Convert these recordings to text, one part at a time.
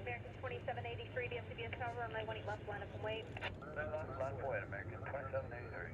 American 2783, DFW Tower, runway 18 left, line up and wait. Line up and wait, American 2783.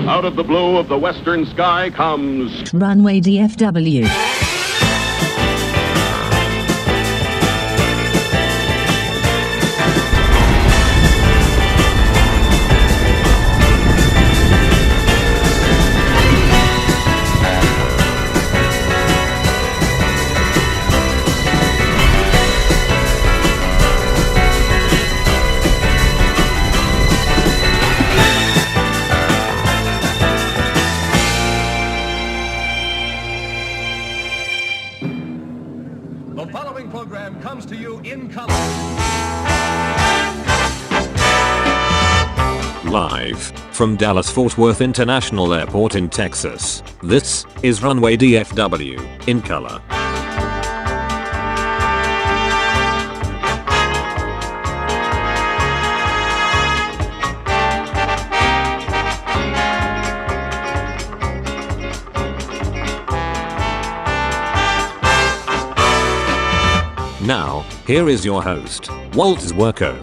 Out of the blue of the western sky comes Runway DFW. The following program comes to you in color. Live from Dallas-Fort Worth International Airport in Texas, this is Runway DFW in color. Now, here is your host, Walt Zwerko.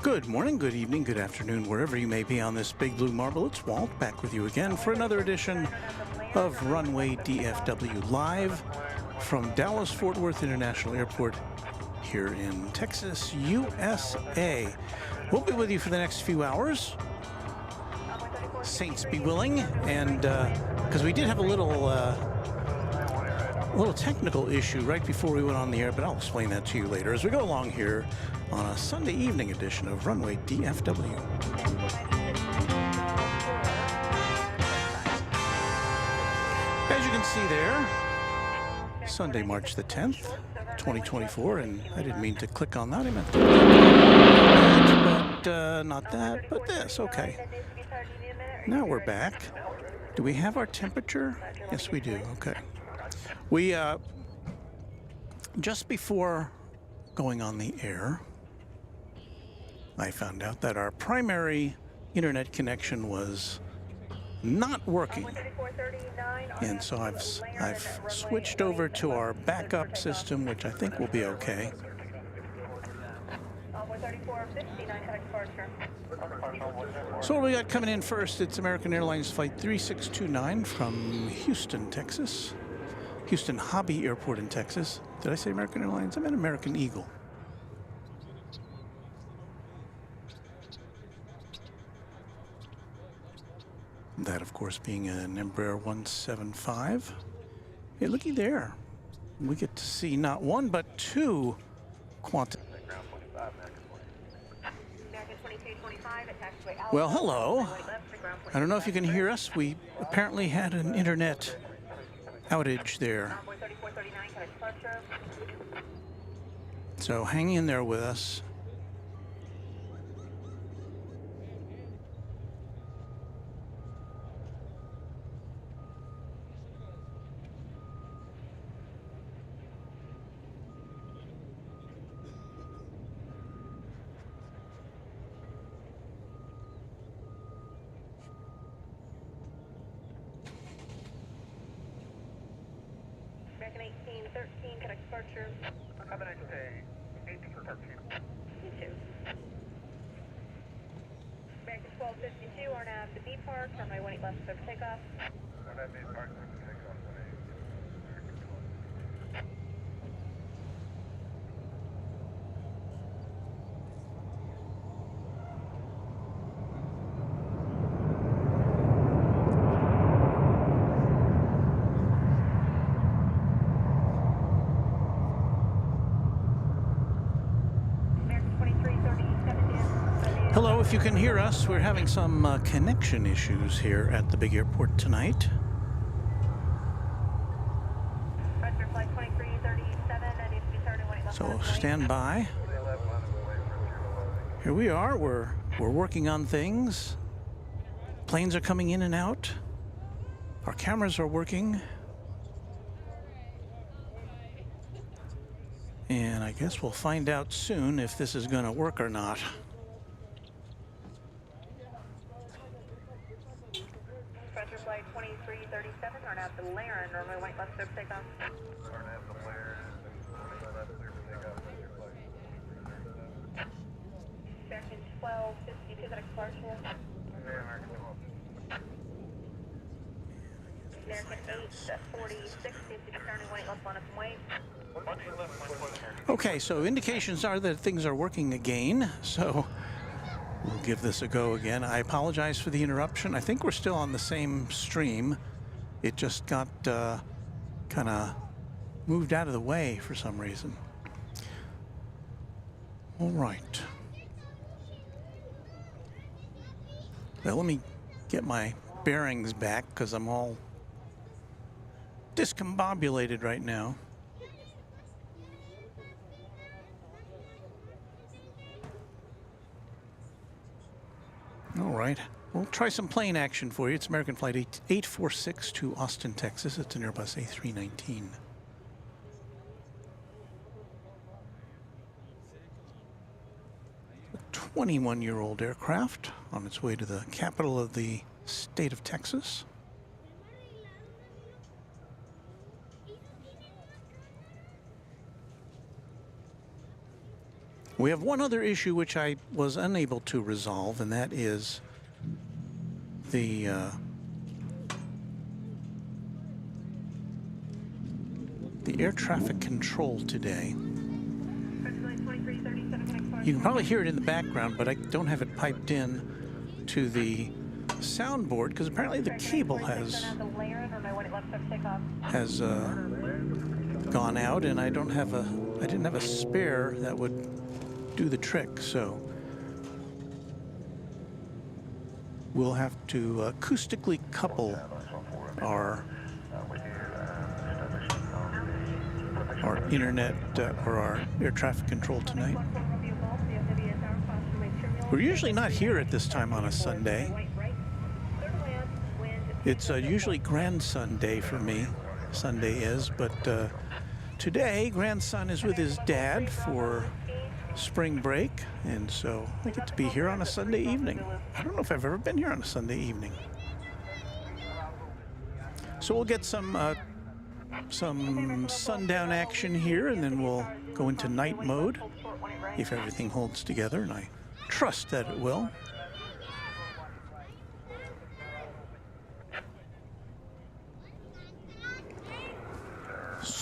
Good morning, good evening, good afternoon, wherever you may be on this big blue marble. It's Walt back with you again for another edition of Runway DFW live from Dallas-Fort Worth International Airport here in Texas, USA. We'll be with you for the next few hours. Saints be willing, and because we did have a little technical issue right before we went on the air, but I'll explain that to you later as we go along here on a Sunday evening edition of Runway DFW. As you can see there, Sunday, March the 10th, 2024, and I didn't mean to click on that. I meant to click on that, but not that, but this. Okay. Now we're back. Do we have our temperature? Yes, we do. Okay. We, just before going on the air, I found out that our primary internet connection was not working. And so I've switched over to our backup system, which I think will be okay. So what we got coming in first, it's American Airlines Flight 3629 from Houston, Texas. Houston Hobby Airport in Texas. Did I say American Airlines? I meant American Eagle. That, of course, being an Embraer 175. Hey, looky there. We get to see not one, but two Quantum. Well, hello. I don't know if you can hear us. We apparently had an internet outage there. So hang in there with us. American 1813, connect departure. How about I say 1813? You too. American 1252, RNAV to B Park, runway 18 left, clear for takeoff. That means park to take off. Hello, if you can hear us, we're having some connection issues here at the big airport tonight. Roger, flight 2337, that needs to be starting 18 left. So stand by. Here we are. We're working on things. Planes are coming in and out. Our cameras are working. And I guess we'll find out soon if this is going to work or not. Roger, flight 2337, RNAV to Laren, runway 18 left, clear for takeoff. American 1252, connect departure. American 846, needs to be starting 18 left, 1 up and wait. Okay, so indications are that things are working again, so we'll give this a go again. I apologize for the interruption. I think we're still on the same stream. It just got kind of moved out of the way for some reason. All right. Well, let me get my bearings back because I'm all discombobulated right now. All right, we'll try some plane action for you. It's American Flight 846 to Austin, Texas. It's an Airbus A319. A 21-year-old aircraft on its way to the capital of the state of Texas. We have one other issue which I was unable to resolve, and that is the air traffic control today. You can probably hear it in the background, but I don't have it piped in to the soundboard because apparently the cable has gone out, and I didn't have a spare that would do the trick, so we'll have to acoustically couple our internet or our air traffic control tonight. We're usually not here at this time on a Sunday. It's usually grandson day for me. Sunday is, but today grandson is with his dad for spring break, and so I get to be here on a Sunday evening. I don't know if I've ever been here on a Sunday evening. So we'll get some sundown action here, and then we'll go into night mode if everything holds together, and I trust that it will.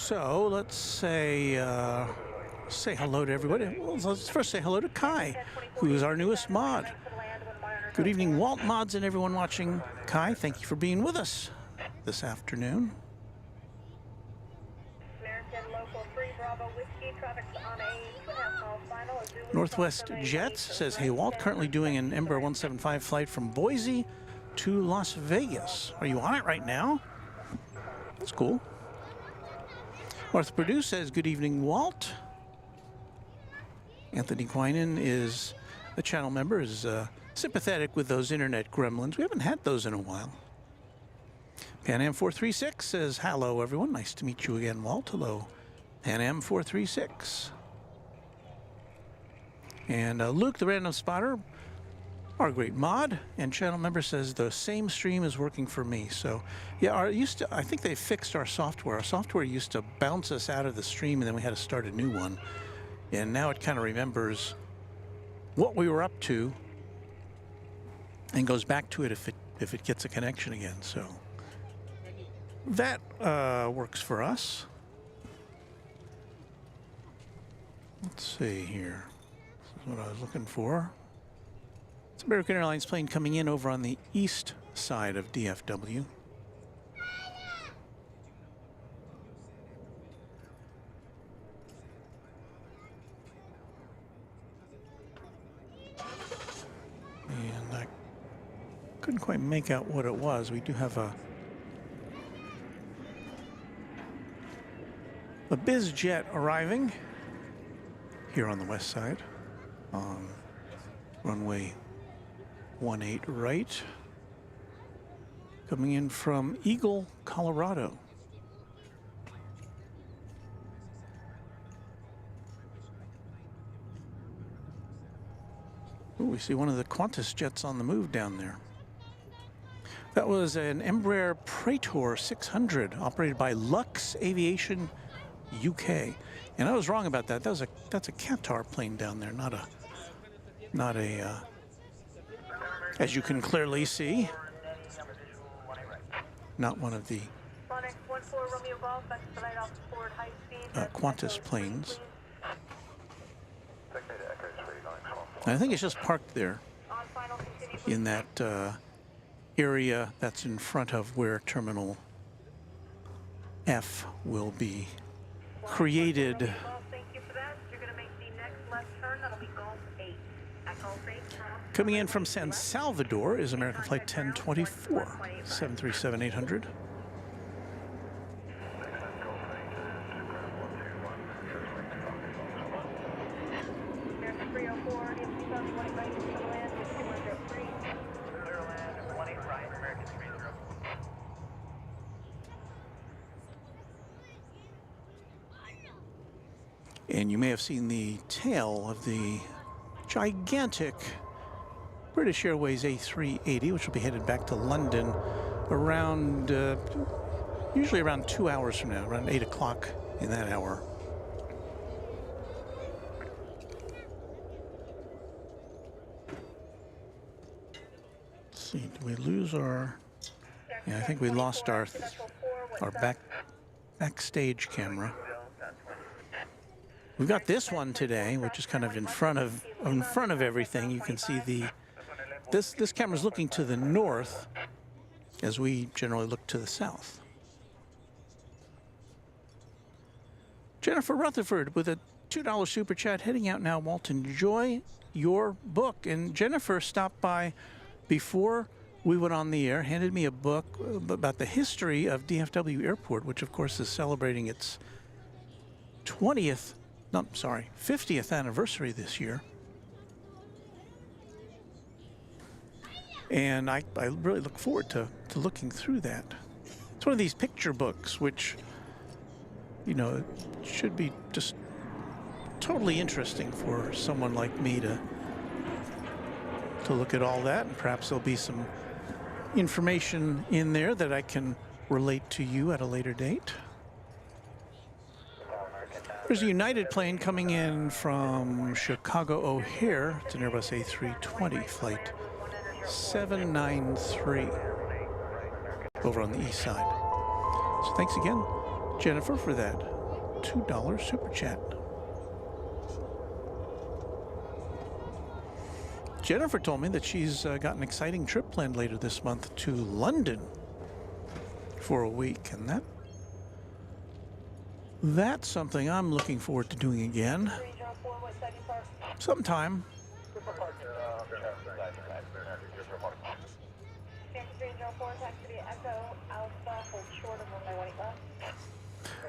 So let's say hello to everybody. Well, let's first say hello to Kai, who is our newest mod. Good evening, Walt mods and everyone watching. Kai, thank you for being with us this afternoon. American Local 3 Bravo Whiskey, traffic's on a 2.5-mile final. Northwest Jets says, hey Walt, currently doing an Embraer 175 flight from Boise to Las Vegas. Are you on it right now? That's cool. Martha Purdue says, good evening, Walt. Anthony Quinan is a channel member, is sympathetic with those internet gremlins. We haven't had those in a while. Pan Am 436 says, hello, everyone. Nice to meet you again, Walt. Hello, Pan Am 436. And Luke, the random spotter, our great mod and channel member, says the same stream is working for me. So, yeah, I think they fixed our software. Our software used to bounce us out of the stream, and then we had to start a new one. And now it kind of remembers what we were up to and goes back to it if it gets a connection again. So that works for us. Let's see here. This is what I was looking for. It's American Airlines plane coming in over on the east side of DFW. And I couldn't quite make out what it was. We do have a biz jet arriving here on the west side on runway 18 right, coming in from Eagle, Colorado. Ooh, we see one of the Qantas jets on the move down there. That was an Embraer Praetor 600 operated by Lux Aviation UK. And I was wrong about that. That's a Qatar plane down there, not a as you can clearly see, not one of the Qantas planes. I think it's just parked there in that area that's in front of where Terminal F will be created. Coming in from San Salvador is American Flight 1024, 737-800. American 304, DFW right, land is 203. Clear land, 18 right, American 30. And you may have seen the tail of the gigantic British Airways A380, which will be headed back to London around, usually around 2 hours from now, around 8 o'clock in that hour. Let's see, did we lose our, yeah, I think we lost our backstage camera. We've got this one today, which is kind of in front of everything. You can see this camera's looking to the north, as we generally look to the south. Jennifer Rutherford with a $2 super chat, heading out now. Walt, enjoy your book. And Jennifer stopped by before we went on the air, handed me a book about the history of DFW Airport, which of course is celebrating its 50th anniversary this year. And I really look forward to looking through that. It's one of these picture books, which, you know, should be just totally interesting for someone like me to look at all that. And perhaps there'll be some information in there that I can relate to you at a later date. There's a United plane coming in from Chicago O'Hare. It's an Airbus A320 flight 793 over on the east side. So thanks again, Jennifer, for that $2 super chat. Jennifer told me that she's got an exciting trip planned later this month to London for a week, and that's something I'm looking forward to doing again sometime.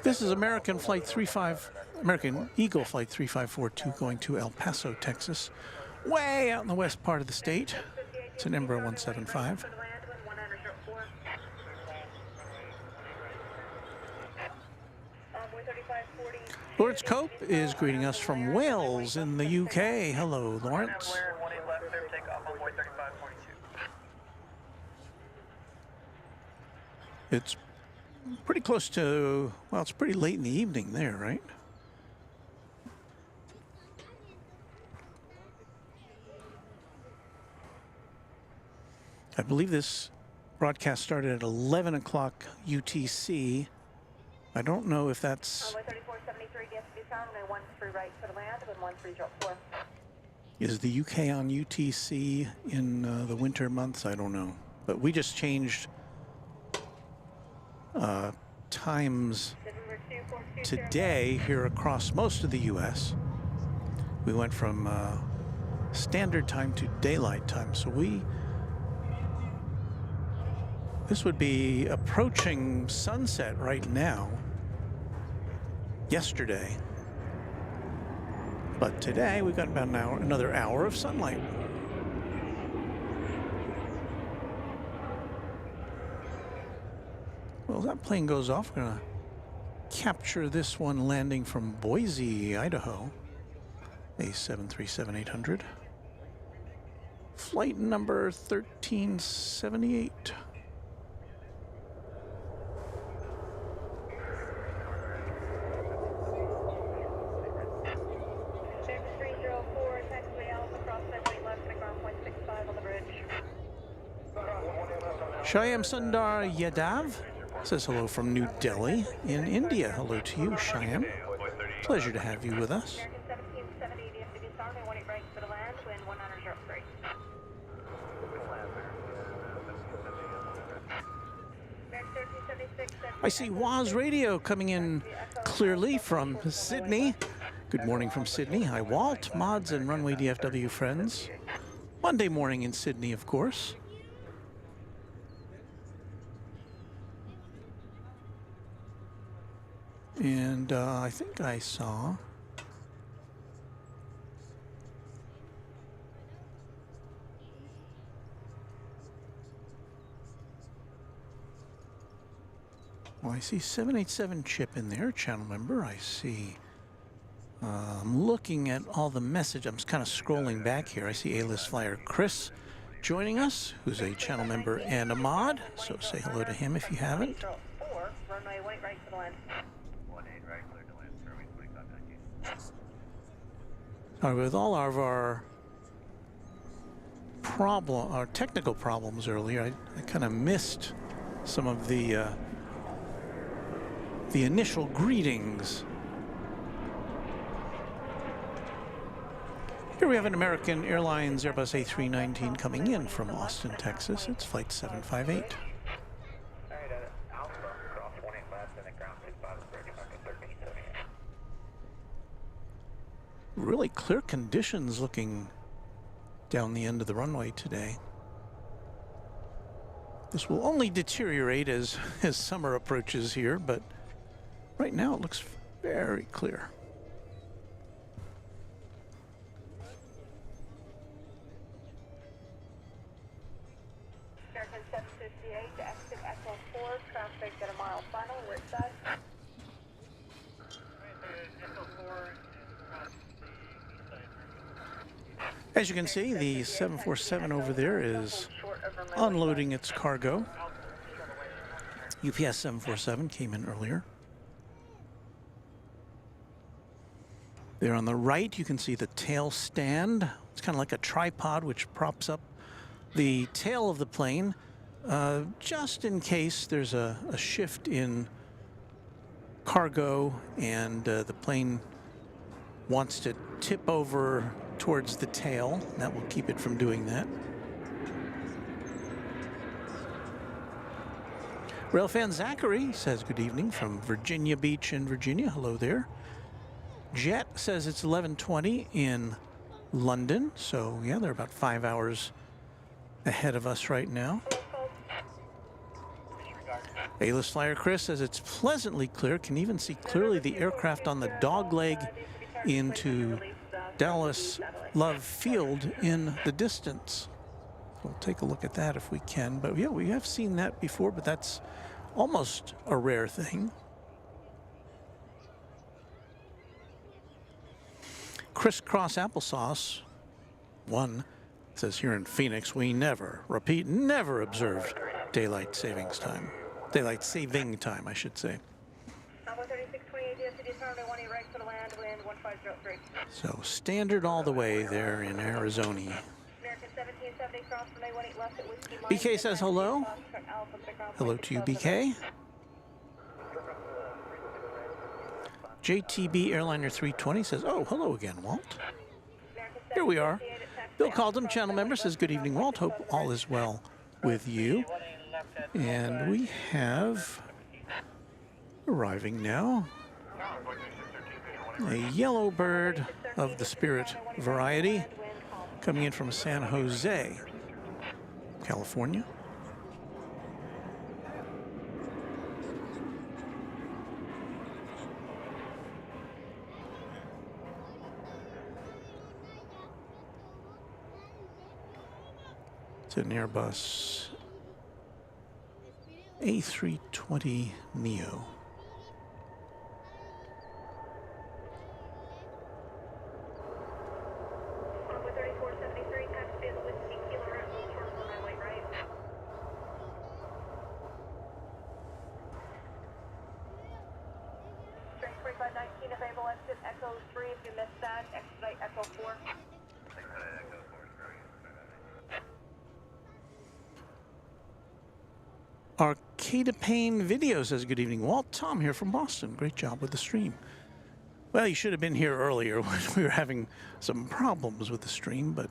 This is American Eagle Flight 3542 going to El Paso, Texas, way out in the west part of the state. It's an Embraer 175. Lawrence Cope is greeting us from Wales in the UK. Hello, Lawrence. It's pretty close to, well, it's pretty late in the evening there, right? I believe this broadcast started at 11 o'clock UTC. I don't know if that's... Is the UK on UTC in the winter months? I don't know. But we just changed times today here across most of the US. We went from standard time to daylight time. So this would be approaching sunset right now. Yesterday. But today we've got about another hour of sunlight. Well, that plane goes off. We're gonna capture this one landing from Boise, Idaho. A 737-800. Flight number 1378. Shyam Sundar Yadav says hello from New Delhi in India. Hello to you, Shyam. Pleasure to have you with us. I see Waz Radio coming in clearly from Sydney. Good morning from Sydney. Hi, Walt, mods, and Runway DFW friends. Monday morning in Sydney, of course. And I think I saw I see 787 chip in there, channel member. I see. I'm looking at all the message. I'm kind of scrolling back here. I see A-list flyer Chris joining us, who's a channel member and a mod. So say hello to him if you haven't. With all of our technical problems earlier, I kind of missed some of the initial greetings. Here we have an American Airlines Airbus A319 coming in from Austin, Texas. It's flight 758. Really clear conditions looking down the end of the runway today. This will only deteriorate as summer approaches here, but right now it looks very clear. American 758 to exit Echo 4, traffic at a mile final, which side? As you can see, the 747 over there is unloading its cargo. UPS 747 came in earlier. There on the right, you can see the tail stand. It's kind of like a tripod which props up the tail of the plane just in case there's a shift in cargo, and the plane wants to tip over towards the tail. That will keep it from doing that. Railfan Zachary says good evening from Virginia Beach in Virginia. Hello there. Jet says it's 11:20 in London. So yeah, they're about 5 hours ahead of us right now. A-list flyer Chris says it's pleasantly clear. Can even see clearly the aircraft on the dogleg into Dallas Love Field in the distance. We'll take a look at that if we can. But yeah, we have seen that before, but that's almost a rare thing. Crisscross Applesauce 1 says here in Phoenix, we never, repeat, never observed daylight savings time. Daylight saving time, I should say. So standard all the way there in Arizona. BK says hello. Hello to you, BK. JTB Airliner 320 says, oh, hello again, Walt. Here we are. Bill Caldham, channel member, says, good evening, Walt. Hope all is well with you. And we have, arriving now, a yellow bird of the Spirit variety coming in from San Jose, California. It's an Airbus A320 Neo. Arcada Payne Video says, good evening, Walt. Tom here from Boston. Great job with the stream. Well, you should have been here earlier when we were having some problems with the stream, but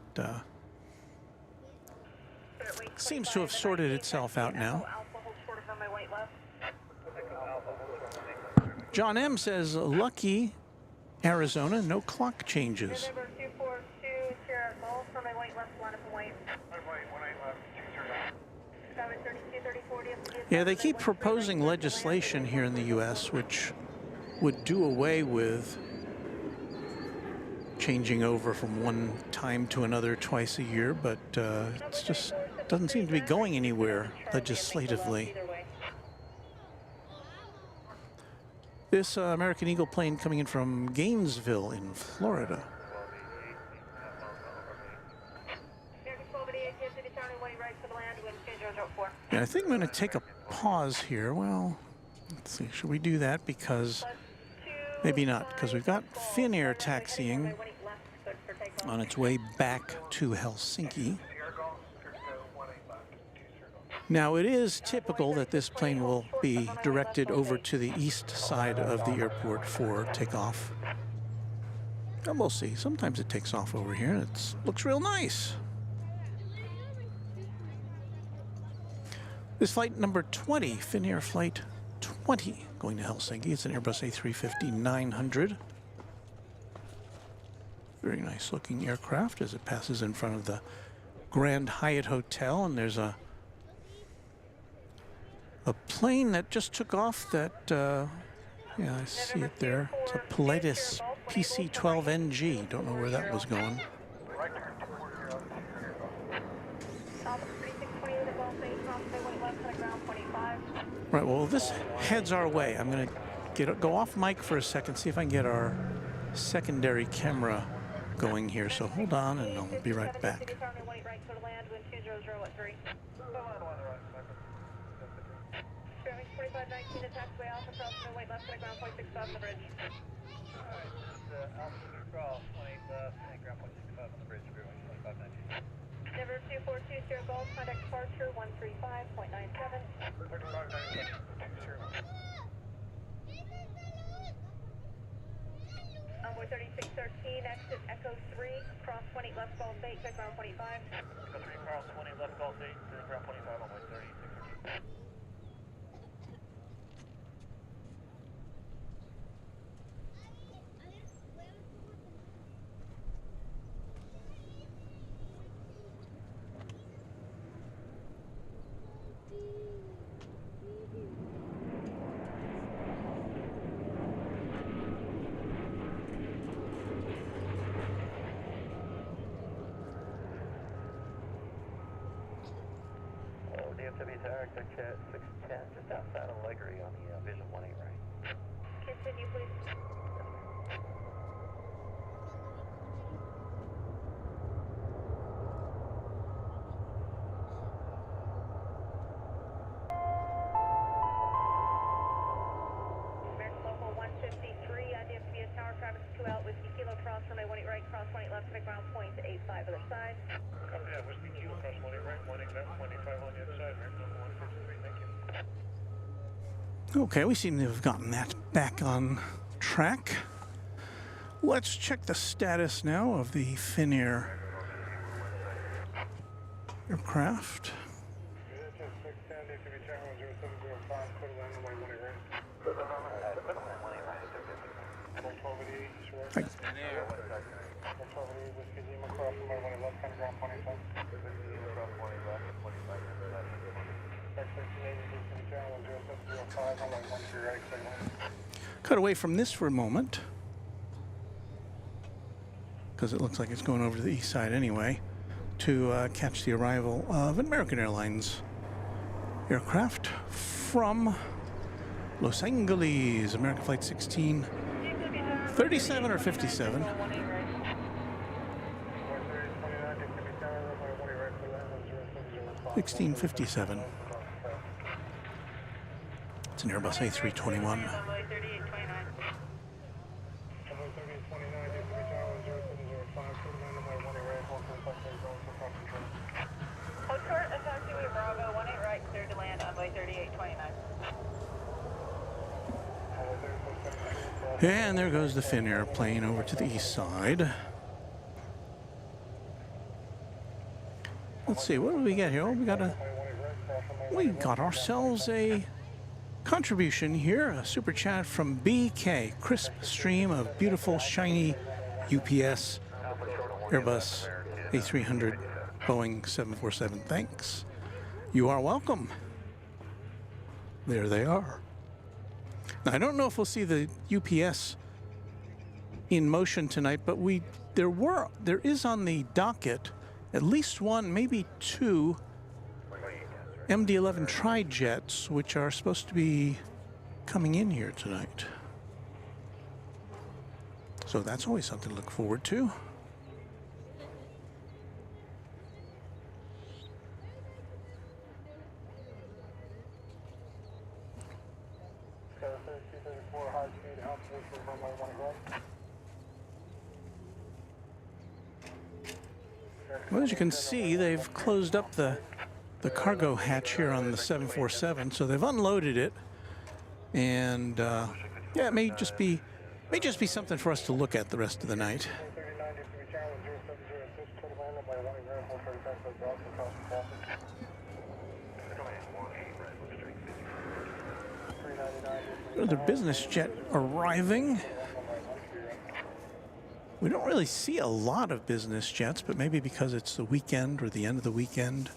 seems to have sorted itself out now. John M says, lucky Arizona, no clock changes. Yeah, they keep proposing legislation here in the U.S. which would do away with changing over from one time to another twice a year, but it's just doesn't seem to be going anywhere legislatively. This American Eagle plane coming in from Gainesville in Florida. Yeah, I think I'm going to take a pause here. Well, let's see. Should we do that? Because maybe not, because we've got Finnair taxiing on its way back to Helsinki. Now, it is typical that this plane will be directed over to the east side of the airport for takeoff. And we'll see. Sometimes it takes off over here, and it looks real nice. This flight number 20, Finnair flight 20, going to Helsinki. It's an Airbus A350-900. Very nice looking aircraft as it passes in front of the Grand Hyatt Hotel, and there's a plane that just took off that, yeah, I see it there. It's a Pilatus PC-12NG. Don't know where that was going. Right, well, this heads our way. I'm going to go off mic for a second, see if I can get our secondary camera going here. So hold on, and I'll be right back. Number 2420 Golf, contact departure 135.97. runway 3613, exit Echo 3, cross 20 left Golf 8, check ground 25. Echo 3, cross 20, left Golf 8, to the ground 25, runway 3613. DFW Tower, check 610, just outside of Jackery on the Vision 18 right. Continue, please. American Local 153, DFW Tower, traffic 2 out, Whiskey Kilo, cross runway 18 right, cross 20 left, check ground point 85 other side. Yeah, Whiskey Kilo, cross 20 right, 18 left, 25 on the other side, American Local 153, thank you. Okay, we seem to have gotten that back on track. Let's check the status now of the Finnair aircraft. Right. Cut away from this for a moment, because it looks like it's going over to the east side anyway, to catch the arrival of an American Airlines aircraft from Los Angeles, American Flight 1637 or 57. 1657. It's an Airbus A321. Hold short, Taxiway Bravo 18 right, clear to land, runway 3829. And there goes the Finnair plane over to the east side. Let's see, what do we get here? Oh, we got ourselves a contribution here, a super chat from BK. Crisp stream of beautiful, shiny UPS, Airbus A300, Boeing 747. Thanks. You are welcome. There they are. Now, I don't know if we'll see the UPS in motion tonight, but there is on the docket at least one, maybe two MD-11 tri-jets, which are supposed to be coming in here tonight. So that's always something to look forward to. Well, as you can see, they've closed up the cargo hatch here on the 747, so they've unloaded it, and yeah, it may just be something for us to look at the rest of the night. Another business jet arriving. We don't really see a lot of business jets, but maybe because it's the weekend or the end of the weekend.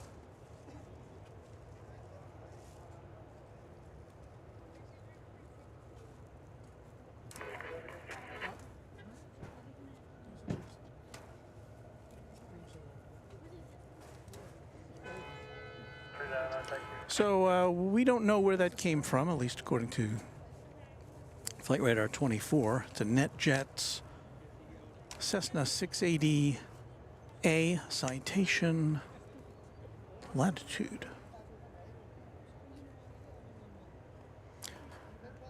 So we don't know where that came from, at least according to Flight Radar 24. It's a NetJets Cessna 680A citation latitude.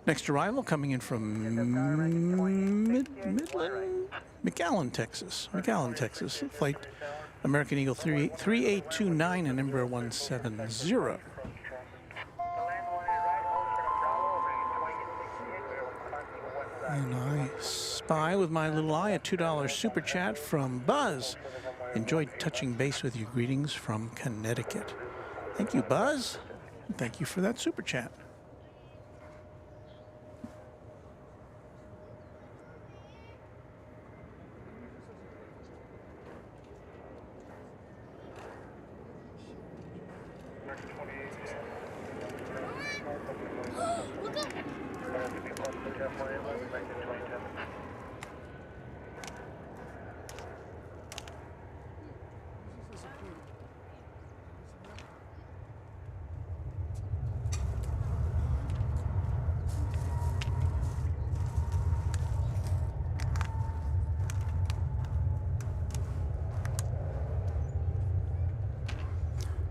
Next arrival coming in from Midland, McAllen, Texas. Flight American Eagle 3829 and Embraer 170. And I by with my little eye, a $2 super chat from Buzz. Enjoyed touching base with you. Greetings from Connecticut. Thank you, Buzz. Thank you for that super chat.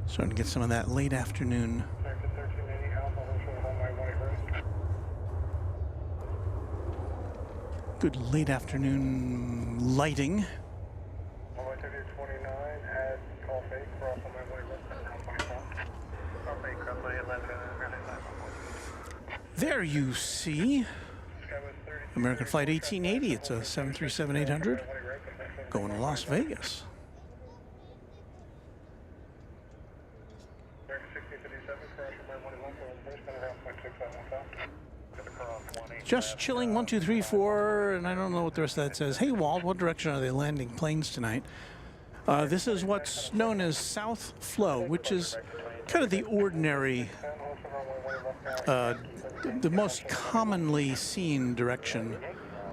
Starting to get some of that late afternoon good late afternoon lighting. There you see American Flight 1880. It's a 737-800 going to Las Vegas. Just chilling, 1, 2, 3, 4, and I don't know what the rest of that says. Hey, Walt, what direction are they landing planes tonight? This is what's known as South Flow, which is kind of the ordinary, the most commonly seen direction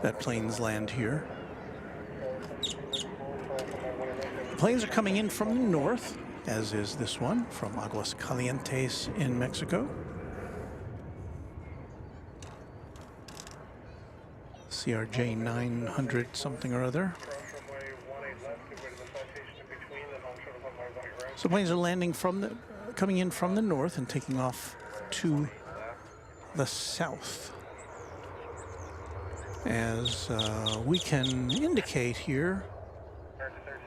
that planes land here. The planes are coming in from the north, as is this one, from Aguascalientes in Mexico. CRJ 900 something or other. So planes are landing from the, coming in from the north and taking off to the south. As we can indicate here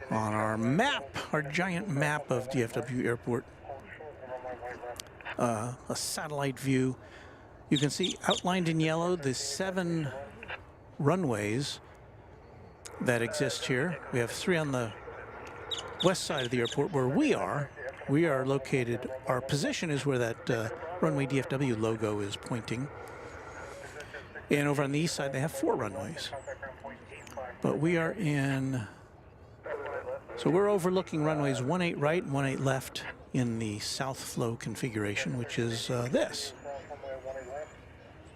on our map, our giant map of DFW Airport, a satellite view, you can see outlined in yellow the 7 runways that exist here. We have 3 on the west side of the airport where we are. We are located, our position is where that Runway DFW logo is pointing. And over on the east side they have 4 runways. But we are in, so we're overlooking runways 18 right and 18 left in the south flow configuration, which is this.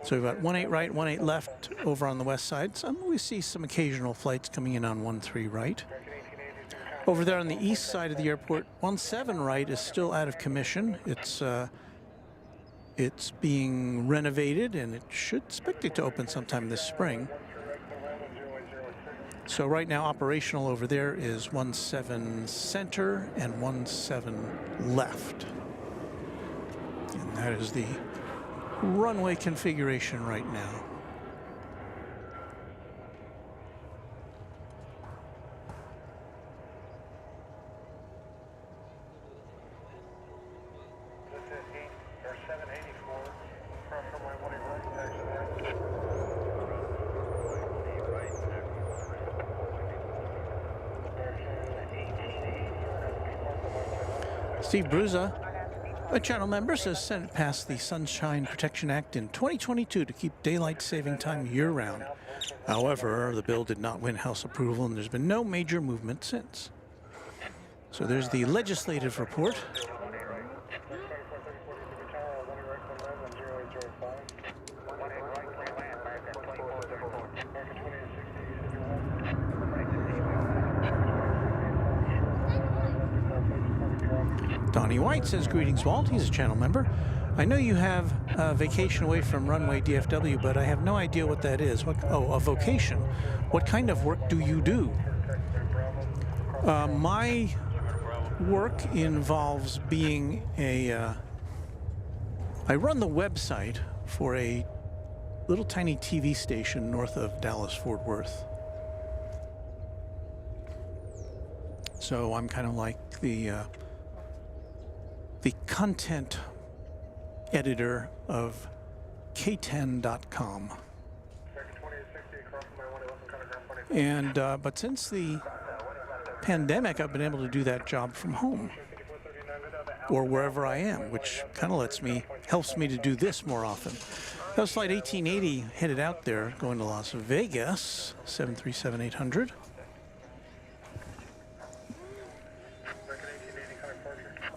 So we've got 18 right, 18 left over on the west side. We see some occasional flights coming in on 13 right. Over there on the east side of the airport, 17 right is still out of commission. It's being renovated and it should expect to open sometime this spring. So right now operational over there is 17 center and 17 left. And that is the runway configuration right now. Steve Bruza, a channel member, says Senate passed the Sunshine Protection Act in 2022 to keep daylight saving time year-round. However, the bill did not win House approval, and there's been no major movement since. So there's the legislative report. Donnie White says, greetings, Walt. He's a channel member. I know you have a vacation away from Runway DFW, but I have no idea what that is. Oh, a vocation. What kind of work do you do? My work involves being a... I run the website for a little tiny TV station north of Dallas-Fort Worth. So I'm kind of like the content editor of K10.com. And but since the pandemic, I've been able to do that job from home or wherever I am, which kind of helps me to do this more often. That was flight 1880 headed out there going to Las Vegas, 737-800.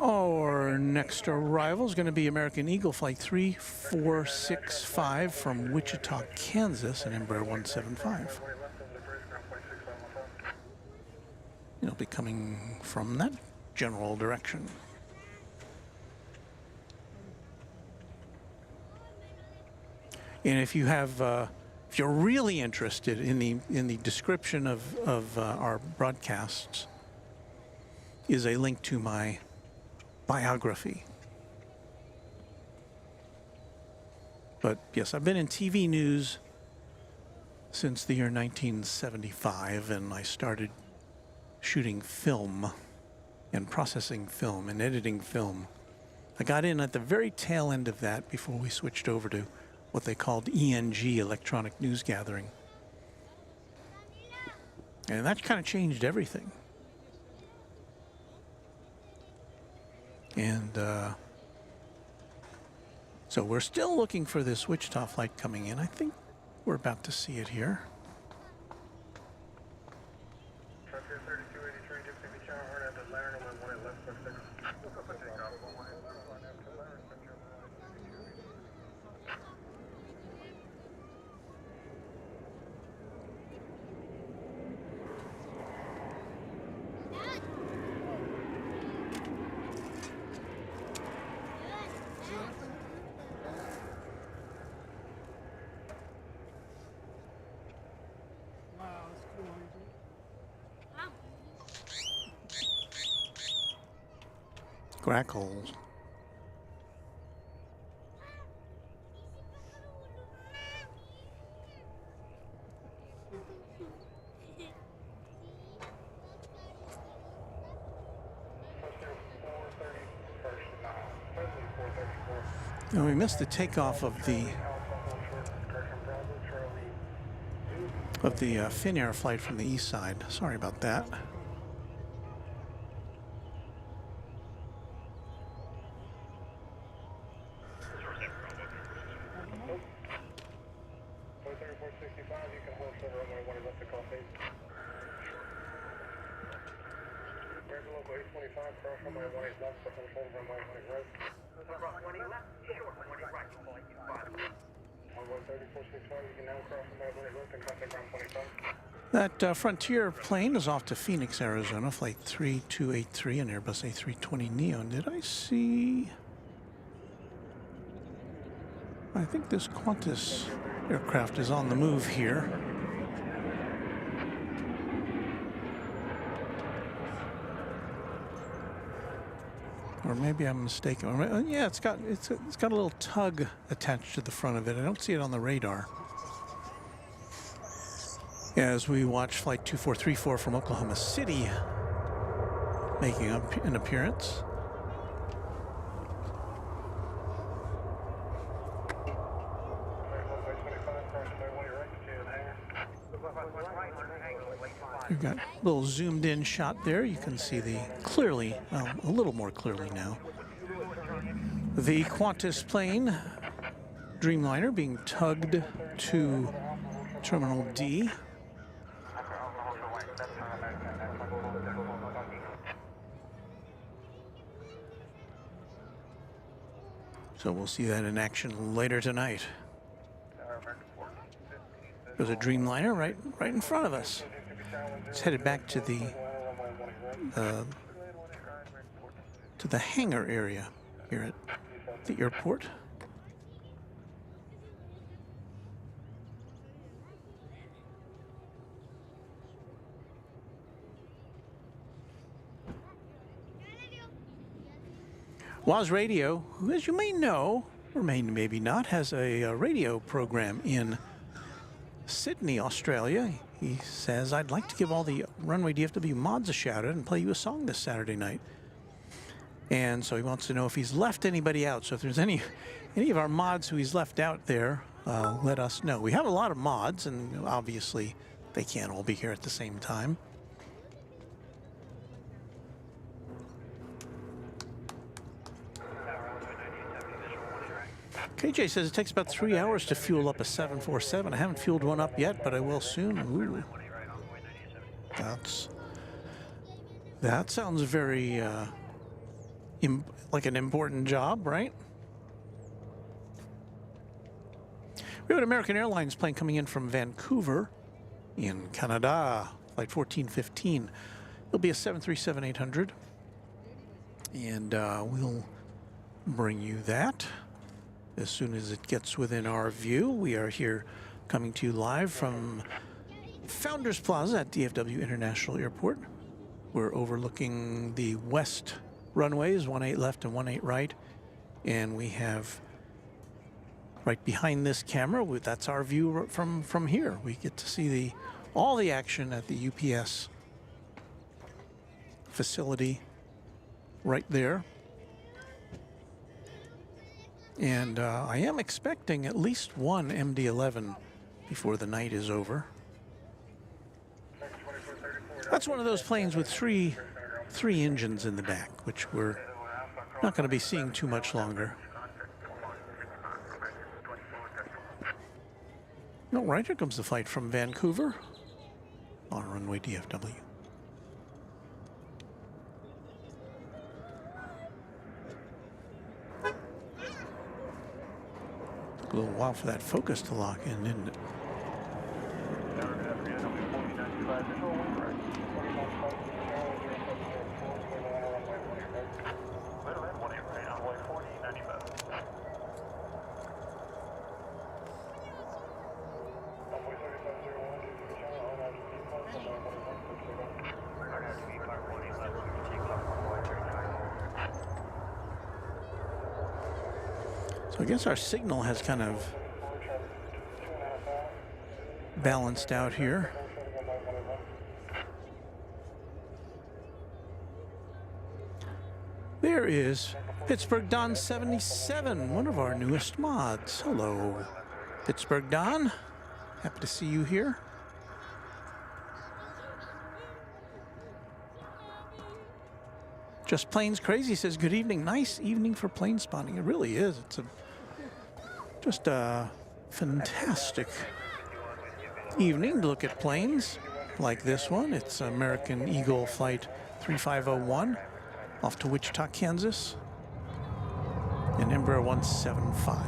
Our next arrival is going to be American Eagle Flight 3465 from Wichita, Kansas, and Embraer 175. It'll be coming from that general direction. And if you have, if you're really interested in the description of our broadcasts, is a link to my biography. But yes, I've been in TV news since the year 1975, and I started shooting film and processing film and editing film. I got in at the very tail end of that before we switched over to what they called ENG, electronic news gathering. And that kind of changed everything. And so we're still looking for this Wichita flight coming in. I think we're about to see it here. Grackles. Now we missed the takeoff of the Finnair flight from the east side. Sorry about that. That Frontier plane is off to Phoenix, Arizona, flight 3283, an Airbus A320neo. And did I see? I think this Qantas aircraft is on the move here. Or maybe I'm mistaken. Yeah, it's got a little tug attached to the front of it. I don't see it on the radar. As we watch Flight 2434 from Oklahoma City making an appearance. We've got a little zoomed in shot there. You can see the clearly, well, a little more clearly now, the Qantas plane, Dreamliner, being tugged to Terminal D. So we'll see that in action later tonight. There's a Dreamliner right in front of us. It's headed back to the hangar area here at the airport. Woz Radio, who, as you may know, or maybe not, has a radio program in Sydney, Australia. He says, I'd like to give all the Runway DFW mods a shout out and play you a song this Saturday night. And so he wants to know if he's left anybody out. So if there's any of our mods who he's left out there, let us know. We have a lot of mods, and obviously They can't all be here at the same time. KJ says it takes about 3 hours to fuel up a 747. I haven't fueled one up yet, but I will soon. Ooh. That sounds very like an important job, right? We have an American Airlines plane coming in from Vancouver in Canada, flight 1415. It'll be a 737-800, and we'll bring you that as soon as it gets within our view. We are here coming to you live from Founders Plaza at DFW International Airport. We're overlooking the west runways, 18 left and 18 right, and we have right behind this camera, that's our view from here. We get to see all the action at the UPS facility right there. And I am expecting at least one MD-11 before the night is over. That's one of those planes with three engines in the back, which we're not going to be seeing too much longer. No, right, here comes the flight from Vancouver on runway DFW. Took a little while for that focus to lock in, didn't it? So I guess our signal has kind of balanced out here. There is Pittsburgh Don 77, one of our newest mods. Hello, Pittsburgh Don. Happy to see you here. Just Planes Crazy says, good evening. Nice evening for plane spotting. It really is. It's just a fantastic evening to look at planes like this one. It's American Eagle Flight 3501 off to Wichita, Kansas, and Embraer 175.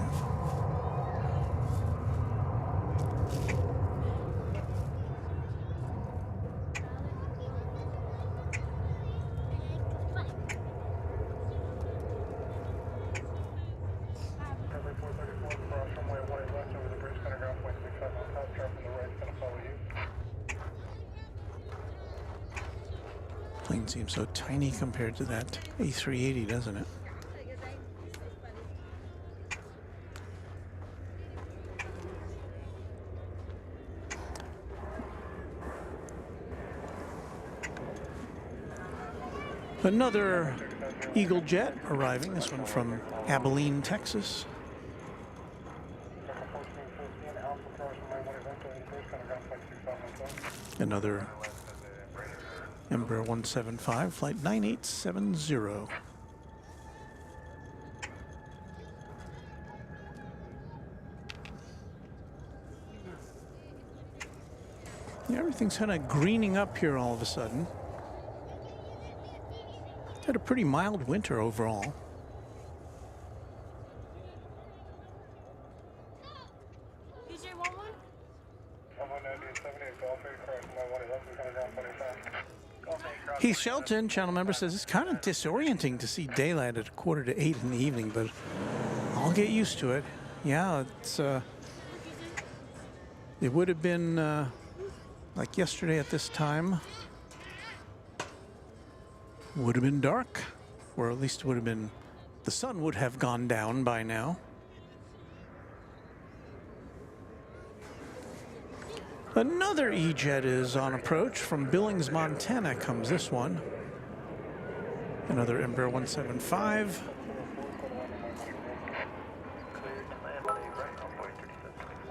Plane seems so tiny compared to that A380, doesn't it? Another Eagle jet arriving, this one from Abilene, Texas. Another Embraer 175, flight 9870. Yeah, everything's kind of greening up here all of a sudden. Had a pretty mild winter overall. Heath Shelton, channel member, says it's kind of disorienting to see daylight at 7:45 in the evening, but I'll get used to it. Yeah, it's it would have been like yesterday at this time. Would have been dark, or at least would have been, the sun would have gone down by now. Another E-jet is on approach. From Billings, Montana comes this one. Another Embraer 175.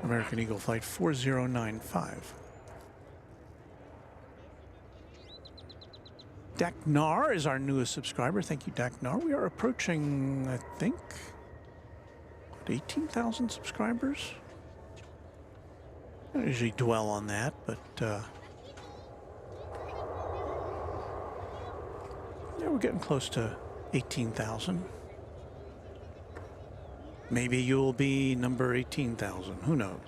American Eagle Flight 4095. Daknar is our newest subscriber. Thank you, Daknar. We are approaching, I think, 18,000 subscribers. I don't usually dwell on that, but yeah, we're getting close to 18,000. Maybe you'll be number 18,000. Who knows?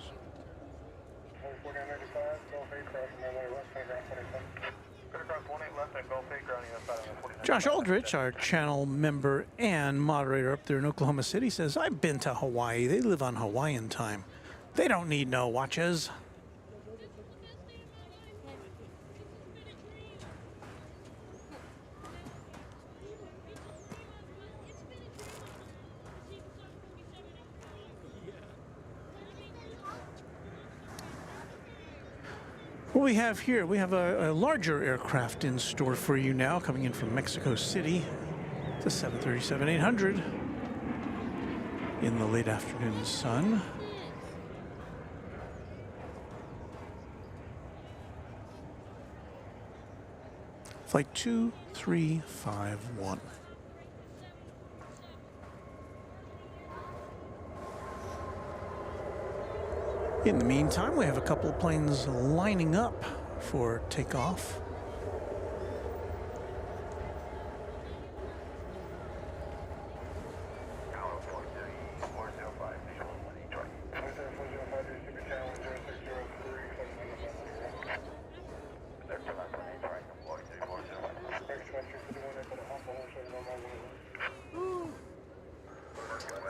Josh Aldrich, our channel member and moderator up there in Oklahoma City, says, I've been to Hawaii. They live on Hawaiian time. They don't need no watches. What we have here, we have a larger aircraft in store for you now, coming in from Mexico City. It's a 737-800 in the late afternoon sun. Flight 2351. In the meantime, we have a couple of planes lining up for takeoff.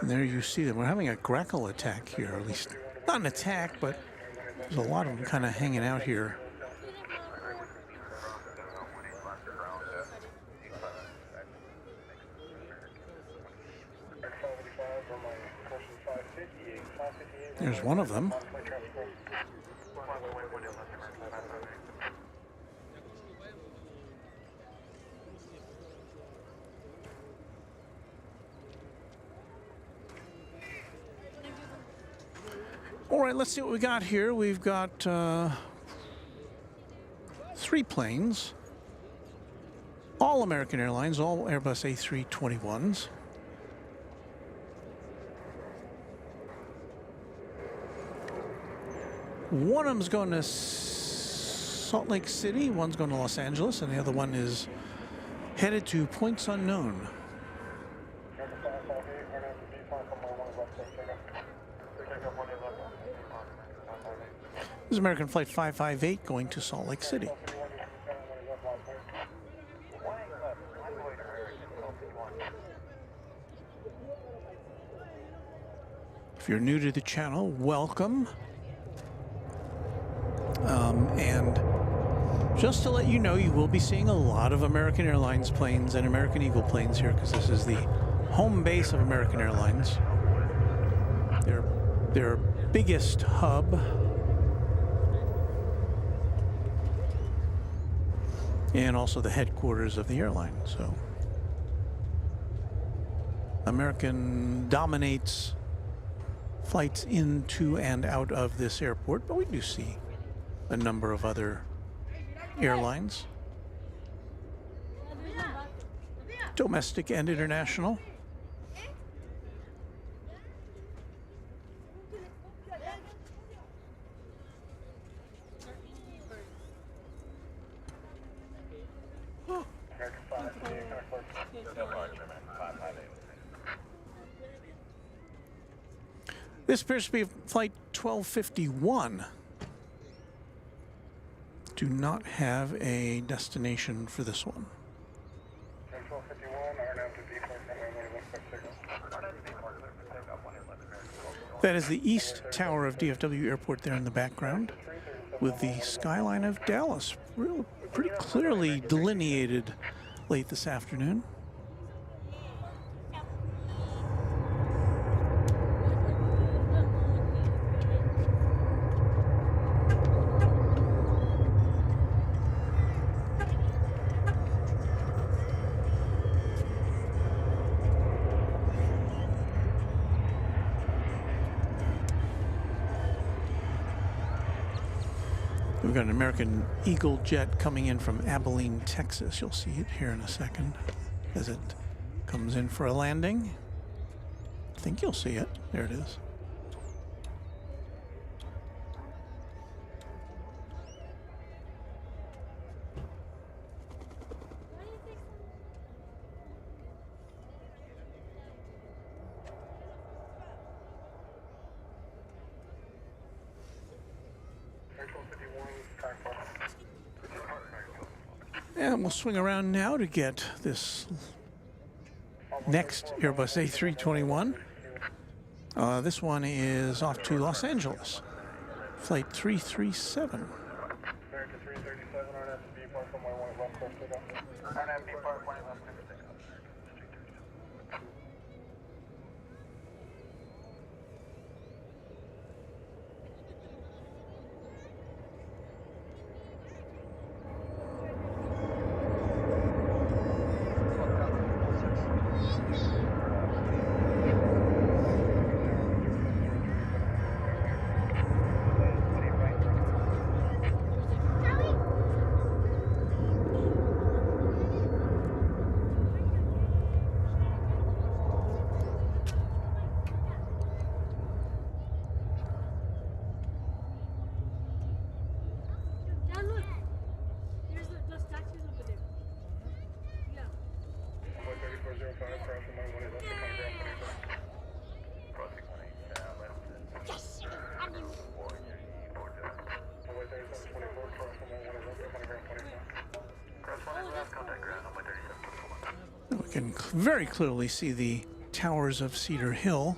And there you see them. We're having a grackle attack here, at least. Not an attack, but there's a lot of them kind of hanging out here. There's one of them. All right, let's see what we got here. We've got 3 planes, all American Airlines, all Airbus A321s. One of them's going to Salt Lake City, one's going to Los Angeles, and the other one is headed to points unknown. This is American Flight 558 going to Salt Lake City. If you're new to the channel, welcome. And just to let you know, you will be seeing a lot of American Airlines planes and American Eagle planes here, because this is the home base of American Airlines. Their biggest hub. And also the headquarters of the airline. So American dominates flights into and out of this airport, but we do see a number of other airlines, domestic and international. This appears to be Flight 1251. Do not have a destination for this one. That is the east tower of DFW Airport there in the background, with the skyline of Dallas pretty clearly delineated late this afternoon. We've got an American Eagle jet coming in from Abilene, Texas. You'll see it here in a second as it comes in for a landing. I think you'll see it. There it is. And we'll swing around now to get this next Airbus A321. This one is off to Los Angeles. Flight 337. American 337, RNFB Park on my one left close to go. RNFB Park, one left close to go. We can very clearly see the towers of Cedar Hill,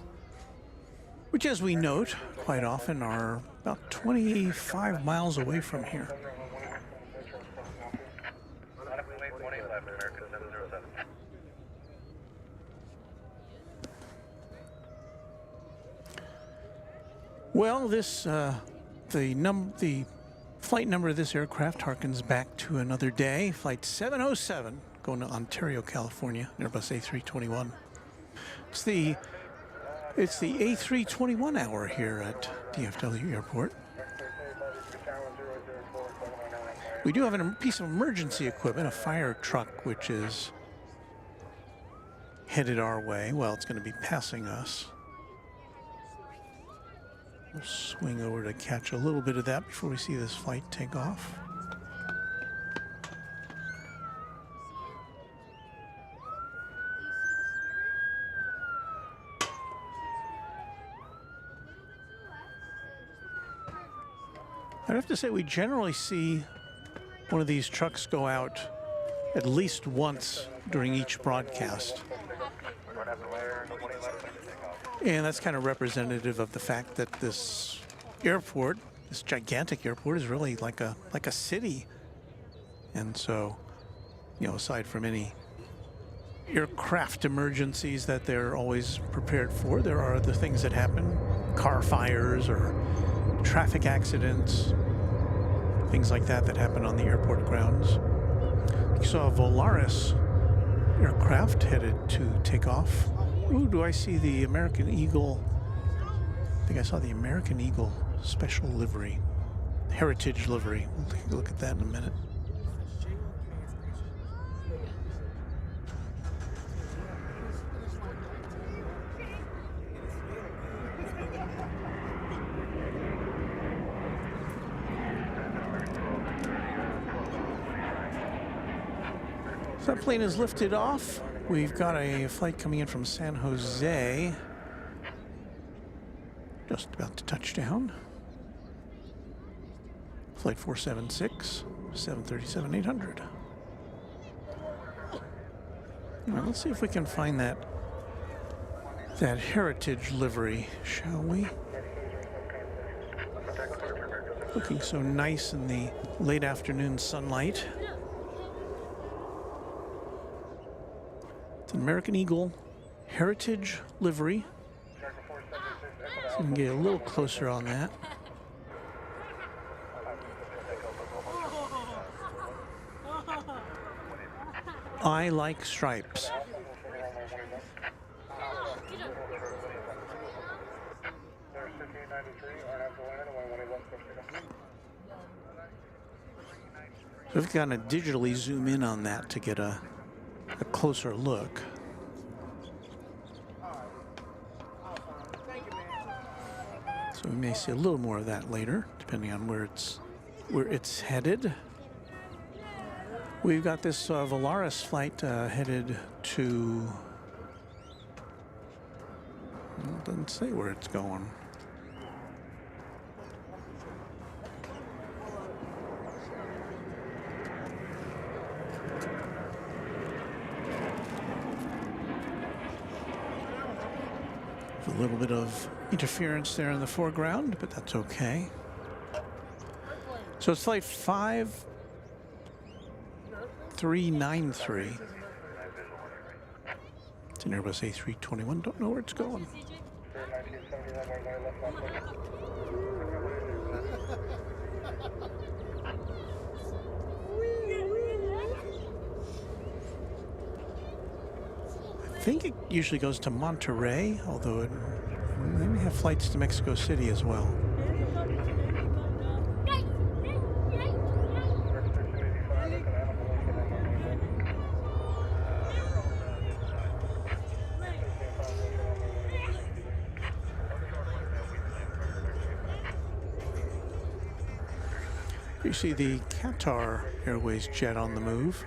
which, as we note, quite often are about 25 miles away from here. Well, this the flight number of this aircraft harkens back to another day, Flight 707, going to Ontario, California, Airbus A321. It's the A321 hour here at DFW Airport. We do have a piece of emergency equipment, a fire truck, which is headed our way. Well, it's going to be passing us. We'll swing over to catch a little bit of that before we see this flight take off. I'd have to say we generally see one of these trucks go out at least once during each broadcast. And that's kind of representative of the fact that this airport, this gigantic airport, is really like a city. And so, you know, aside from any aircraft emergencies that they're always prepared for, there are other things that happen, car fires or traffic accidents, things like that that happen on the airport grounds. You saw a Volaris aircraft headed to take off. Ooh, do I see the American Eagle? I think I saw the American Eagle special livery, heritage livery. We'll take a look at that in a minute. So that plane is lifted off. We've got a flight coming in from San Jose. Just about to touch down. Flight 476, 737-800. All right, let's see if we can find that heritage livery, shall we? Looking so nice in the late afternoon sunlight. It's an American Eagle heritage livery. So we can get a little closer on that. I like stripes. So we've got to digitally zoom in on that to get a closer look. So we may see a little more of that later, depending on where it's headed. We've got this Volaris flight headed to, well, it doesn't say where it's going. A little bit of interference there in the foreground, but that's okay. So it's flight 5393. It's an Airbus A321. Don't know where it's going. I think it usually goes to Monterey, although they may have flights to Mexico City as well. You see the Qatar Airways jet on the move,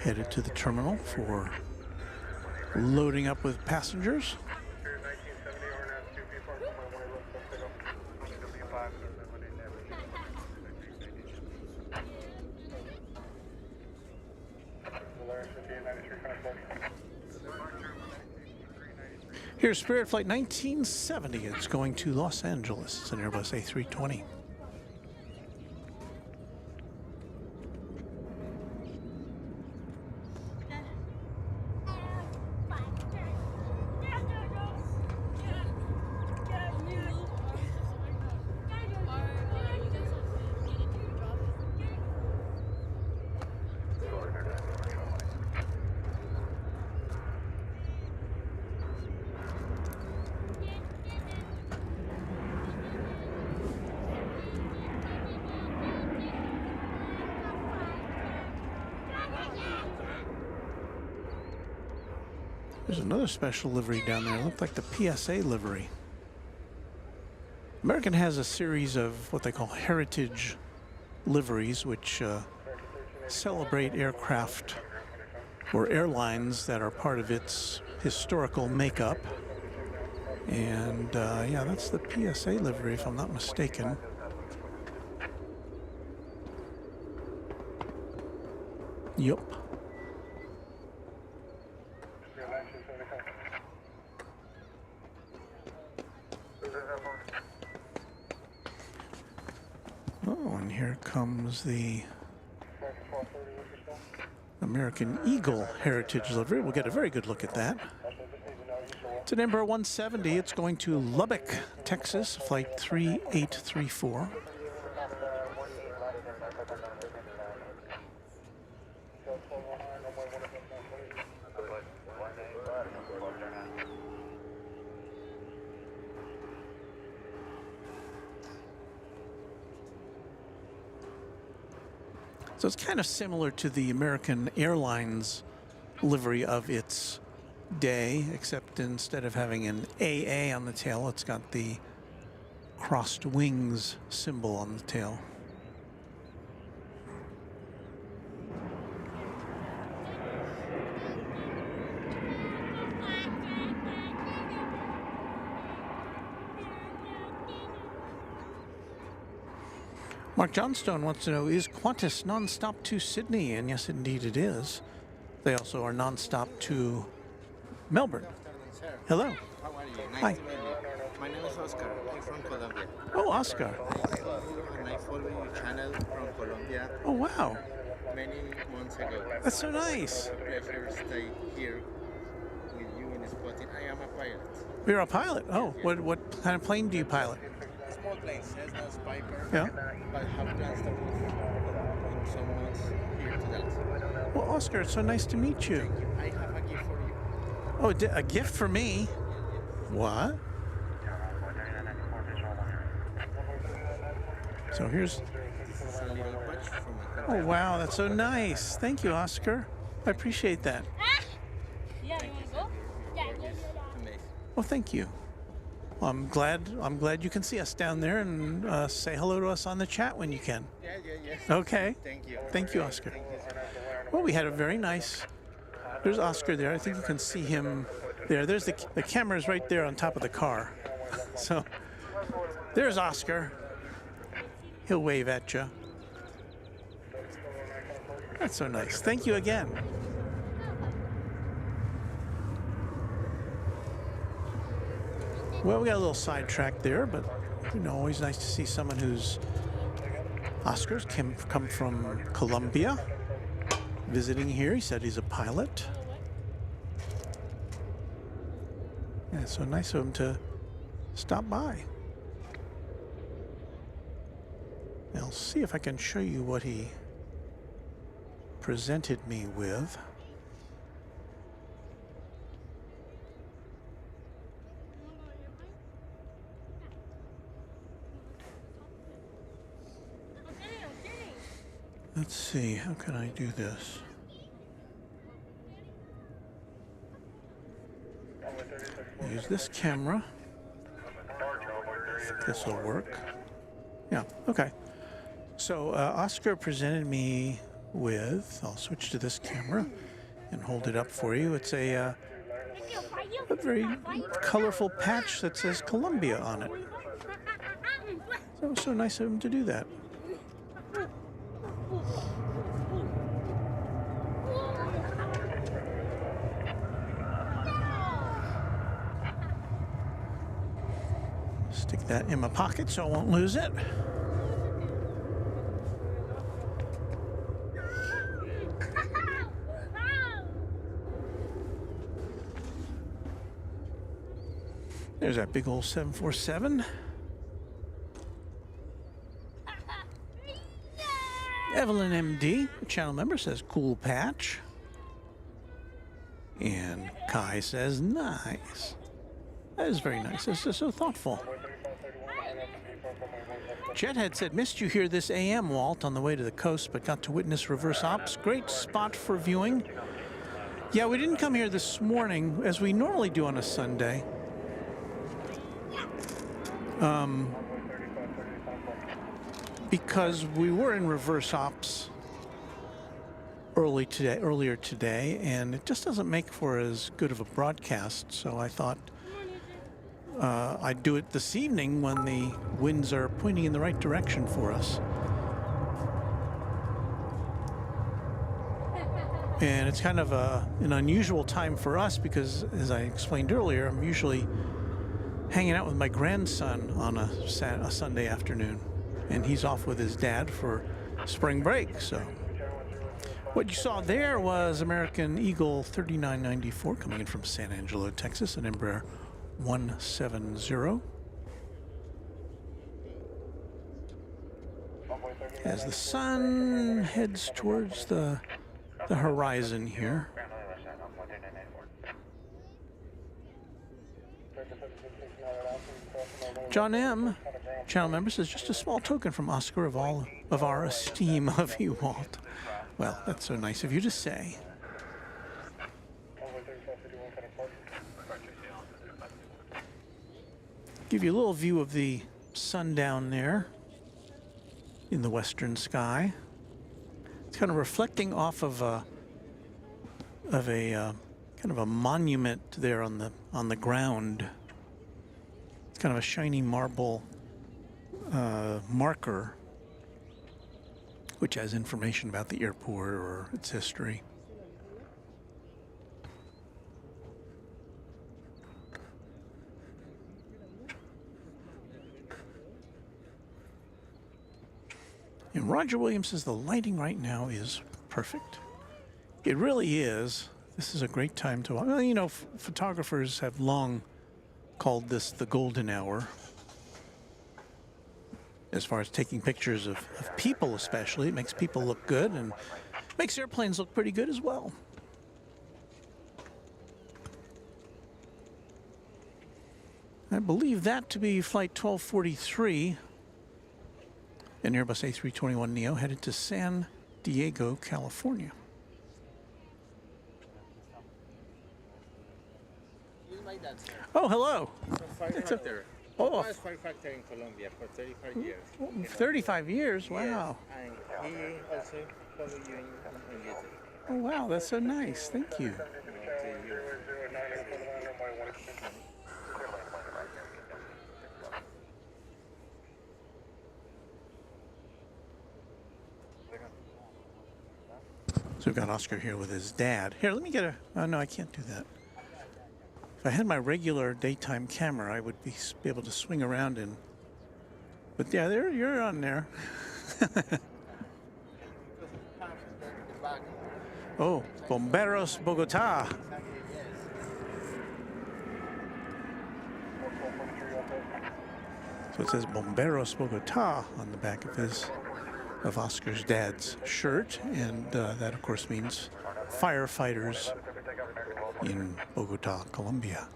headed to the terminal for loading up with passengers. Here's Spirit Flight 1970. It's going to Los Angeles. It's an Airbus A320. There's another special livery down there. It looked like the PSA livery. American has a series of what they call heritage liveries, which celebrate aircraft or airlines that are part of its historical makeup. And yeah, that's the PSA livery, if I'm not mistaken. Yup. Oh, and here comes the American Eagle Heritage livery. We'll get a very good look at that. It's an Embraer 170. It's going to Lubbock, Texas, flight 3834. So it's kind of similar to the American Airlines livery of its day, except instead of having an AA on the tail, it's got the crossed wings symbol on the tail. Mark Johnstone wants to know, is Qantas nonstop to Sydney? And yes, indeed it is. They also are nonstop to Melbourne. Hello. How are you? Nice Hi. to meet you. My name is Oscar. I'm from Colombia. Oh, Oscar. And I follow your channel from Colombia Oh, wow. many months ago. That's so nice. Pleasure to stay here with you in spotting. I am a pilot. You're a pilot. Oh, what kind of plane do you pilot? Small plane, Cessna, Piper. Yeah. But have plans to move in some months here to Dallas. Well, Oscar, it's so nice to meet you. I have a gift for you. Oh, a gift for me? What? So here's It's a little bunch from a Oh, wow, that's so nice. Thank you, Oscar. I appreciate that. Yeah, you want to go? Yeah. amazing. Well, thank you. Well, I'm glad you can see us down there and say hello to us on the chat when you can. Yeah. Okay. Thank you. Thank you, Oscar. Thank you so much. Well, we had a very nice. There's Oscar there. I think you can see him there. There's the camera's right there on top of the car. So there's Oscar. He'll wave at you. That's so nice. Thank you again. Well, we got a little sidetracked there, but you know, always nice to see someone who's Oscar's come from Colombia, visiting here. He said he's a pilot. Yeah, it's so nice of him to stop by. I'll see if I can show you what he presented me with. Let's see, how can I do this? Use this camera. I think this will work. Yeah, okay. So Oscar presented me with, I'll switch to this camera and hold it up for you. It's a very colorful patch that says Colombia on it. So it was so nice of him to do that. Stick that in my pocket so I won't lose it. There's that big old 747. Evelyn MD, a channel member, says cool patch. And Kai says nice. That is very nice. This is so thoughtful. Jethead said, missed you here this AM, Walt, on the way to the coast, but got to witness reverse ops. Great spot for viewing. Yeah, we didn't come here this morning, as we normally do on a Sunday. Because we were in reverse ops earlier today, and it just doesn't make for as good of a broadcast, so I thought I'd do it this evening when the winds are pointing in the right direction for us. And it's kind of an unusual time for us because, as I explained earlier, I'm usually hanging out with my grandson on a Sunday afternoon, and he's off with his dad for spring break. So what you saw there was American Eagle 3994 coming in from San Angelo, Texas, an Embraer 170. As the sun heads towards the horizon here. John M., channel member, says, just a small token from Oscar of all of our esteem of you, Walt. Well, that's so nice of you to say. Give you a little view of the sun down there in the western sky. It's kind of reflecting off of a kind of a monument there on the ground. It's kind of a shiny marble marker, which has information about the airport or its history. And Roger Williams says the lighting right now is perfect. It really is. This is a great time to, well, you know, photographers have long called this the golden hour. As far as taking pictures of people especially, it makes people look good and makes airplanes look pretty good as well. I believe that to be flight 1243. An Airbus A321neo headed to San Diego, California. Oh, hello. Fire factor. Oh, I was fire factor in Colombia for 35 years. 35 years? Wow. Yes, and he also followed you in YouTube. Oh, wow, that's so nice. Thank you. So we've got Oscar here with his dad. Here, let me get a... Oh, no, I can't do that. If I had my regular daytime camera, I would be able to swing around and... But yeah, there you're on there. Oh, Bomberos Bogotá. So it says Bomberos Bogotá on the back of Oscar's dad's shirt, and that of course means firefighters in Bogotá, Colombia.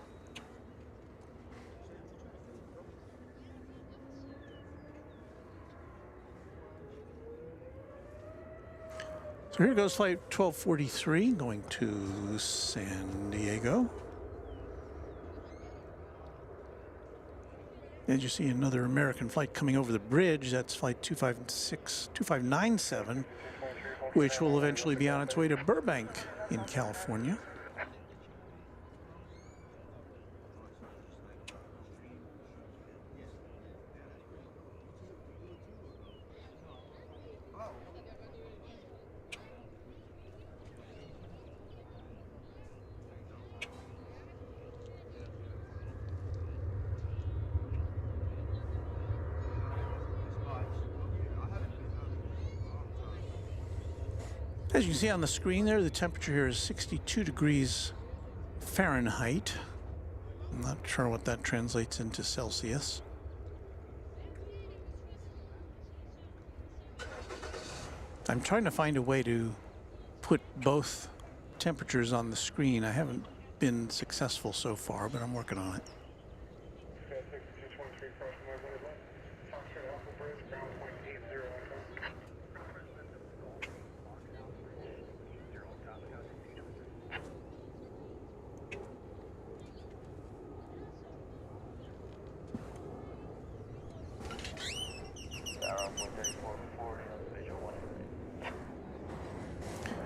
So here goes flight 1243 going to San Diego. And you see another American flight coming over the bridge. That's flight 2597, which will eventually be on its way to Burbank in California. As you can see on the screen there, the temperature here is 62 degrees Fahrenheit. I'm not sure what that translates into Celsius. I'm trying to find a way to put both temperatures on the screen. I haven't been successful so far, but I'm working on it.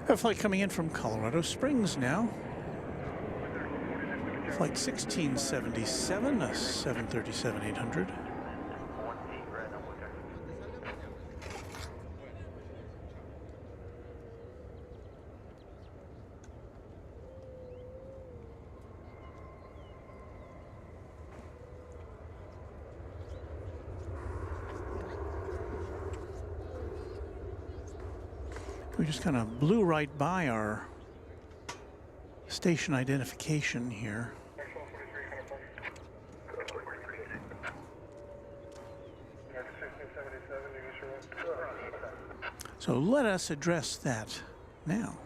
A flight coming in from Colorado Springs now. Flight 1677, a 737-800. We just kind of blew right by our station identification here. So let us address that now.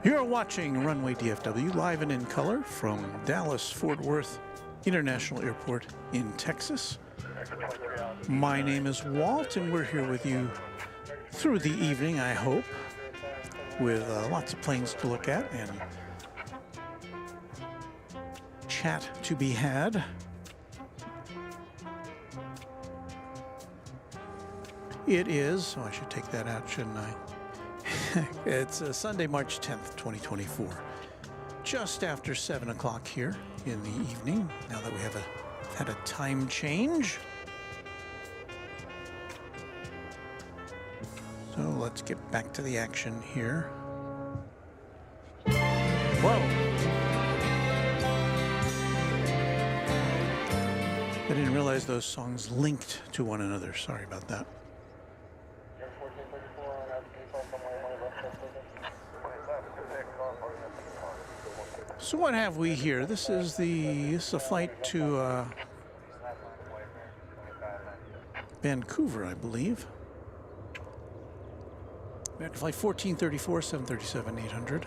You're watching Runway DFW live and in color from Dallas-Fort Worth International Airport in Texas. My name is Walt, and we're here with you through the evening, I hope, with lots of planes to look at and chat to be had. It is, oh, I should take that out, shouldn't I? It's Sunday, March 10th, 2024. Just after 7 o'clock here in the evening, now that we have had a time change. So let's get back to the action here. Whoa! I didn't realize those songs linked to one another. Sorry about that. So what have we here? This is a flight to Vancouver, I believe. back to flight 1434, 737-800.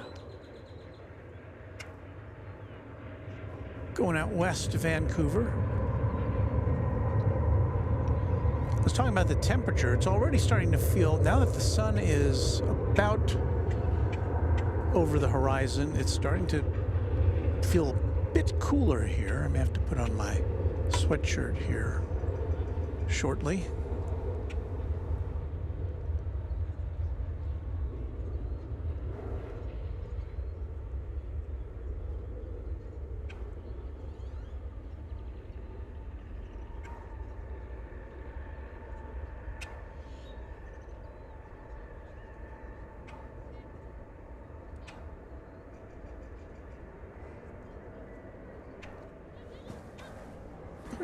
Going out west to Vancouver. I was talking about the temperature. It's already starting to feel, now that the sun is about over the horizon, it's starting to feel a bit cooler here. I may have to put on my sweatshirt here shortly.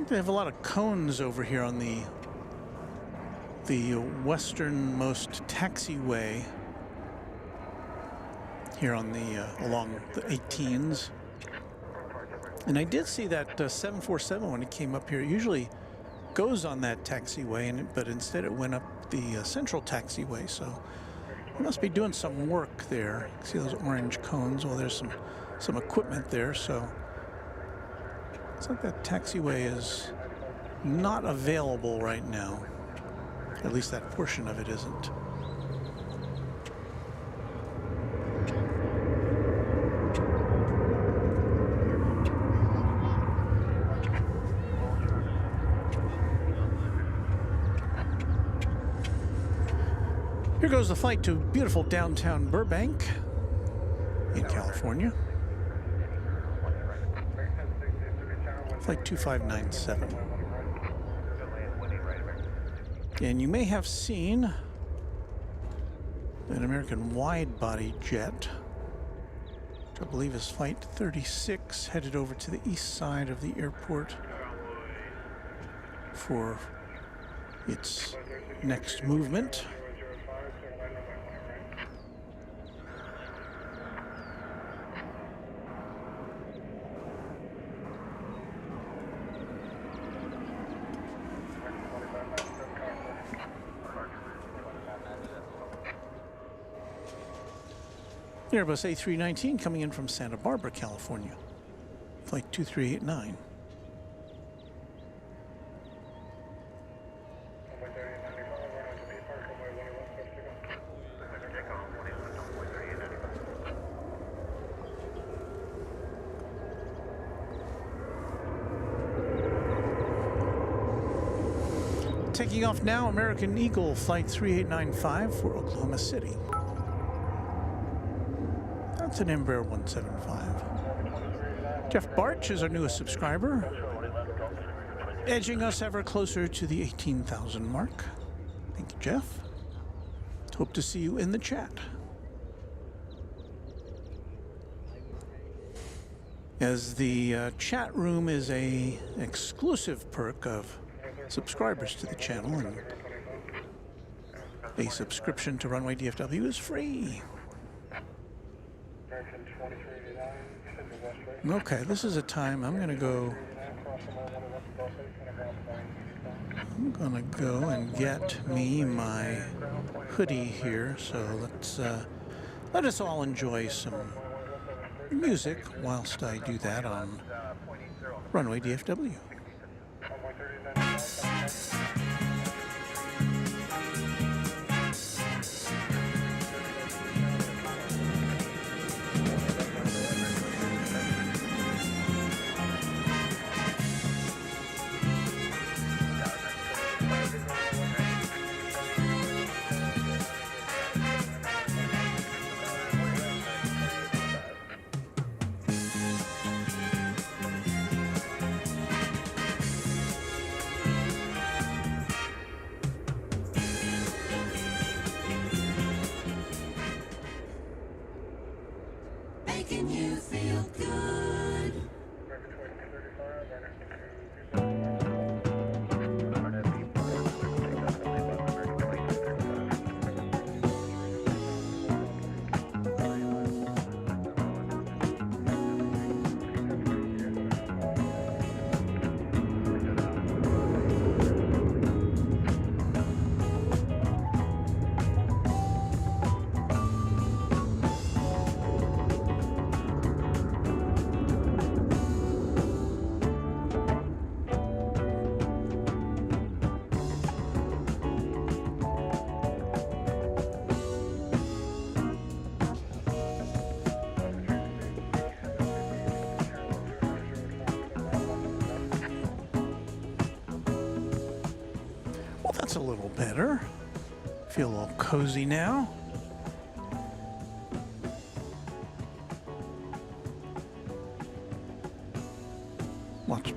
They have a lot of cones over here on the westernmost taxiway here on the along the 18s. And I did see that 747 when it came up here. It usually goes on that taxiway, but instead it went up the central taxiway. So they must be doing some work there. See those orange cones? Well, there's some equipment there. So it's like that taxiway is not available right now. At least that portion of it isn't. Here goes the flight to beautiful downtown Burbank in California. Flight 2597. And you may have seen an American wide-body jet, which I believe is Flight 36, headed over to the east side of the airport for its next movement. Airbus A319 coming in from Santa Barbara, California. Flight 2389. Taking off now, American Eagle Flight 3895 for Oklahoma City. That's an Embraer 175. Jeff Barch is our newest subscriber, edging us ever closer to the 18,000 mark. Thank you, Jeff. Hope to see you in the chat. As the chat room is an exclusive perk of subscribers to the channel, and a subscription to Runway DFW is free. Okay, this is a time I'm gonna go and get me my hoodie here. So let us all enjoy some music whilst I do that on Runway DFW. Making you feel good. That's a little better. Feel a little cozy now.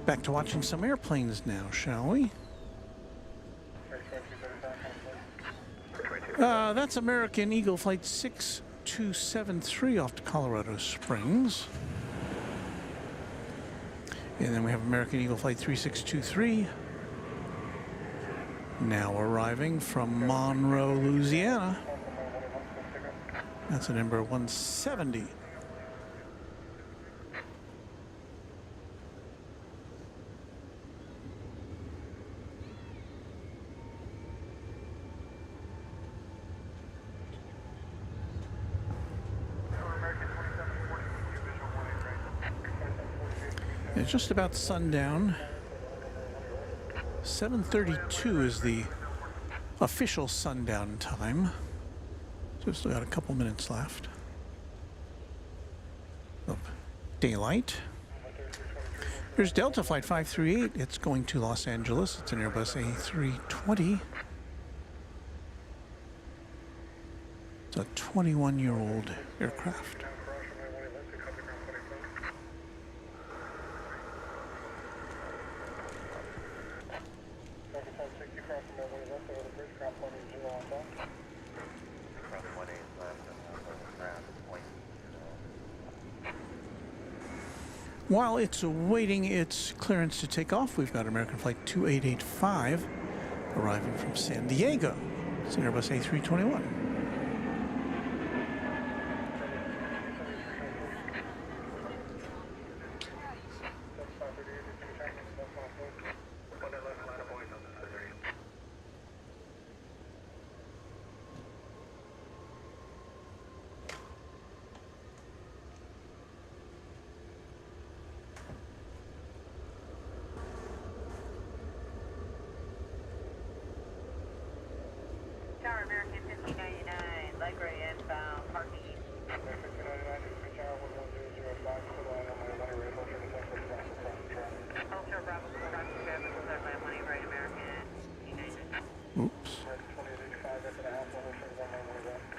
Back to watching some airplanes now, shall we? That's American Eagle Flight 6273 off to Colorado Springs. And then we have American Eagle Flight 3623 now arriving from Monroe, Louisiana. That's an Embraer 170. It's just about sundown. 7:32 is the official sundown time. So we've still got a couple minutes left of daylight. Here's Delta Flight 538. It's going to Los Angeles. It's an Airbus A320. It's a 21-year-old aircraft. While it's awaiting its clearance to take off, we've got American Flight 2885 arriving from San Diego. It's an Airbus A321. Tower American 5099, Legray inbound, parking east. 5099, Disney Tower 1105, Ultra Bravo, Rocky Travis, led by 18 right American 5099. Oops. 2885, that's an Alpha, Hotel 11 left.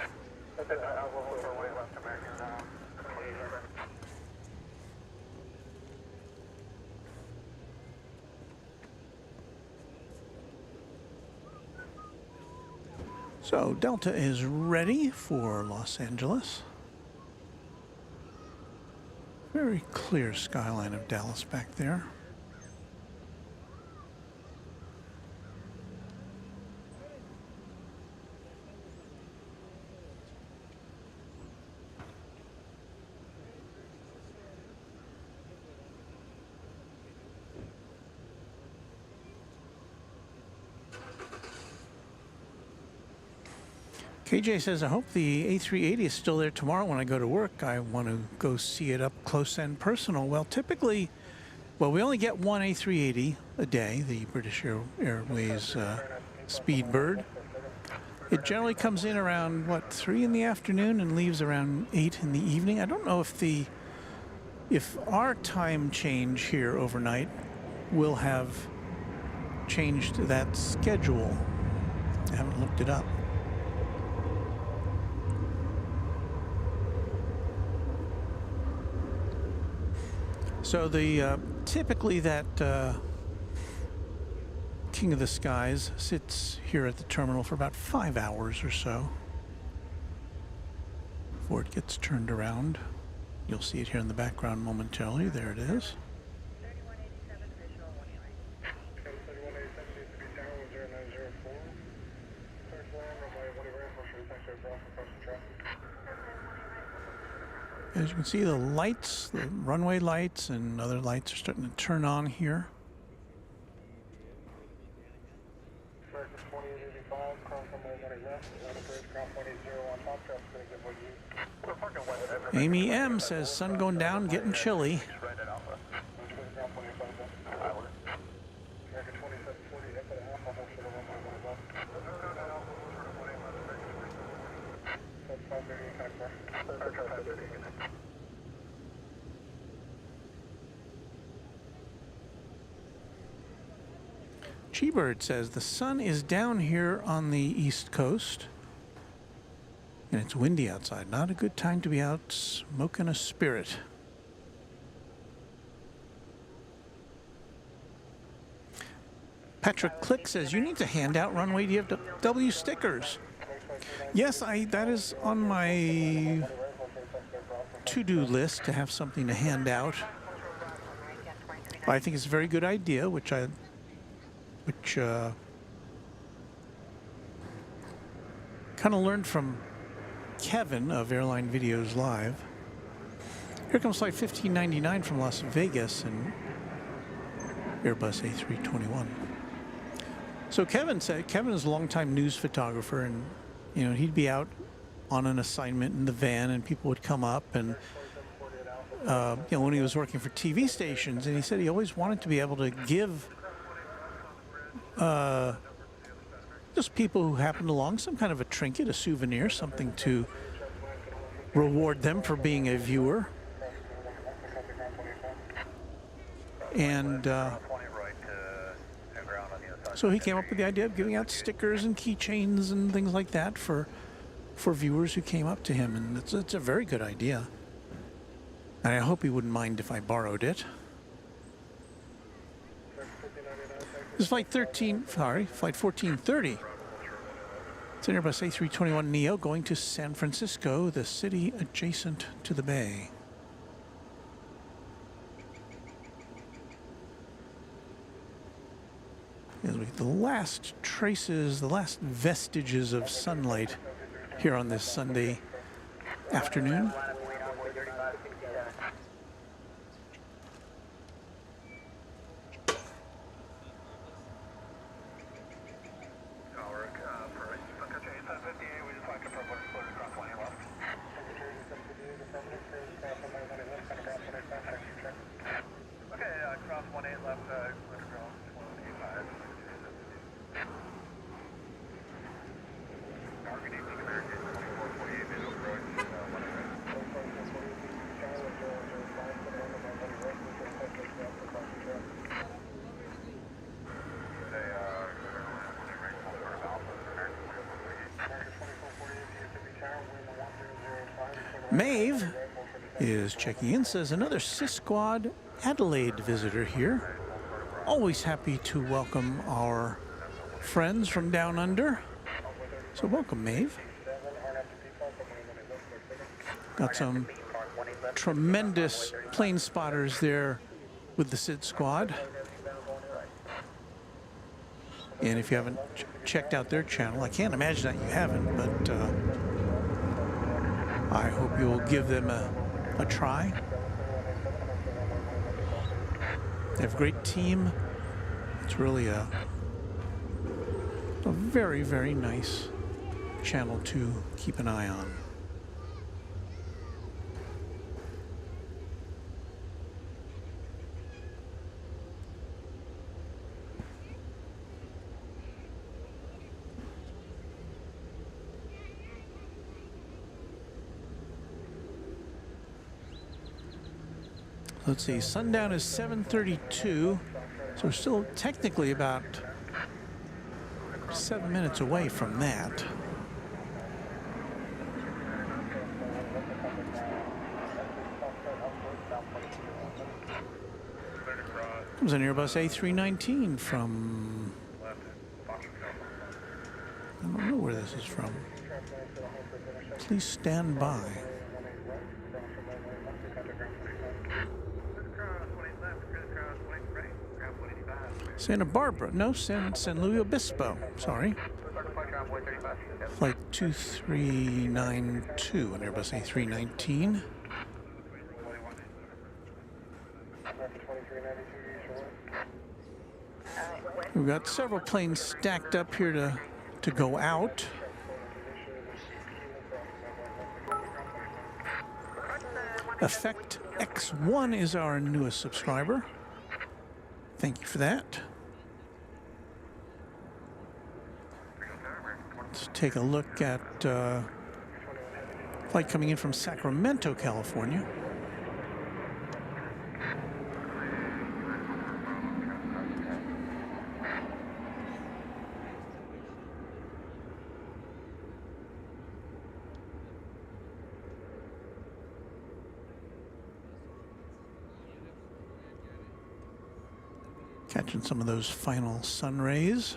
That's an Alpha, Hotel 1 left American 2885. So Delta is ready for Los Angeles. Very clear skyline of Dallas back there. KJ says, I hope the A380 is still there tomorrow when I go to work. I want to go see it up close and personal. Well, typically, we only get one A380 a day, the British Airways Speedbird. It generally comes in around, 3 in the afternoon and leaves around 8 in the evening. I don't know if our time change here overnight will have changed that schedule. I haven't looked it up. So typically that King of the Skies sits here at the terminal for about 5 hours or so before it gets turned around. You'll see it here in the background momentarily. There it is. 3187, visual 1 3187, Disney Tower 0904. Search land, runway 18 right, motion thanks for crossing traffic. As you can see, the lights, the runway lights and other lights are starting to turn on here. American 2885, cross runway 18 left, on the bridge, ground 180 on top, traffic going to get what you. We're parking west. Amy M says, sun going down, getting chilly. Right at Alpha. Ground 185 left. American 2740, head for the Alpha, hold for the runway 1 left. That's 530, connect bar. That's 530, connect. G-Bird says the sun is down here on the East Coast and it's windy outside. Not a good time to be out smoking a spirit. Patrick Click says you need to hand out Runway DFW stickers. Yes, that is on my to-do list to have something to hand out. I think it's a very good idea, which kind of learned from Kevin of Airline Videos Live. Here comes flight 1599 from Las Vegas and Airbus A321. So Kevin is a longtime news photographer, and you know, he'd be out on an assignment in the van and people would come up, and you know, when he was working for TV stations, and he said he always wanted to be able to give just people who happened along some kind of a trinket, a souvenir, something to reward them for being a viewer. And so he came up with the idea of giving out stickers and keychains and things like that for viewers who came up to him, and it's a very good idea. And I hope he wouldn't mind if I borrowed it. This is flight 1430. It's an Airbus A321 Neo going to San Francisco, the city adjacent to the bay. As we get the last traces, the last vestiges of sunlight here on this Sunday afternoon. Maeve is checking in, says another Cis Squad Adelaide visitor here. Always happy to welcome our friends from down under. So welcome, Maeve. Got some tremendous plane spotters there with the Sid Squad. And if you haven't checked out their channel, I can't imagine that you haven't, but I hope you'll give them a try. They have a great team. It's really a very, very nice channel to keep an eye on. Let's see, sundown is 7:32, so we're still technically about 7 minutes away from that. Comes an Airbus A319 from, I don't know where this is from. Please stand by. Santa Barbara, no, San Luis Obispo, sorry. Flight 2392, an Airbus A319. We've got several planes stacked up here to go out. Effect X1 is our newest subscriber. Thank you for that. Let's take a look at flight coming in from Sacramento, California. Catching some of those final sun rays.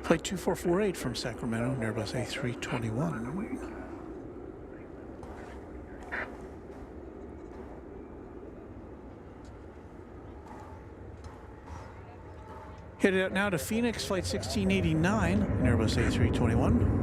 Flight 2448 from Sacramento, Airbus A321. Headed out now to Phoenix, Flight 1689, an Airbus A321.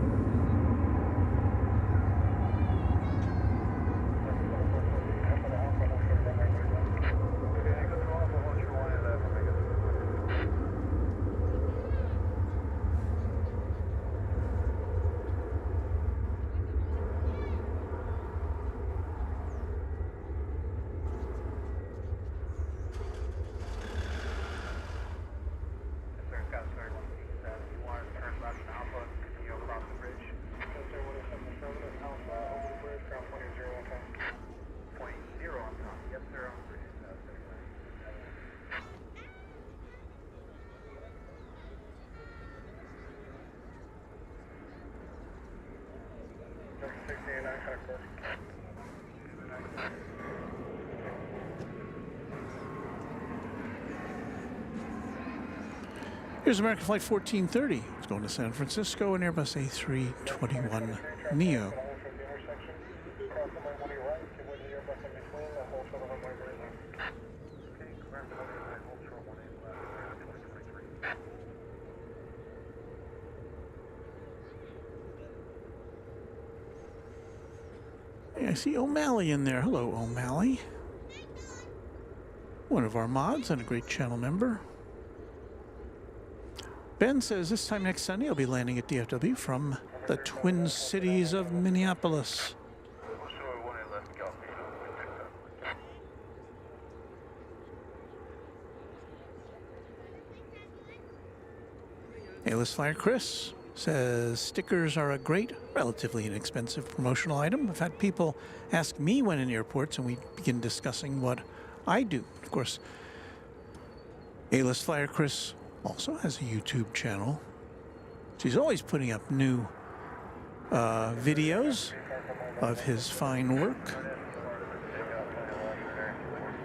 Here's American Flight 1430. It's going to San Francisco, an Airbus A321 Neo. Hey, I see O'Malley in there. Hello, O'Malley. One of our mods and a great channel member. Ben says this time next Sunday I'll be landing at DFW from the Twin Cities of Minneapolis. A-list flyer Chris says stickers are a great, relatively inexpensive promotional item. I've had people ask me when in airports and we begin discussing what I do. Of course, A-list flyer Chris also has a YouTube channel. She's always putting up new videos of his fine work.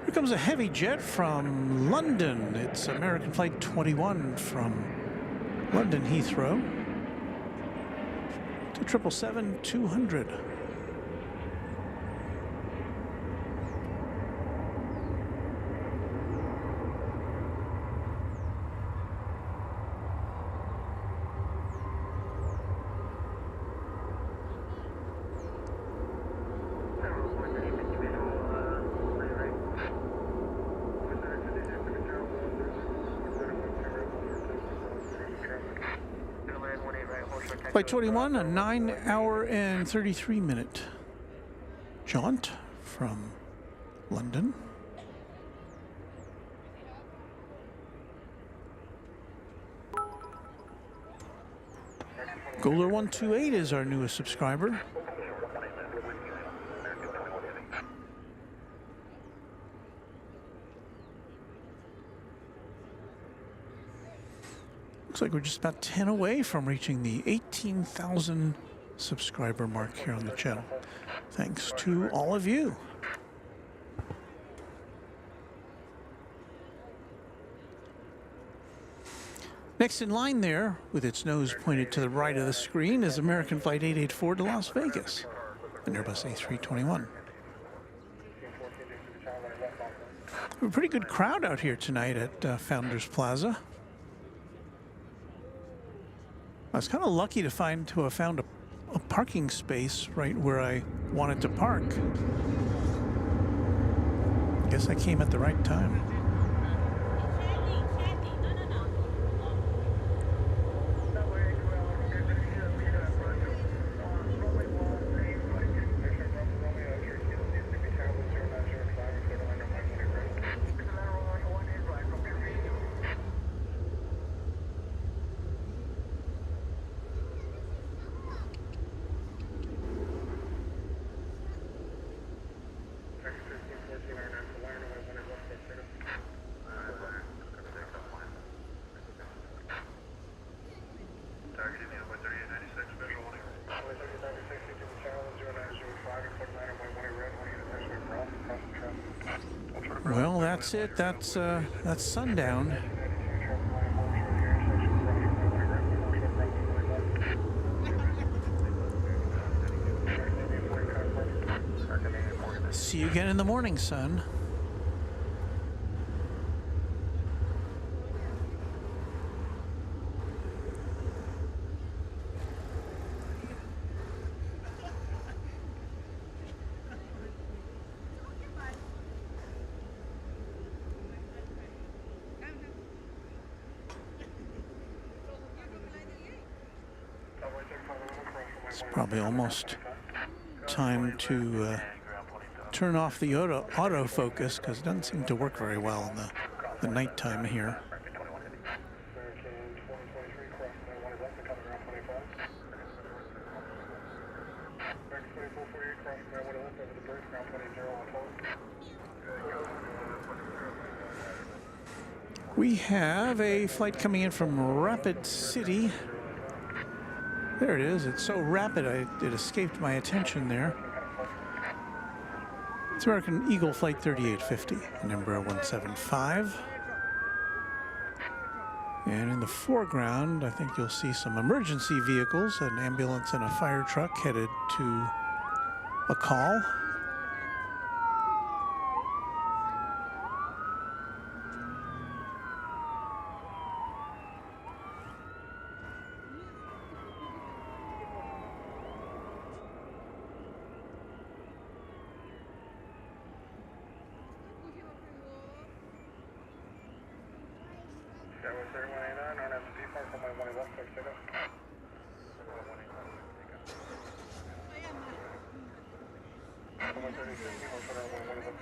Here comes a heavy jet from London. It's American Flight 21 from London Heathrow to 777-200. Flight 21, a 9-hour and 33-minute jaunt from London. Golder 128 is our newest subscriber. Looks like we're just about 10 away from reaching the 18,000 subscriber mark here on the channel. Thanks to all of you. Next in line there, with its nose pointed to the right of the screen, is American Flight 884 to Las Vegas, an Airbus A321. We have a pretty good crowd out here tonight at Founders Plaza. I was kind of lucky to have found a parking space right where I wanted to park. Guess I came at the right time. that's it. That's sundown. See you again in the morning, son. It's probably almost time to turn off the autofocus because it doesn't seem to work very well in the nighttime here. We have a flight coming in from Rapid City. There it is. It's so rapid, it escaped my attention there. It's American Eagle Flight 3850, number 175. And in the foreground, I think you'll see some emergency vehicles, an ambulance and a fire truck headed to a call.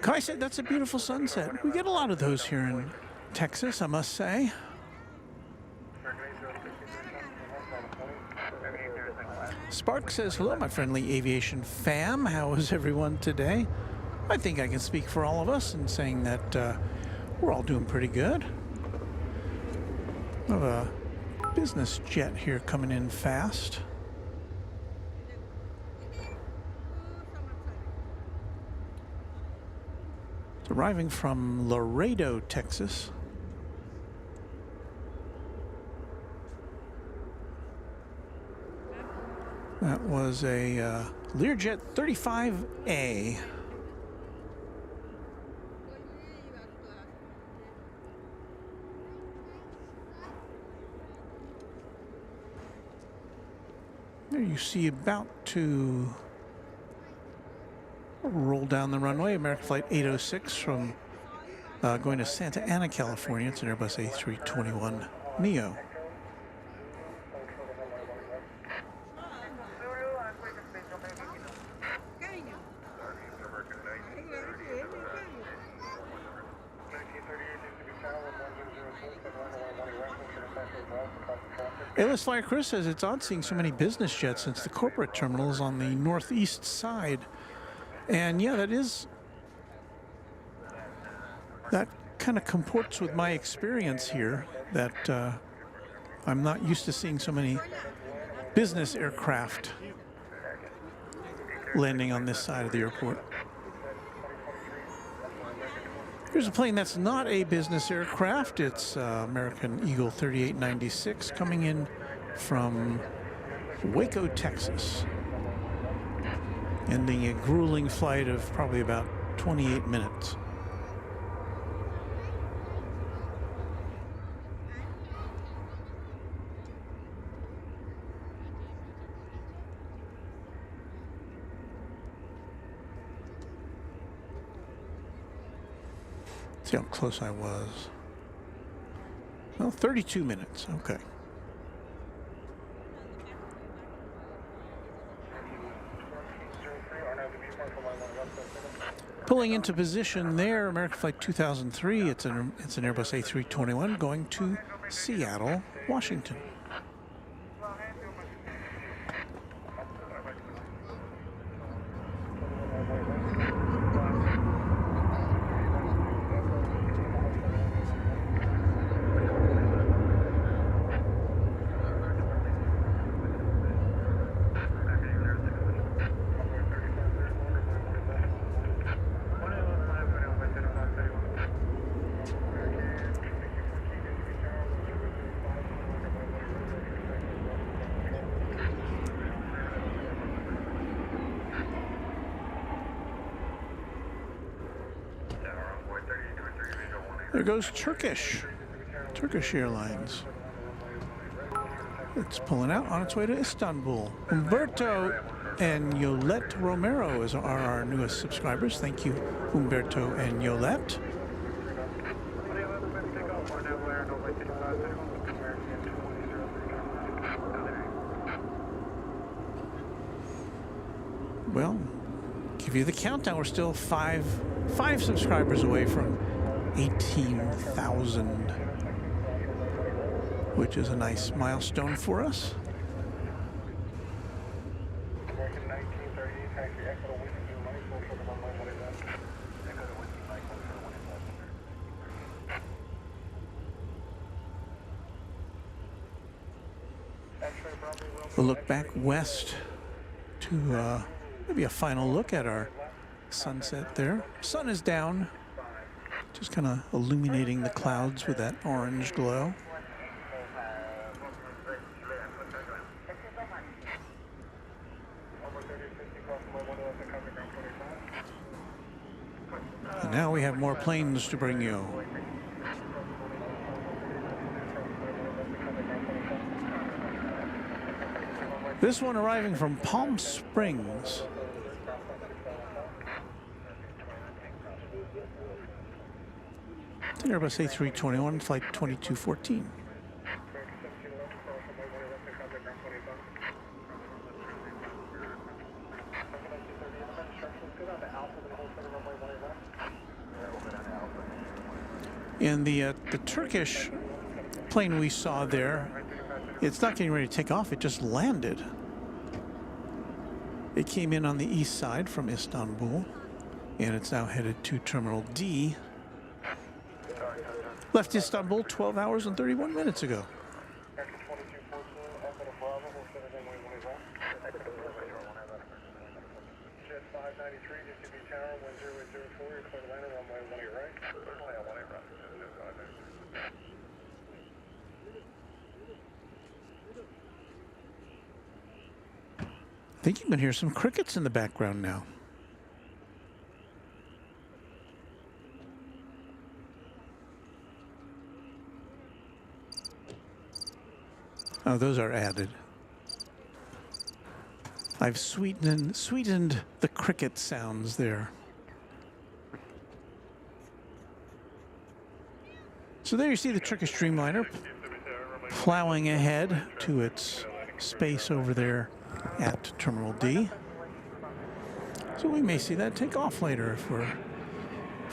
Kai said that's a beautiful sunset. We get a lot of those here in Texas, I must say. Spark says, hello, my friendly aviation fam. How is everyone today? I think I can speak for all of us in saying that we're all doing pretty good. We have a business jet here coming in fast. It's arriving from Laredo, Texas. That was a Learjet 35A. There you see about to roll down the runway, American Flight 806 from going to Santa Ana, California. It's an Airbus A321 Neo. Airless Flyer Chris says it's odd seeing so many business jets since the corporate terminal is on the northeast side. And yeah, that kind of comports with my experience here, that I'm not used to seeing so many business aircraft landing on this side of the airport. Here's a plane that's not a business aircraft. It's American Eagle 3896 coming in from Waco, Texas, ending a grueling flight of probably about 28 minutes. See how close I was. Well, 32 minutes. Okay. Pulling into position there, American Flight 2003. It's an Airbus A321 going to Seattle, Washington. There goes Turkish Airlines. It's pulling out on its way to Istanbul. Humberto and Yolette Romero are our newest subscribers. Thank you, Humberto and Yolette. Well, give you the countdown. We're still five subscribers away from 18,000, which is a nice milestone for us. We'll look back west to maybe a final look at our sunset there. Sun is down, just kind of illuminating the clouds with that orange glow. And now we have more planes to bring you. This one arriving from Palm Springs. Airbus A321, flight 2214. And the Turkish plane we saw there, it's not getting ready to take off, it just landed. It came in on the east side from Istanbul, and it's now headed to Terminal D. Left Istanbul 12 hours and 31 minutes ago. I think you can hear some crickets in the background now. Oh, those are added. I've sweetened the cricket sounds there. So there you see the Turkish Dreamliner plowing ahead to its space over there at Terminal D. So we may see that take off later if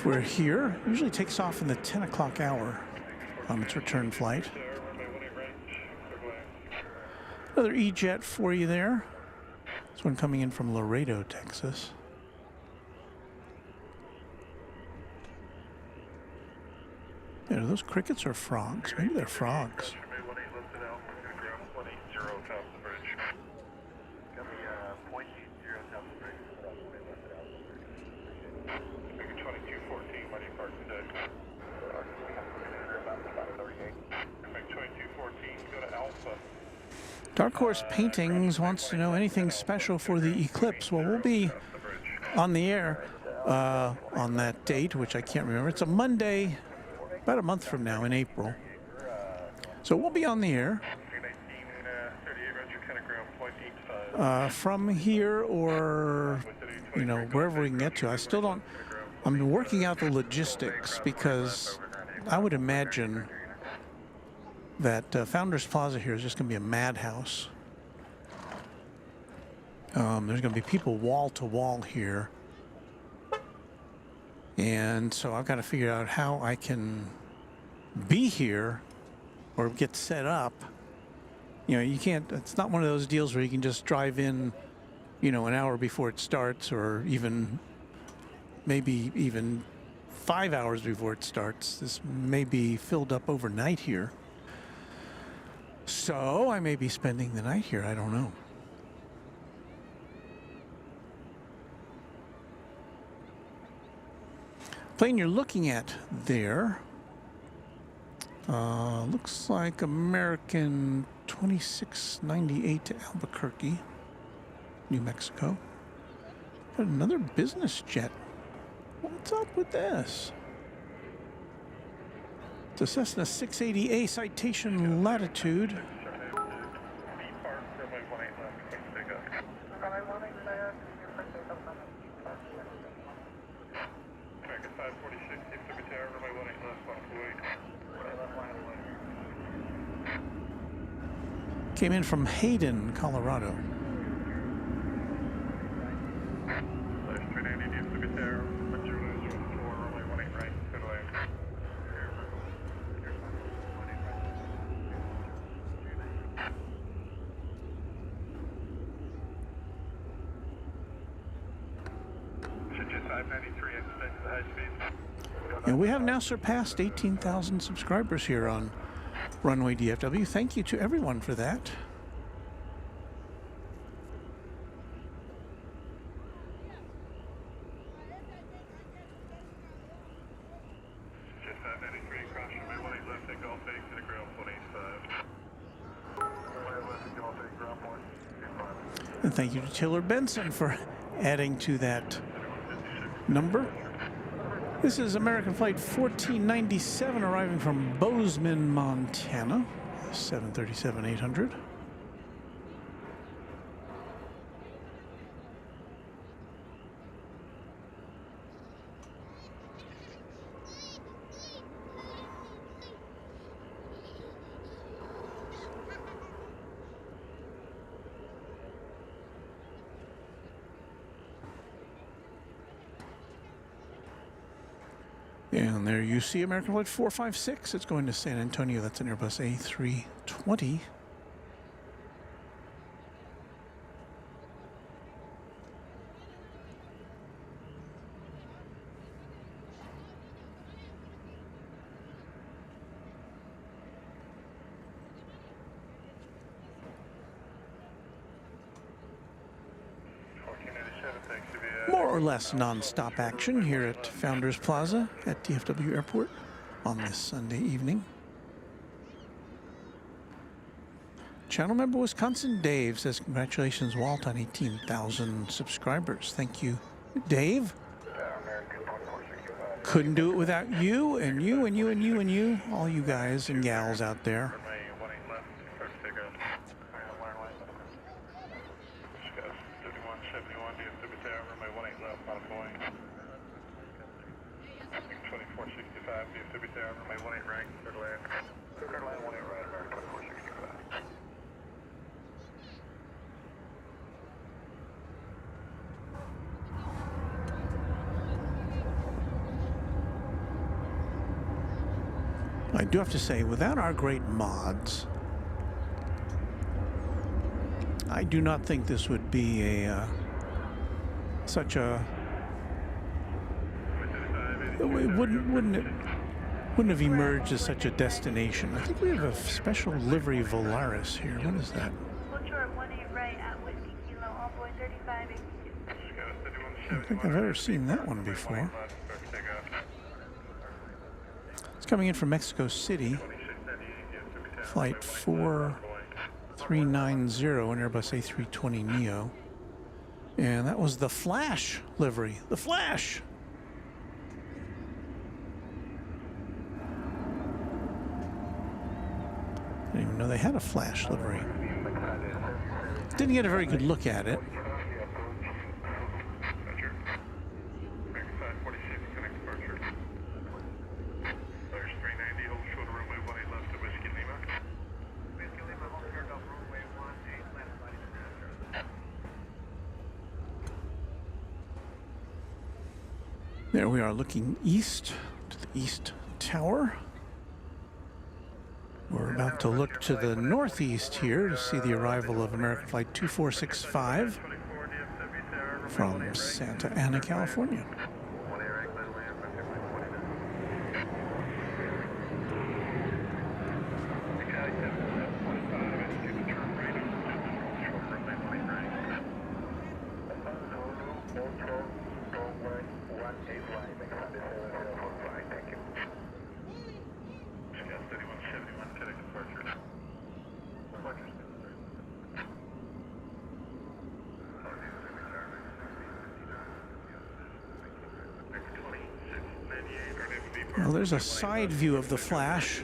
we're here. It usually takes off in the 10 o'clock hour on its return flight. Another E-Jet for you there. This one coming in from Laredo, Texas. Yeah, are those crickets or frogs? Maybe they're frogs. Dark Horse Paintings wants to know anything special for the eclipse. Well, we'll be on the air on that date, which I can't remember. It's a Monday, about a month from now in April. So we'll be on the air from here or, you know, wherever we can get to. I still don't, I'm working out the logistics because I would imagine that Founders Plaza here is just going to be a madhouse. There's going to be people wall to wall here. And so I've got to figure out how I can be here or get set up. You know, you can't, it's not one of those deals where you can just drive in, you know, an hour before it starts or even maybe even 5 hours before it starts. This may be filled up overnight here. So I may be spending the night here. I don't know. Plane you're looking at there looks like American 2698 to Albuquerque, New Mexico. But another business jet. What's up with this? It's a Cessna 680A citation latitude. Came in from Hayden, Colorado. And we have now surpassed 18,000 subscribers here on Runway DFW. Thank you to everyone for that. And thank you to Taylor Benson for adding to that number. This is American Flight 1497 arriving from Bozeman, Montana, 737-800. And there you see American Flight 456. It's going to San Antonio. That's an Airbus A320. More or less non-stop action here at Founders Plaza at DFW Airport on this Sunday evening. Channel member Wisconsin Dave says, congratulations, Walt, on 18,000 subscribers. Thank you, Dave. Couldn't do it without you and you and you and you and you, all you guys and gals out there. I do have to say, without our great mods, I do not think this would be a such a. It wouldn't have emerged as such a destination. I think we have a special livery Volaris here. What is that? I don't think I've ever seen that one before. It's coming in from Mexico City, flight 4390, an Airbus A320neo. And that was the Flash livery. The Flash! I didn't even know they had a Flash livery. Didn't get a very good look at it. There we are looking east to the East Tower. We're about to look to the northeast here to see the arrival of American Flight 2465 from Santa Ana, California. Well, there's a side view of the flash.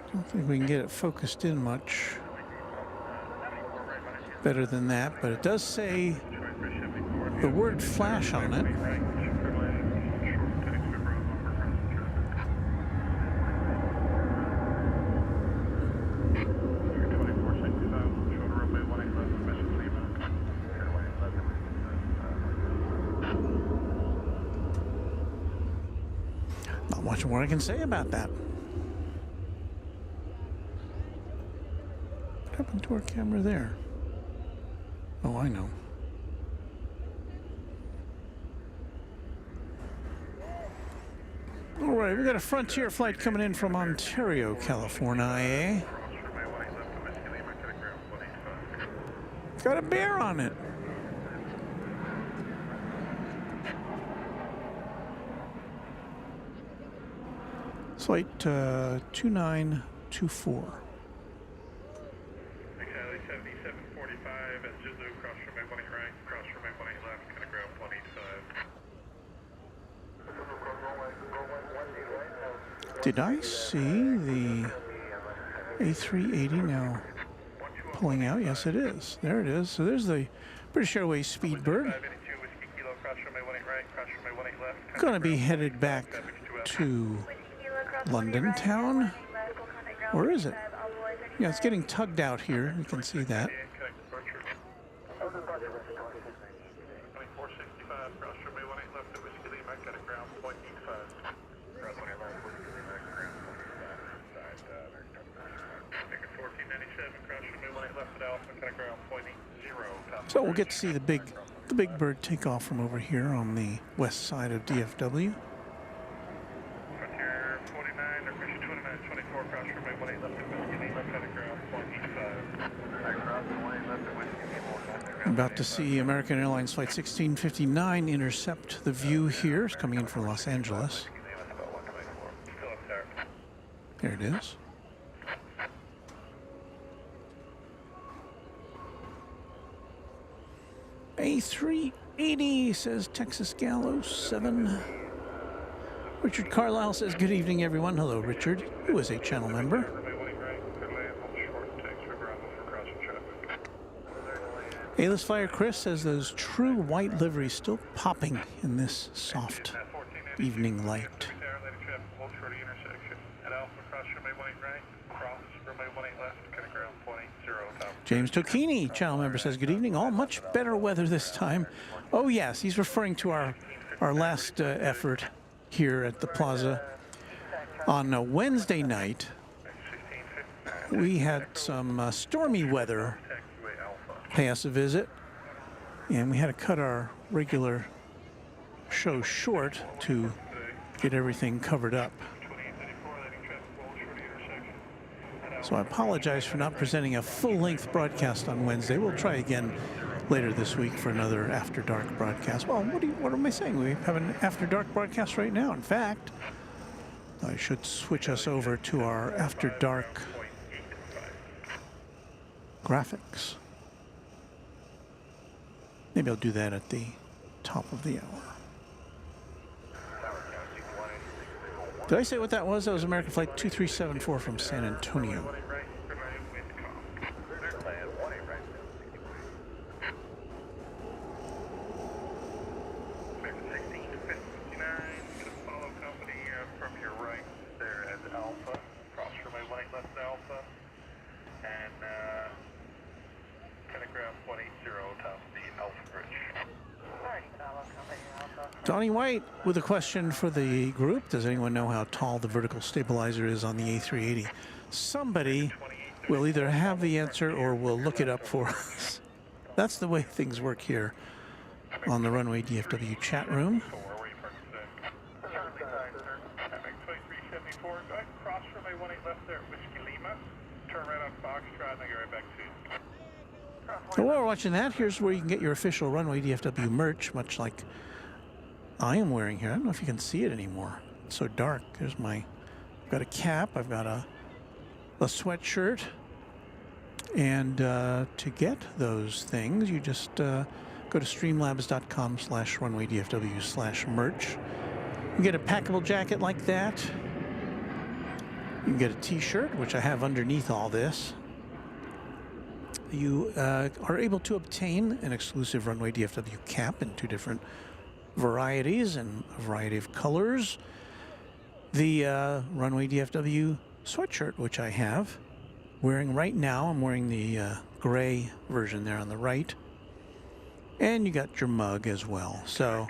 I don't think we can get it focused in much better than that, but it does say the word flash on it. Not much more I can say about that. What happened to our camera there? Oh, I know. All right, we got a Frontier flight coming in from Ontario, California. Got a bear on it. Flight 2924. Charlie 7745 at Zulu, cross runway 18 right, cross runway 18 left, kind of ground 185. Did I see the A380 now pulling out? Yes, it is. There it is. So there's the British Airways Speedbird. Going to be headed back to London town. Or is it? Yeah, it's getting tugged out here. You can see that. So we'll get to see the big bird take off from over here on the west side of DFW. I'm about to see American Airlines Flight 1659 intercept the view here. It's coming in from Los Angeles. There it is. A380, says Texas Gallo 7. Richard Carlisle says, good evening, everyone. Hello, Richard, who is a channel member. A-list Fire Chris says those true white liveries still popping in this soft evening light. James Tocchini, channel member, says, good evening. All much better weather this time. Oh, yes, he's referring to our last effort here at the plaza. On a Wednesday night, we had some stormy weather pay us a visit, and we had to cut our regular show short to get everything covered up. So I apologize for not presenting a full-length broadcast on Wednesday. We'll try again later this week for another After Dark broadcast. Well, what am I saying? We have an After Dark broadcast right now. In fact, I should switch us over to our After Dark graphics. Maybe I'll do that at the top of the hour. Did I say what that was? That was American Flight 2374 from San Antonio. Donnie White with a question for the group. Does anyone know how tall the vertical stabilizer is on the A380? Somebody will either have the answer or will look it up for us. That's the way things work here on the Runway DFW chat room. So while we're watching that, here's where you can get your official Runway DFW merch, much like I am wearing here. I don't know if you can see it anymore. It's so dark. There's my, I've got a cap, I've got a sweatshirt, And to get those things, you just go to streamlabs.com/runwaydfw/merch. You can get a packable jacket like that. You can get a t-shirt, which I have underneath all this. You are able to obtain an exclusive Runway DFW cap in 2 different varieties and a variety of colors. The Runway DFW sweatshirt, which I have wearing right now. I'm wearing the gray version there on the right. And you got your mug as well. So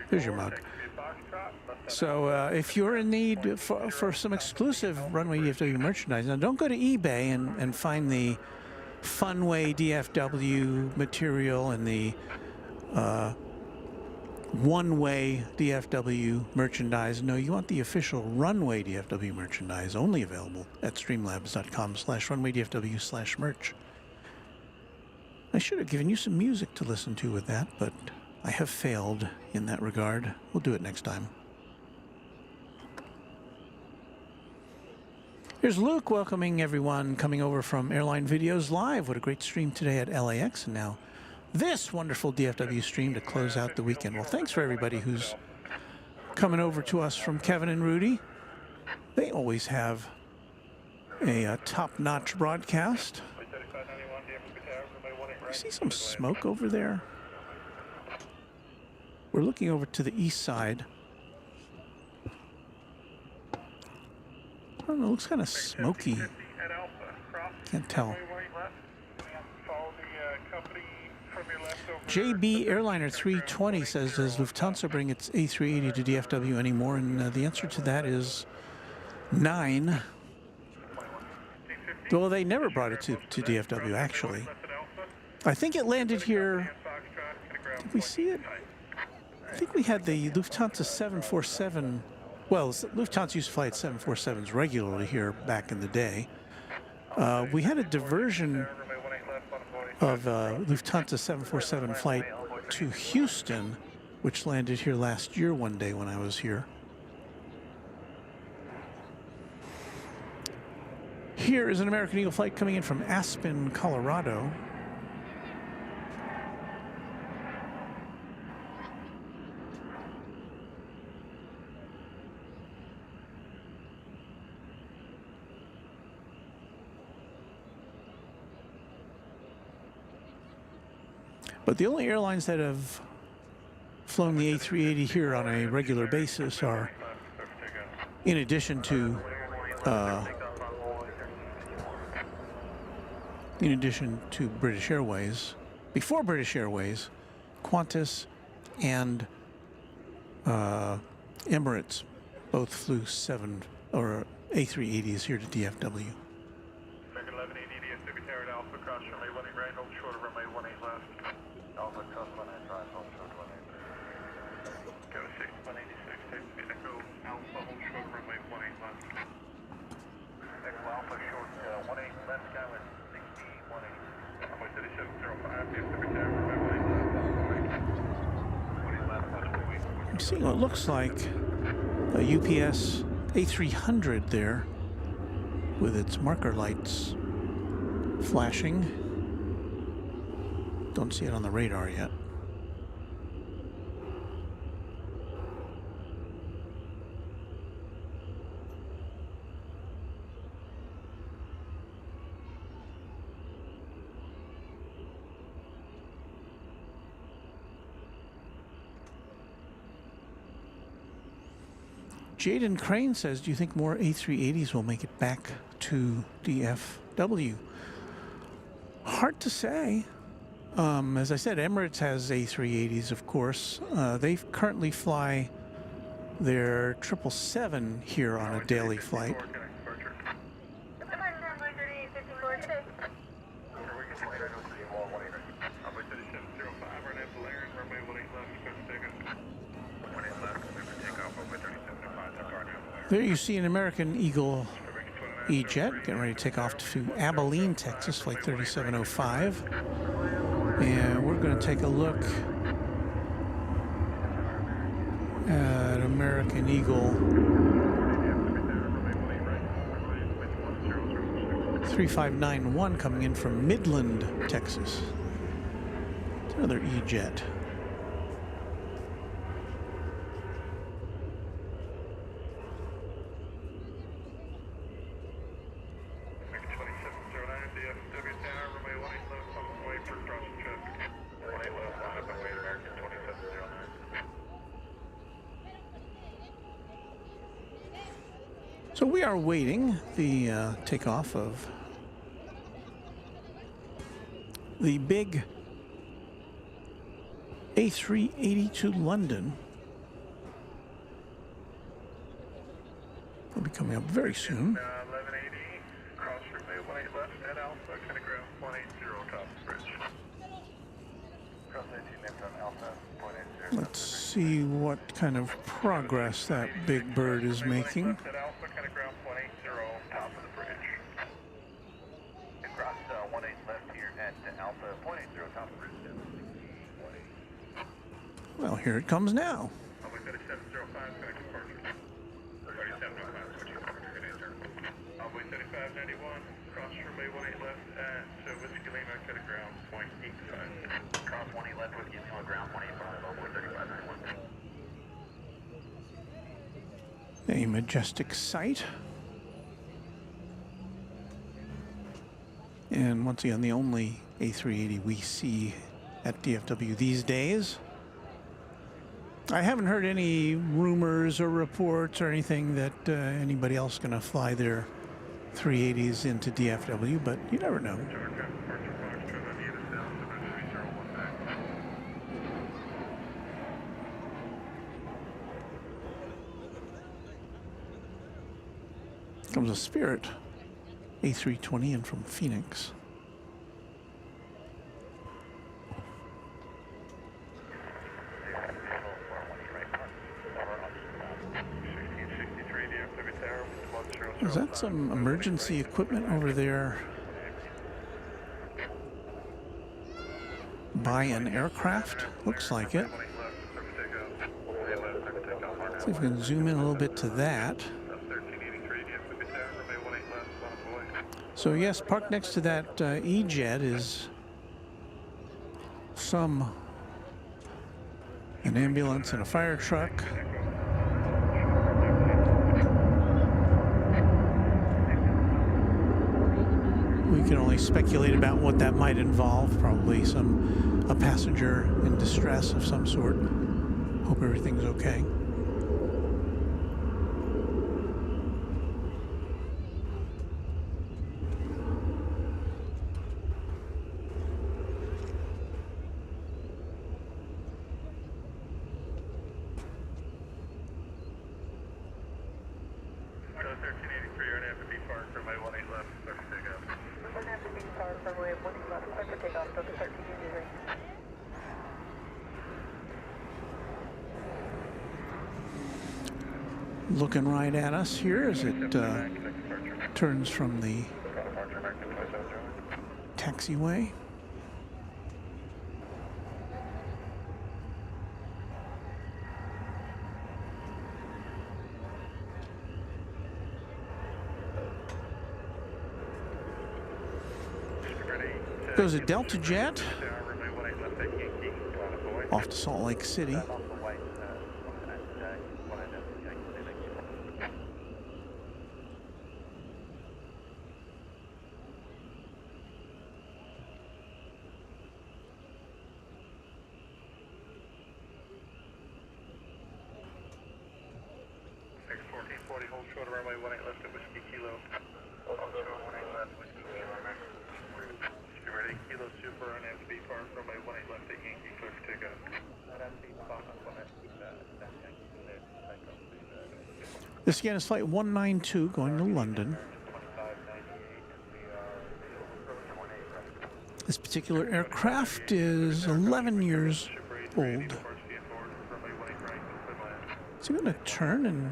there's your mug. So if you're in need for some exclusive Runway DFW merchandise, now don't go to eBay and find the Funway DFW material and the One-Way DFW merchandise. No, you want the official Runway DFW merchandise, only available at streamlabs.com/runwaydfw/merch. I should have given you some music to listen to with that, but I have failed in that regard. We'll do it next time. Here's Luke welcoming everyone coming over from Airline Videos Live. What a great stream today at LAX, and now this wonderful DFW stream to close out the weekend. Well, thanks for everybody who's coming over to us from Kevin and Rudy. They always have a top-notch broadcast. I see some smoke over there. We're looking over to the east side. I don't know, it looks kind of smoky. Can't tell. JB Airliner 320 says, does Lufthansa bring its A380 to DFW anymore? And the answer to that is 9. Well, they never brought it to DFW, actually. I think it landed here. Did we see it? I think we had the Lufthansa 747. Well, Lufthansa used to fly at 747s regularly here back in the day. We had a diversion of Lufthansa 747 flight to Houston, which landed here last year one day when I was here. Here is an American Eagle flight coming in from Aspen, Colorado. But the only airlines that have flown the A380 here on a regular basis are, in addition to British Airways, before British Airways, Qantas and Emirates both flew A380s here to DFW. I'm seeing what looks like a UPS A300 there with its marker lights flashing. Don't see it on the radar yet. Jaden Crane says, do you think more A380s will make it back to DFW? Hard to say. As I said, Emirates has A380s, of course. They currently fly their 777 here on a daily flight. There you see an American Eagle E-Jet getting ready to take off to Abilene, Texas, flight 3705. And we're going to take a look at American Eagle 3591 coming in from Midland, Texas. It's another E-jet. DFW Tower, runway 18 left, on the way for crossing traffic. 18 left, line up and wait, American 2709. So we are waiting the takeoff of the big A380 to London. Will be coming up very soon. 1180, cross runway 18 left at Alpha, kind of ground 180 top of bridge. Cross 18 left on Alpha, 180. Let's see what kind of progress that big bird is making. Left at Alpha, kind of ground 180 top of the bridge. Cross 18 left here at Alpha, 180 top of bridge. Well, here it comes now. Runway 3705, connect departure. 3705, switching departure, good answer. Runway 3591, cross runway 18 left at Whiskey Lima, cut of ground 0.85. Cross 18 left, Whiskey Lima, ground 0.85, runway 3591. A majestic sight. And once again, the only A380 we see at DFW these days. I haven't heard any rumors or reports or anything that anybody else is going to fly their 380s into DFW, but you never know. Comes a Spirit A320 in from Phoenix. Is that some emergency equipment over there by an aircraft? Looks like it. See if we can zoom in a little bit to that. So yes, parked next to that E-jet is an ambulance and a fire truck. We can only speculate about what that might involve. Probably a passenger in distress of some sort. Hope everything's okay. Looking right at us here as it turns from the taxiway. Goes a Delta jet off to Salt Lake City. This again is flight 192 going to London. This particular aircraft is 11 years old. Is he going to turn and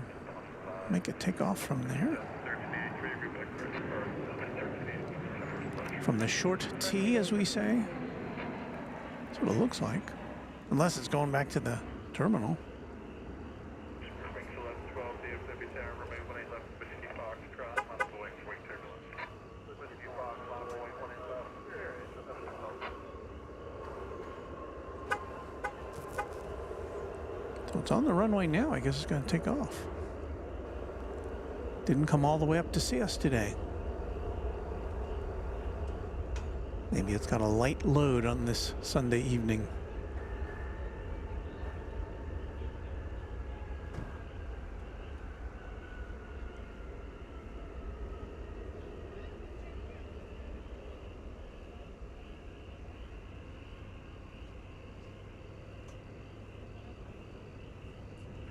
make a takeoff from there? From the short T, as we say? That's what it looks like. Unless it's going back to the terminal. it's on the runway now. I guess it's going to take off. Didn't come all the way up to see us today. Maybe it's got a light load on this Sunday evening.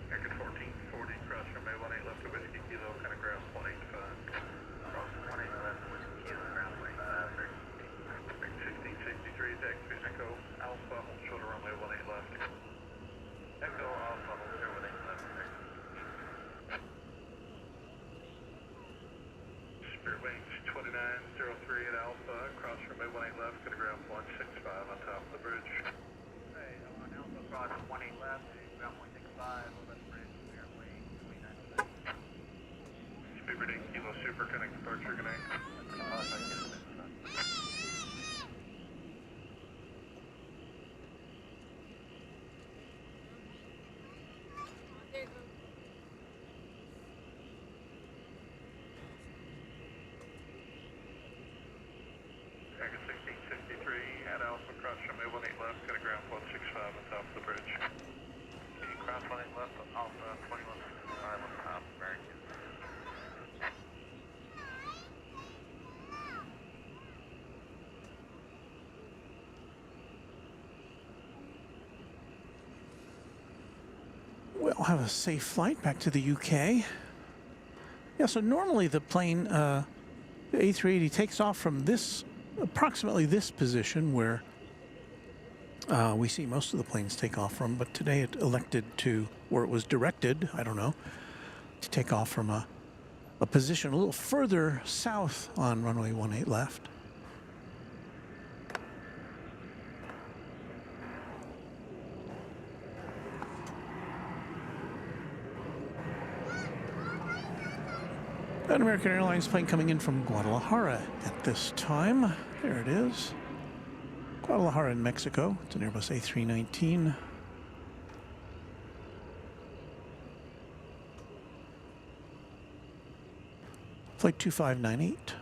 Record 1440, cross runway 18 left to Whiskey Kilo, kind of ground 185. Cross 18 left to Whiskey Kilo, ground 185. 1663, deck 3 Echo, Alpha, hold shoulder runway 18 left. Echo, Alpha, hold shoulder 18 left. Spirit wings 2903 at Alpha, cross runway 18 left, going to ground 165 on top of the bridge. Hey, on Alpha, cross 18 left, ground 165, over the bridge, Spirit wing 2906. Spirit 8 Kilo Super, connect departure, connect. Record 1663 at Alpha, cross runway 18 left, got a ground 165 on top of the bridge. Okay, cross 18 left, Alpha 2165 on top, American. We'll have a safe flight back to the UK. Yeah, so normally the plane, the A380 takes off from this, approximately this position where we see most of the planes take off from, but today it elected to, or it was directed, I don't know, to take off from a position a little further south on runway 18 left. An American Airlines plane coming in from Guadalajara at this time. There it is. Guadalajara in Mexico. It's an Airbus A319. Flight 2598.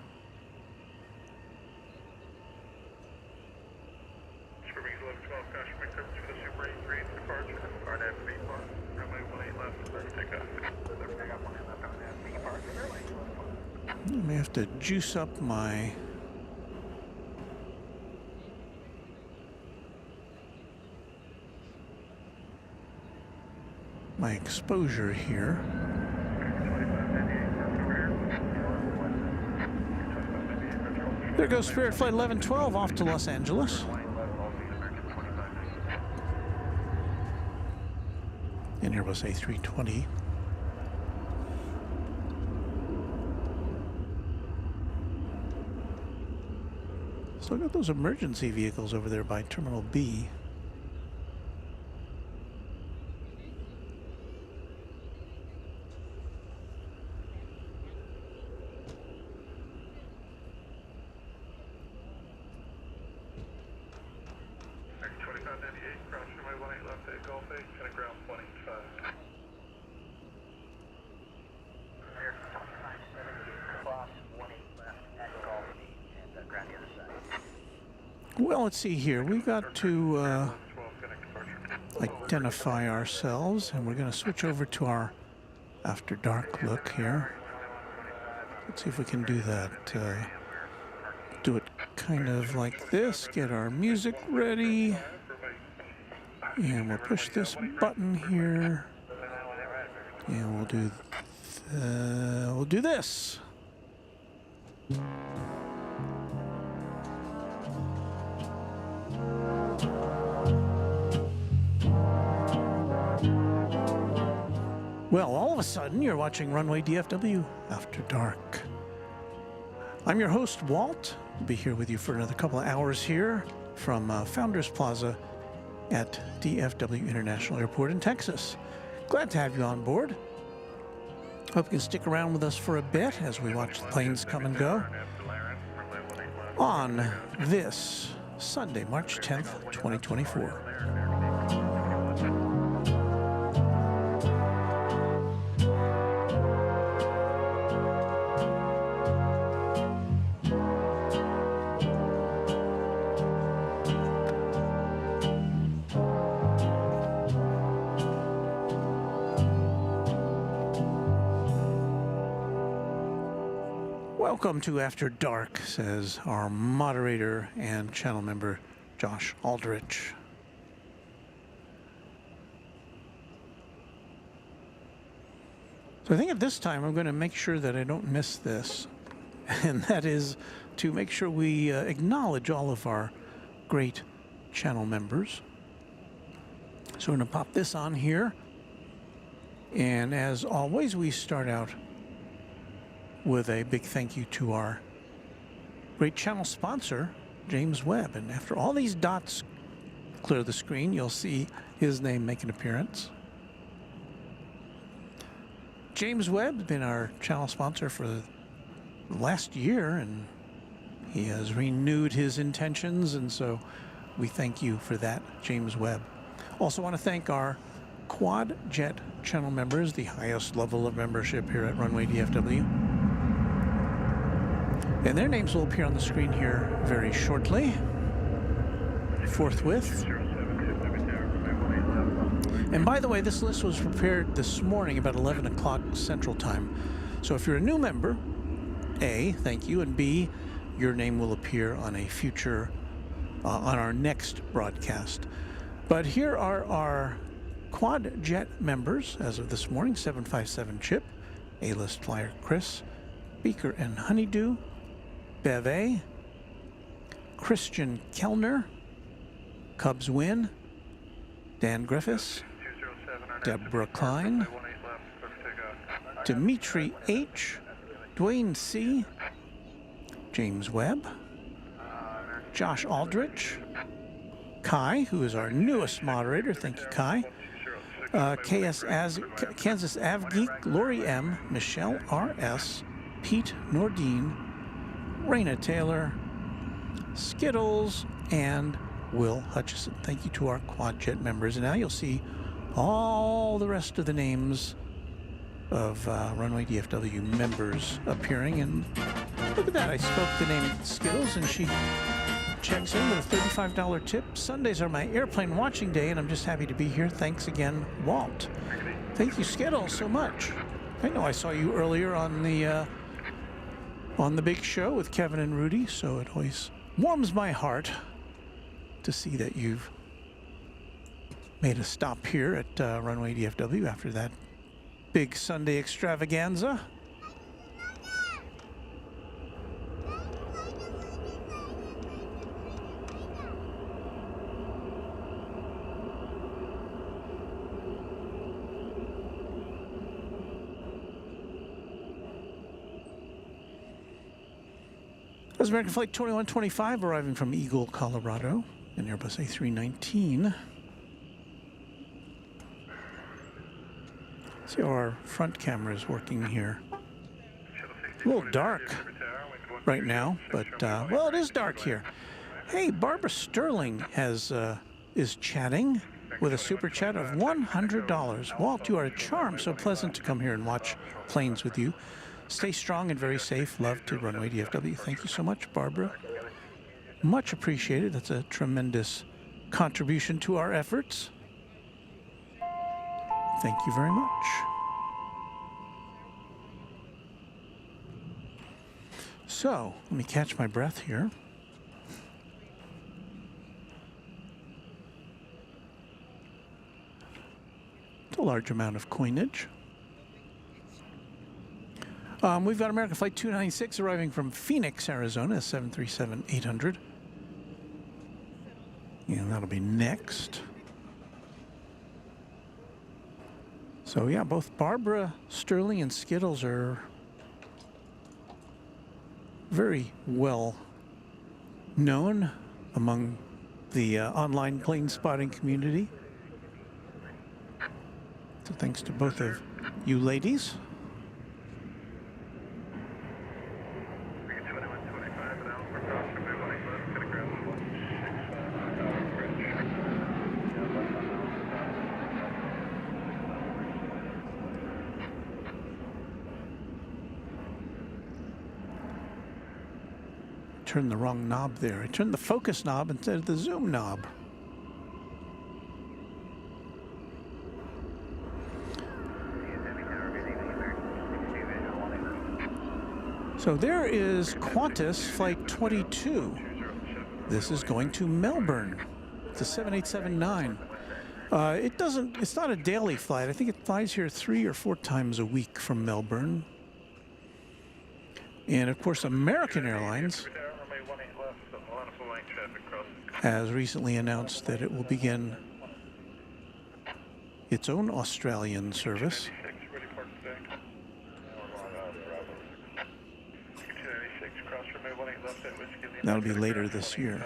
Super Wings 1112, caution my coverage for the Super 83 departure. RNAV V1, runway 18 left, clear to take off. Clear to take off 18 left, RNAV V departure. I may have to juice up my exposure here. There goes Spirit Flight 1112 off to Los Angeles. In Airbus A320. Still got those emergency vehicles over there by Terminal B. Record 2598, cross runway 18 left at Gulf 8, kind of ground 185. Well, let's see here. We've got to identify ourselves, and we're going to switch over to our after dark look here. Let's see if we can do that. Do it kind of like this. Get our music ready. And we'll push this button here. And we'll do this. Well, all of a sudden, you're watching Runway DFW After Dark. I'm your host, Walt. I'll be here with you for another couple of hours here from Founders Plaza at DFW International Airport in Texas. Glad to have you on board. Hope you can stick around with us for a bit as we watch the planes come and go on this Sunday, March 10th, 2024. Welcome to After Dark, says our moderator and channel member, Josh Aldrich. So I think at this time I'm going to make sure that I don't miss this, and that is to make sure we acknowledge all of our great channel members. So we're going to pop this on here, and as always we start out with a big thank you to our great channel sponsor, James Webb. And after all these dots clear the screen, you'll see his name make an appearance. James Webb has been our channel sponsor for the last year, and he has renewed his intentions, and so we thank you for that, James Webb. Also want to thank our Quad Jet channel members, the highest level of membership here at Runway DFW. And their names will appear on the screen here very shortly, forthwith. And by the way, this list was prepared this morning about 11 o'clock Central Time. So if you're a new member, A, thank you, and B, your name will appear on a future, on our next broadcast. But here are our Quad Jet members as of this morning: 757 Chip, A-List Flyer Chris, Beaker and Honeydew, Beve, Christian Kellner, Cubs Win, Dan Griffiths, Deborah Klein, Dimitri H, Dwayne C, James Webb, Josh Aldrich, Kai, who is our newest moderator, thank you Kai, Kansas Av Geek, Lori M, Michelle R.S., Pete Nordine, Raina Taylor, Skittles, and Will Hutchison. Thank you to our Quad Jet members. And now you'll see all the rest of the names of Runway DFW members appearing. And look at that, I spoke the name Skittles, and she checks in with a $35 tip. Sundays are my airplane watching day, and I'm just happy to be here. Thanks again, Walt. Thank you, Skittles, so much. I know I saw you earlier on the big show with Kevin and Rudy, so it always warms my heart to see that you've made a stop here at Runway DFW after that big Sunday extravaganza. That's American Flight 2125 arriving from Eagle, Colorado, in Airbus A319. See how our front camera is working here. A little dark right now, but, well, it is dark here. Hey, Barbara Sterling is chatting with a super chat of $100. Walt, you are a charm. So pleasant to come here and watch planes with you. Stay strong and very safe. Love to Runway DFW. Thank you so much, Barbara. Much appreciated. That's a tremendous contribution to our efforts. Thank you very much. So, let me catch my breath here. It's a large amount of coinage. We've got American Flight 296 arriving from Phoenix, Arizona, 737-800. And that'll be next. So yeah, both Barbara Sterling and Skittles are very well known among the online plane spotting community. So thanks to both of you ladies. Turned the wrong knob there. I turned the focus knob instead of the zoom knob. So there is Qantas Flight 22. This is going to Melbourne. It's a 7879. It's not a daily flight. I think it flies here 3 or 4 times a week from Melbourne. And of course, American Airlines has recently announced that it will begin its own Australian service. That'll be later this year.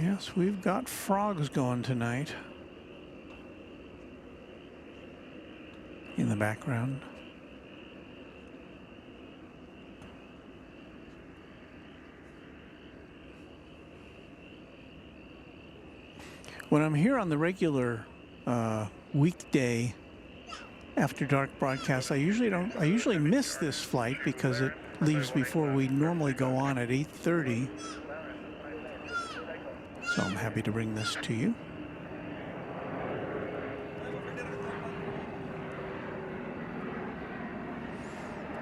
Yes, we've got frogs going tonight in the background. When I'm here on the regular weekday after dark broadcast, I usually miss this flight because it leaves before we normally go on at 8:30. So I'm happy to bring this to you.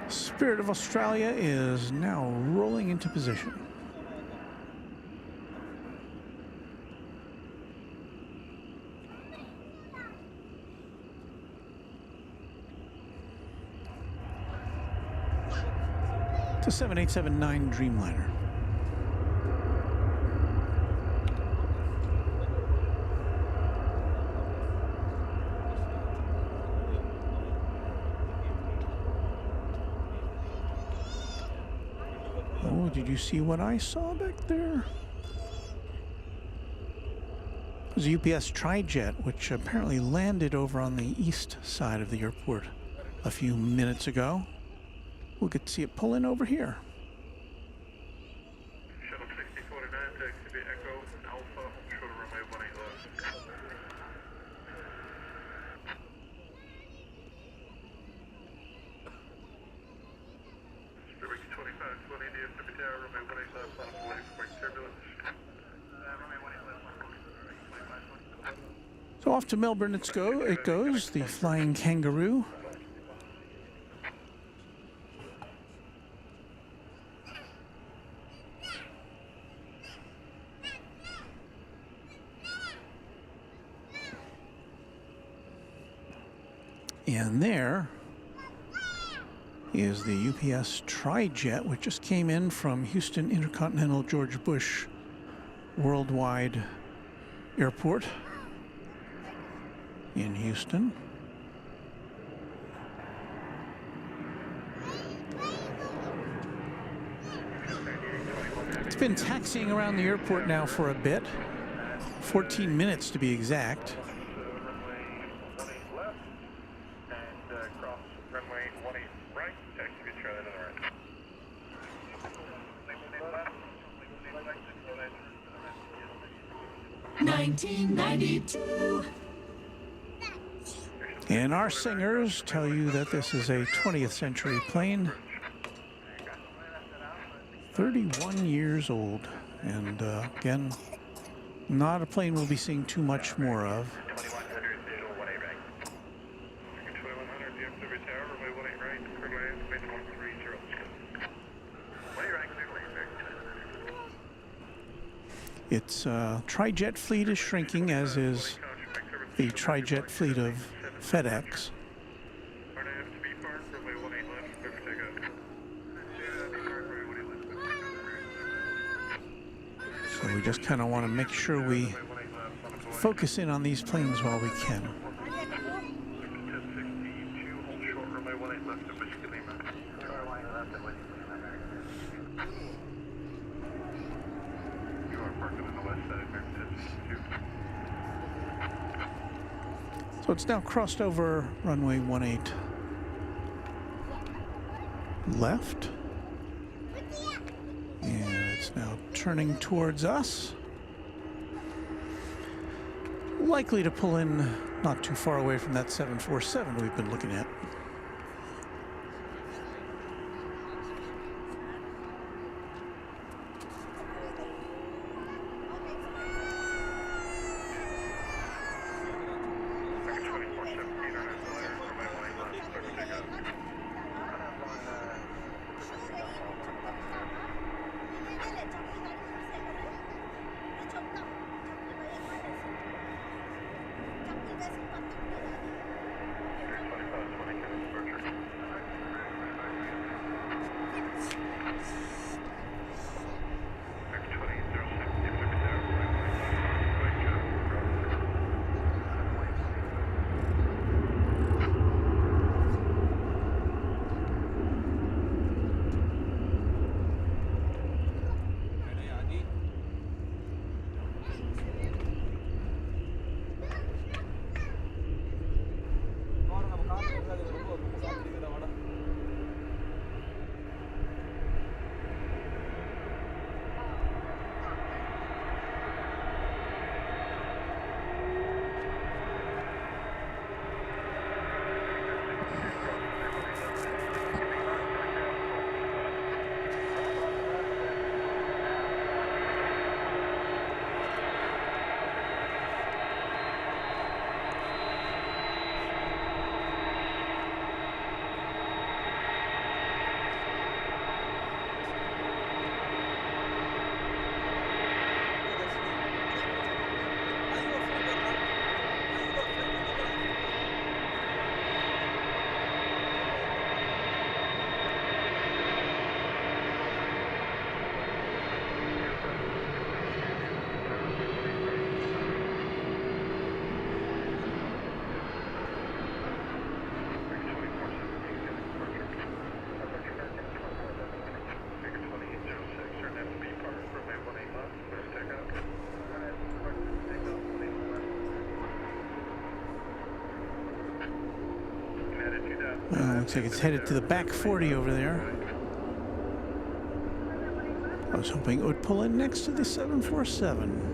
Spirit of Australia is now rolling into position. It's a 7879 Dreamliner. Oh, did you see what I saw back there? It was a UPS Tri-Jet, which apparently landed over on the east side of the airport a few minutes ago. We'll get to see it pull in over here. Shuttle 6049 to exhibit Echo Alpha, short runway 18 left. Spirit 2520 DFW Tower, runway 18 left, line up waiting for turbulence. So off to Melbourne it goes, the Flying Kangaroo. And there is the UPS Tri-Jet, which just came in from Houston Intercontinental George Bush Worldwide Airport in Houston. It's been taxiing around the airport now for a bit, 14 minutes to be exact. Runway 18 right, exhibit Charlie to the right. 1992. And our singers tell you that this is a 20th century plane, 31 years old, and again, not a plane we'll be seeing too much more of. 2100 visual 18 right. 2100 DFW Tower, runway 18 right, crew land, wind 130. 18 right, clear land. Its Tri-Jet fleet is shrinking, as is the Tri-Jet fleet of FedEx. So we just kind of want to make sure we focus in on these planes while we can. So it's now crossed over runway 18 left. And it's now turning towards us. likely to pull in not too far away from that 747 we've been looking at. Looks like it's headed to the back 40 over there. I was hoping it would pull in next to the 747.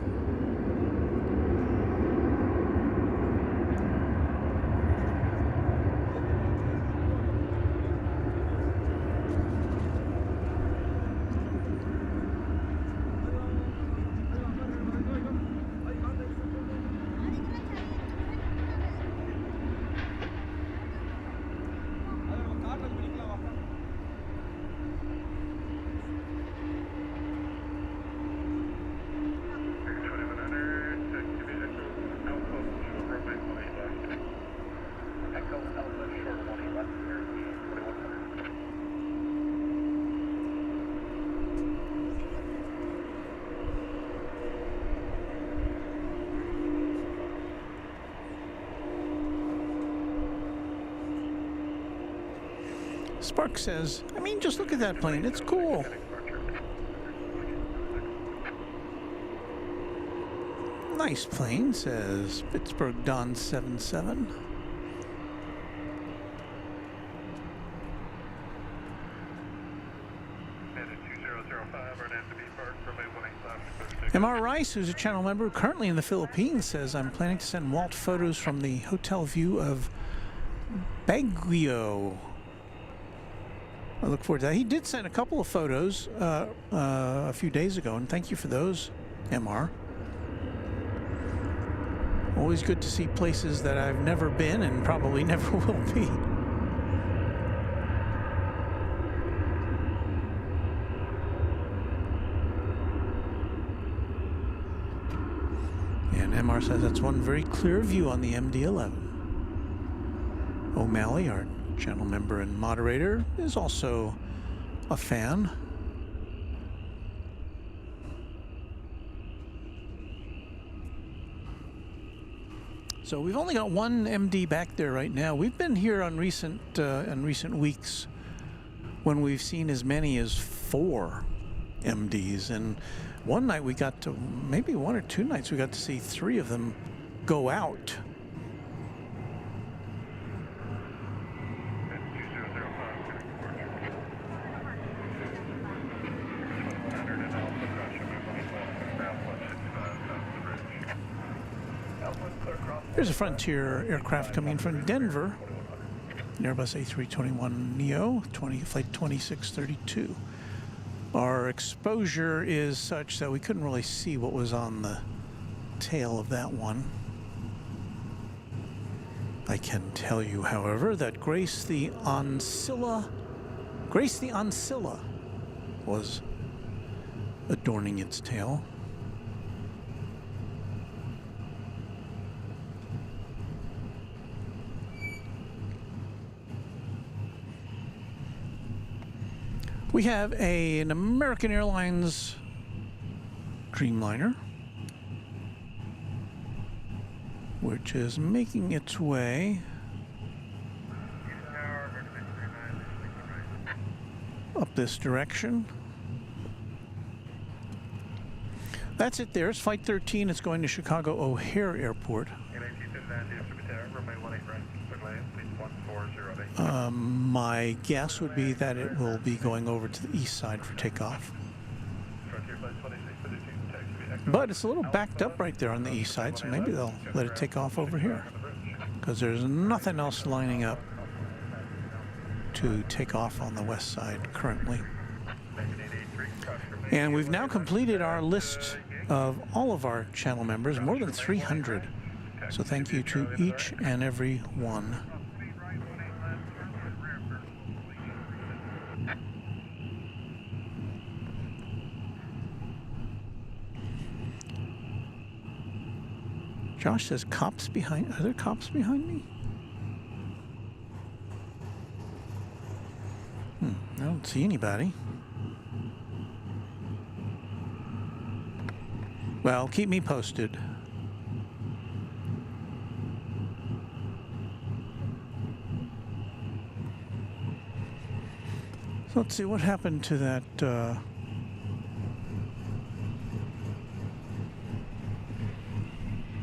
Spark says, I mean, just look at that plane. It's cool. Nice plane, says Pittsburgh Don 77. MR Rice, who's a channel member currently in the Philippines, says, I'm planning to send Walt photos from the hotel view of Baguio. I look forward to that. He did send a couple of photos a few days ago, and thank you for those, MR. Always good to see places that I've never been and probably never will be. And MR says that's one very clear view on the MD-11. O'Malley, our channel member and moderator, is also a fan. So we've only got one MD back there right now. We've been here on recent weeks when we've seen as many as 4 MDs, and one night we got to, maybe 1 or 2 nights, we got to see 3 of them go out. Here's a Frontier aircraft coming in from Denver. An Airbus A321neo, flight 2632. Our exposure is such that we couldn't really see what was on the tail of that one. I can tell you, however, that Grace the Ancilla was adorning its tail. We have an American Airlines Dreamliner, which is making its way up this direction. That's it there. It's Flight 13. It's going to Chicago O'Hare Airport. My guess would be that it will be going over to the east side for takeoff. But it's a little backed up right there on the east side, so maybe they'll let it take off over here, because there's nothing else lining up to take off on the west side currently. And we've now completed our list of all of our channel members, more than 300. So thank you to each and every one. Josh says cops behind. Are there cops behind me? I don't see anybody. Well, keep me posted. So let's see what happened to that.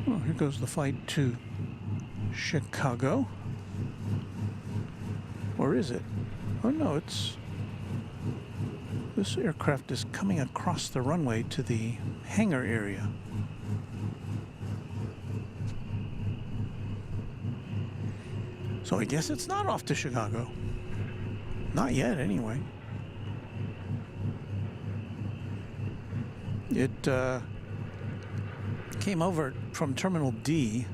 Oh, here goes the flight to Chicago. Or is it? Oh no, it's... This aircraft is coming across the runway to the hangar area. So I guess it's not off to Chicago. Not yet, anyway. It came over from Terminal D.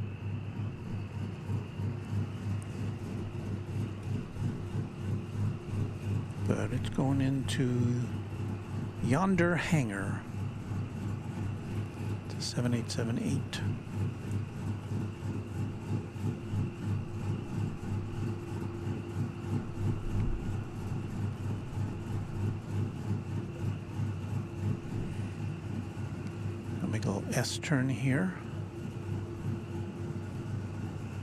But it's going into yonder hangar. It's a 7878. I'll make a little S turn here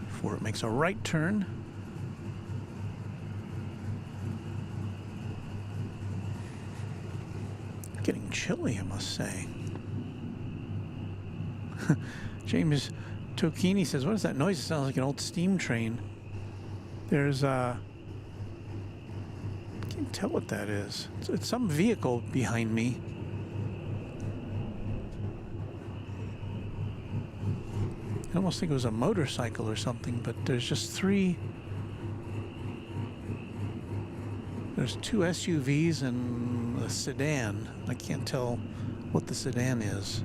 before it makes a right turn. Getting chilly, I must say. James Tokini says, what is that noise? It sounds like an old steam train. There's I can't tell what that is. It's some vehicle behind me. I almost think it was a motorcycle or something, but there's just three. There's two SUVs and a sedan. I can't tell what the sedan is.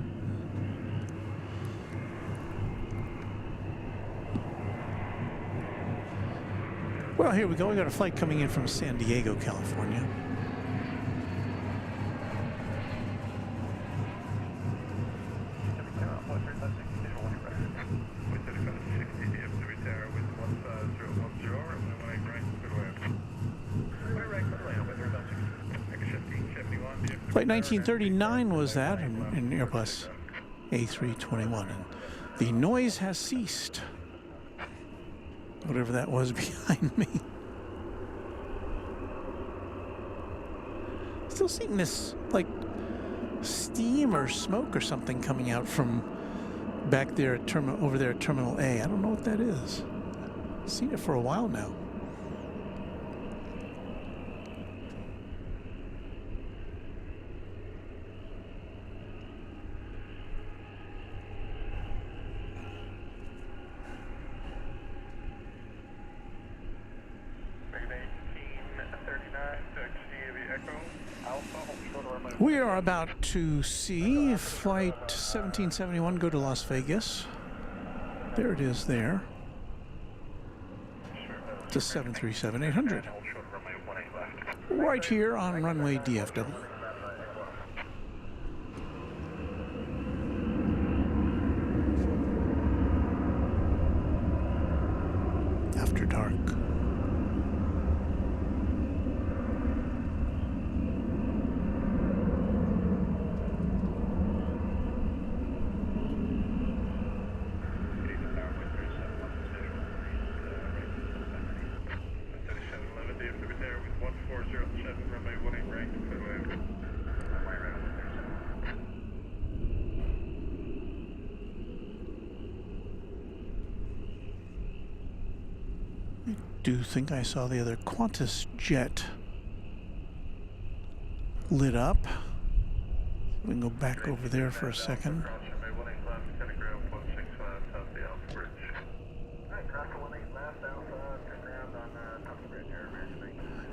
Well, here we go. We got a flight coming in from San Diego, California. Flight 1939 was that in Airbus A321, and the noise has ceased. Whatever that was behind me. Still seeing this, like, steam or smoke or something coming out from back there at over there at Terminal A. I don't know what that is. I've seen it for a while now. We are about to see Flight 1771 go to Las Vegas. There it is there. To 737-800. Right here on Runway DFW. After dark. I do think I saw the other Qantas jet lit up. We can go back over there for a second.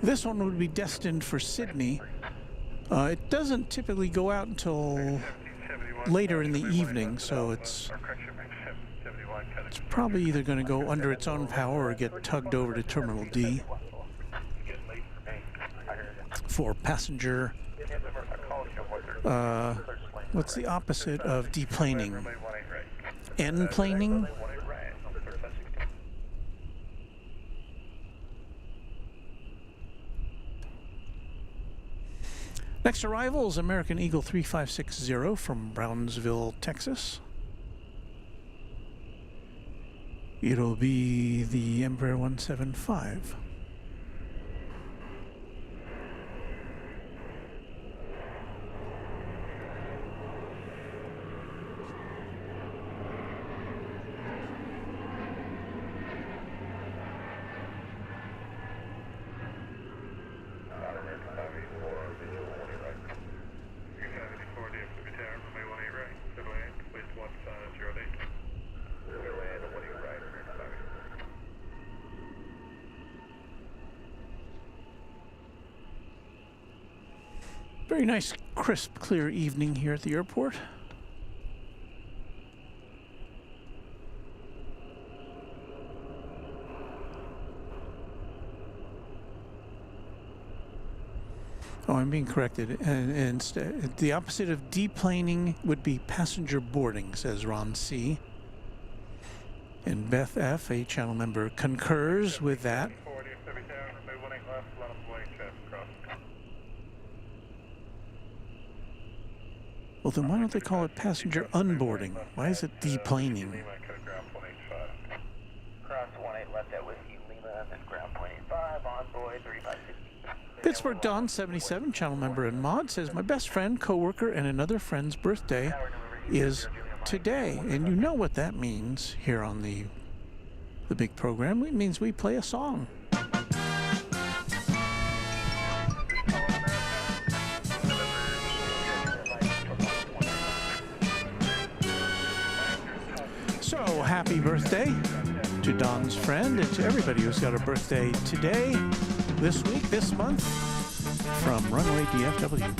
This one would be destined for Sydney. It doesn't typically go out until later in the evening, so it's probably either going to go under its own power or get tugged over to Terminal D for passenger. What's the opposite of deplaning? Enplaning? Next arrival is American Eagle 3560 from Brownsville, Texas. It'll be the Embraer 175. Very nice, crisp, clear evening here at the airport. Oh, I'm being corrected. And the opposite of deplaning would be passenger boarding, says Ron C. And Beth F., a channel member, concurs with that. Well, then why don't they call it passenger unboarding? Why is it deplaning? Pittsburgh Don 77, channel member and mod, says my best friend, coworker, and another friend's birthday is today, and you know what that means here on the big program. It means we play a song. So, happy birthday to Don's friend and to everybody who's got a birthday today, this week, this month, from Runway DFW.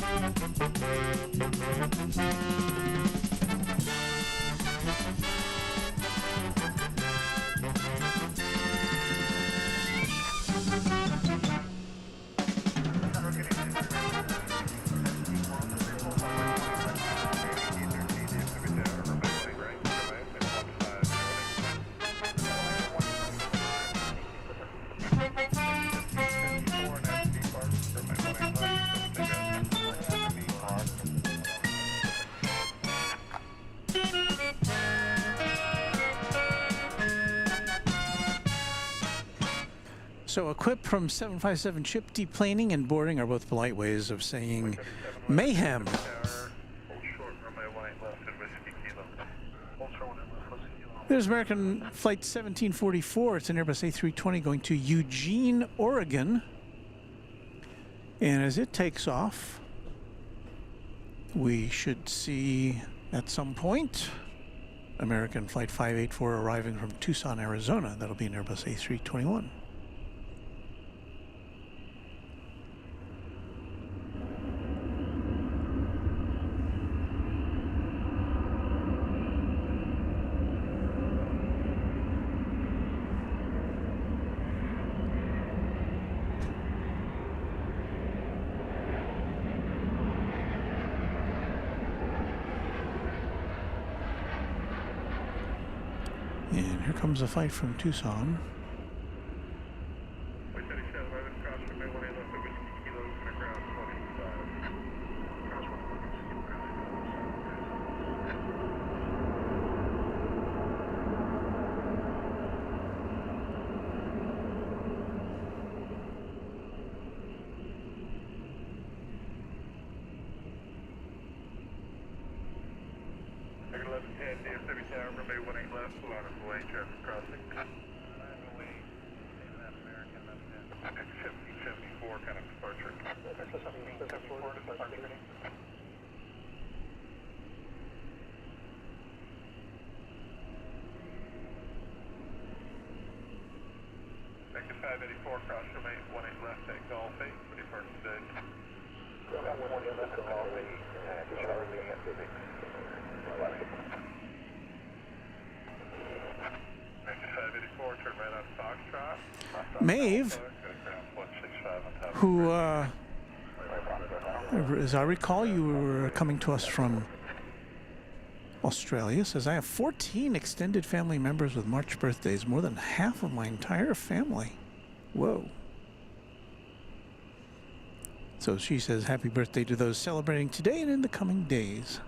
So, equip from 757 chip deplaning and boarding are both polite ways of saying mayhem. There's American Flight 1744. It's an Airbus A320 going to Eugene, Oregon. And as it takes off, we should see at some point American Flight 584 arriving from Tucson, Arizona. That'll be an Airbus A321. And here comes a fight from Tucson. We 37 over cross runway 18 left at Whiskey Kilo, gonna ground 185. Cross Tiger 1110, DFW Tower, runway 18 left, full out of the way, traffic crossing. 1774 kind of departure. 1774 departure. Vector 584, cross runway 18 left at Golfy, departure today. 18 left at Golfy, Charlie at 6. Vector 584, turn right on Foxtrot. Maeve, who, as I recall, you were coming to us from Australia, says, I have 14 extended family members with March birthdays, more than half of my entire family. Whoa. So she says, happy birthday to those celebrating today and in the coming days.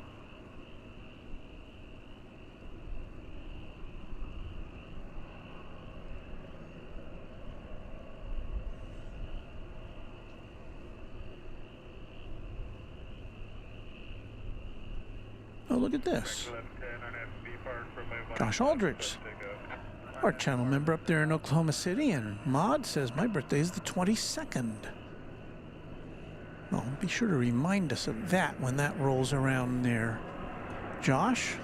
Oh, look at this. Josh Aldrich, our channel member up there in Oklahoma City, and Maud says, my birthday is the 22nd. Well, be sure to remind us of that when that rolls around there. Josh?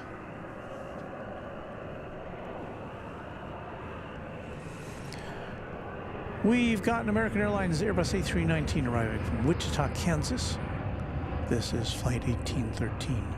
We've got an American Airlines Airbus A319 arriving from Wichita, Kansas. This is Flight 1813.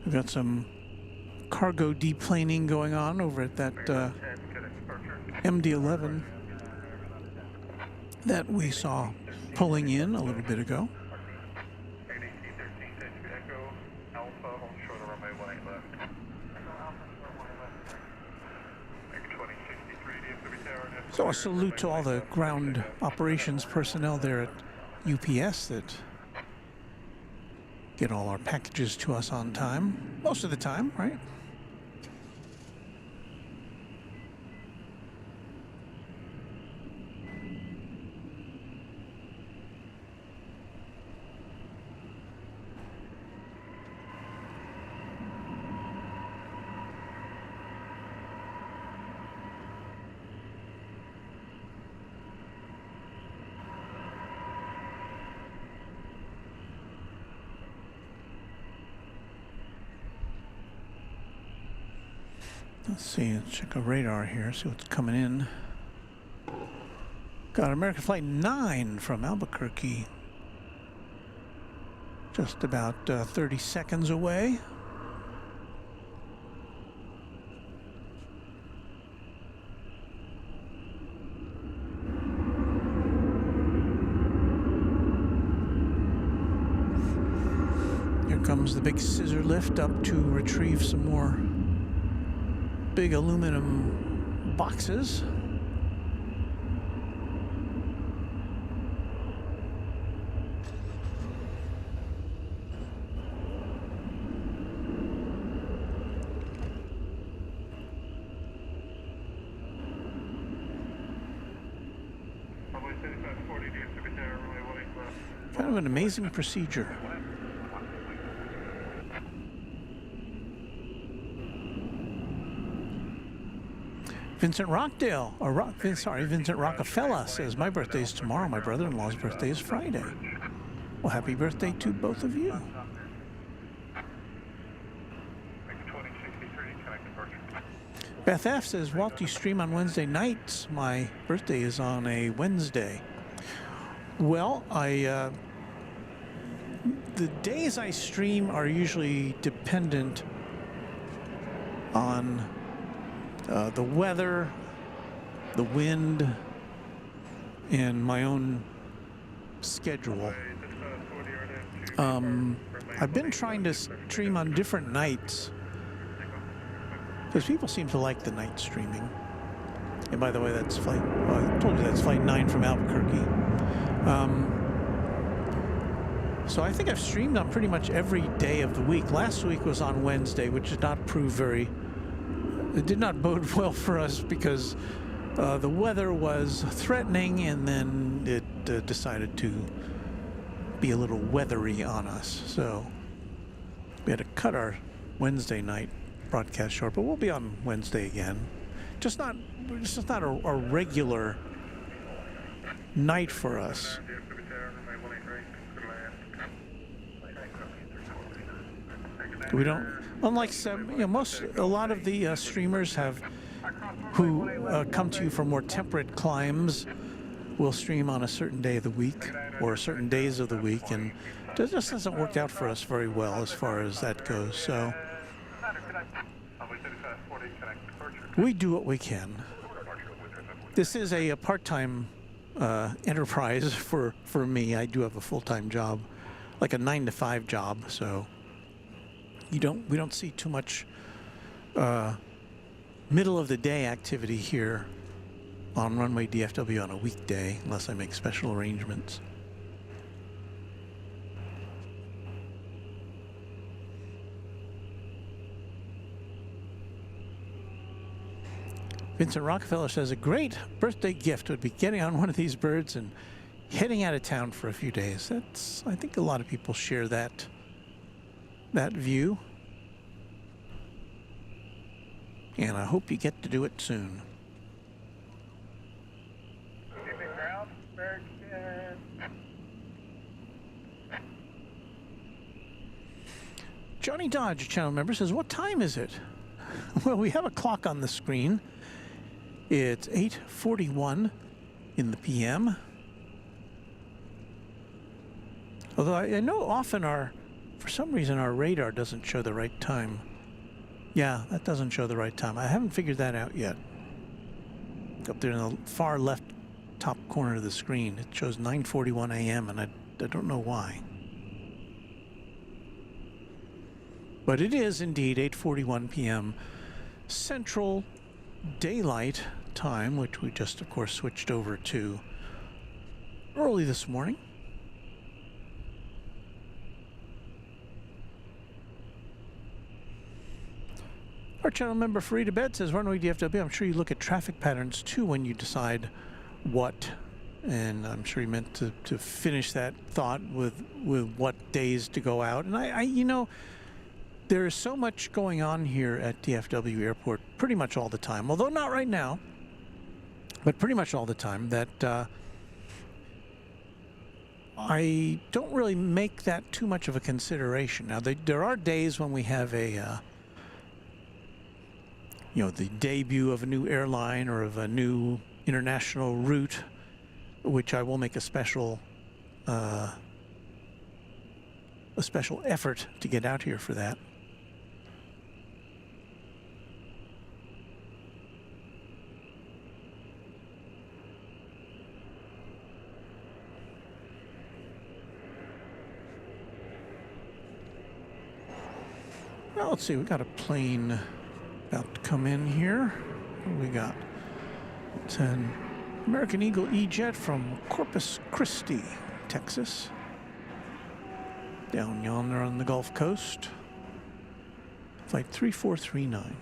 We've got some cargo deplaning going on over at that MD-11 that we saw pulling in a little bit ago. So a salute to all the ground operations personnel there at UPS that get all our packages to us on time, most of the time, right? Let's see, let's check our radar here, see what's coming in. Got American Flight 9 from Albuquerque. Just about 30 seconds away. Here comes the big scissor lift up to retrieve some more big aluminum boxes. Kind of an amazing procedure. Vincent Rockdale, or Vincent Rockefeller says, my birthday is tomorrow, my brother-in-law's birthday is Friday. Well, happy birthday to both of you. Beth F says, Walt, you stream on Wednesday nights. My birthday is on a Wednesday. Well, the days I stream are usually dependent on the weather, the wind, and my own schedule. I've been trying to stream on different nights because people seem to like the night streaming. And by the way, that's flight, I told you that's flight 9 from Albuquerque. So I think I've streamed on pretty much every day of the week. Last week was on Wednesday, which did not prove it did not bode well for us because the weather was threatening and then it decided to be a little weathery on us. So we had to cut our Wednesday night broadcast short, but we'll be on Wednesday again. Just not a regular night for us. We don't, unlike some, a lot of the streamers who come to you from more temperate climes will stream on a certain day of the week or certain days of the week, and it just doesn't work out for us very well as far as that goes. So we do what we can. This is a part-time enterprise for me. I do have a full-time job, like a 9-to-5 job, so we don't see too much middle of the day activity here on Runway DFW on a weekday unless I make special arrangements. Vincent Rockefeller says a great birthday gift would be getting on one of these birds and heading out of town for a few days. I think a lot of people share that view. And I hope you get to do it soon. Johnny Dodge, channel member, says, what time is it? Well, we have a clock on the screen. It's 8:41 in the PM. Although I know often for some reason our radar doesn't show the right time. Yeah, that doesn't show the right time. I haven't figured that out yet. Up there in the far left top corner of the screen, it shows 9:41 a.m. and I don't know why. But it is indeed 8:41 p.m. Central Daylight Time, which we just, of course, switched over to early this morning. Our channel member Farida Bed says, Runway DFW, I'm sure you look at traffic patterns too when you decide what, and I'm sure you meant to finish that thought with what days to go out. And I there is so much going on here at DFW Airport pretty much all the time, although not right now, but pretty much all the time, that I don't really make that too much of a consideration. Now, there are days when we have the debut of a new airline or of a new international route, which I will make a special effort to get out here for that. Well, let's see, we got a plane about to come in here. What do we got? It's an American Eagle E-Jet from Corpus Christi, Texas. Down yonder on the Gulf Coast. Flight 3439.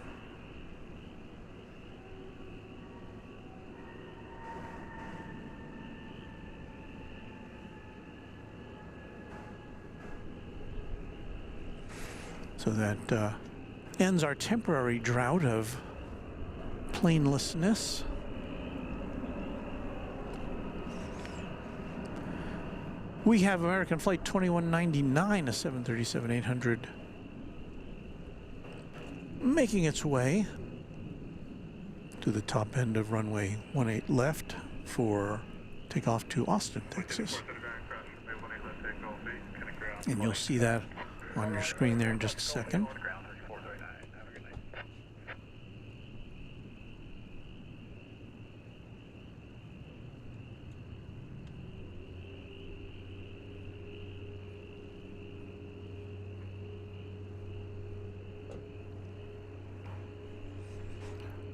So that ends our temporary drought of planelessness. We have American Flight 2199, a 737-800, making its way to the top end of runway 18 left for takeoff to Austin, Texas. And you'll see that on your screen there in just a second.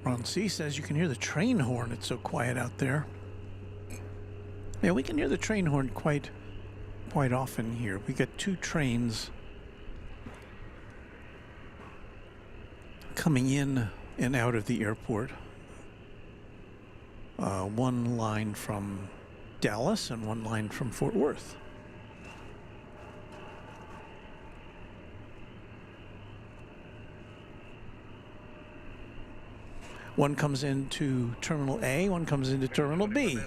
Ron C says you can hear the train horn. It's so quiet out there. Yeah, we can hear the train horn quite often here. We get two trains coming in and out of the airport. One line from Dallas and one line from Fort Worth. One comes into Terminal A, one comes into Terminal B.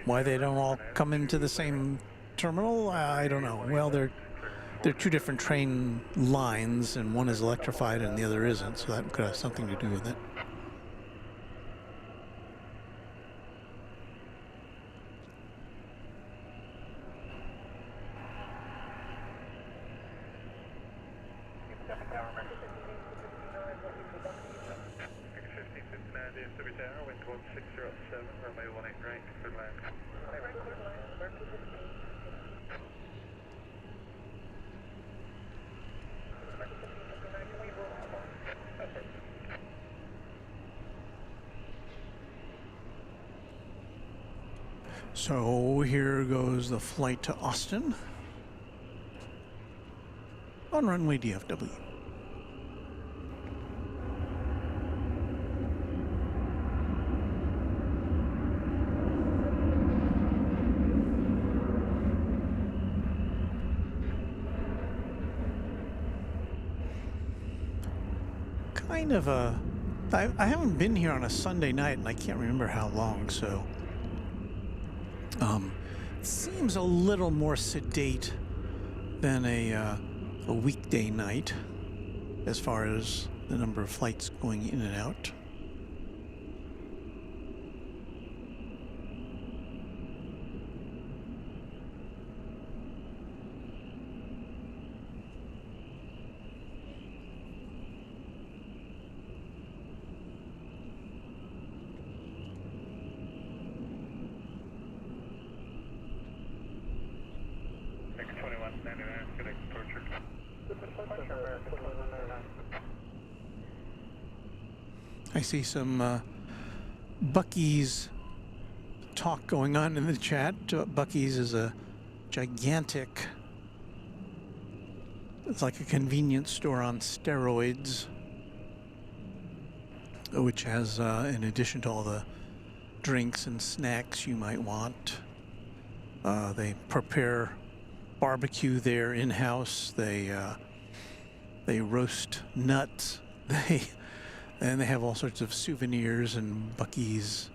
Why they don't all come into the same terminal, I don't know. Well, they're two different train lines, and one is electrified and the other isn't, so that could have something to do with it. DFW Tower, wind 1607, runway 18 right, clear land. So here goes the flight to Austin on runway DFW. Kind of a... I haven't been here on a Sunday night, and I can't remember how long, so... seems a little more sedate than a weekday night as far as the number of flights going in and out. I see some Buc-ee's talk going on in the chat. Buc-ee's is a gigantic, it's like a convenience store on steroids, which has, in addition to all the drinks and snacks you might want, they prepare barbecue there in-house. They roast nuts. And they have all sorts of souvenirs and Buc-ee's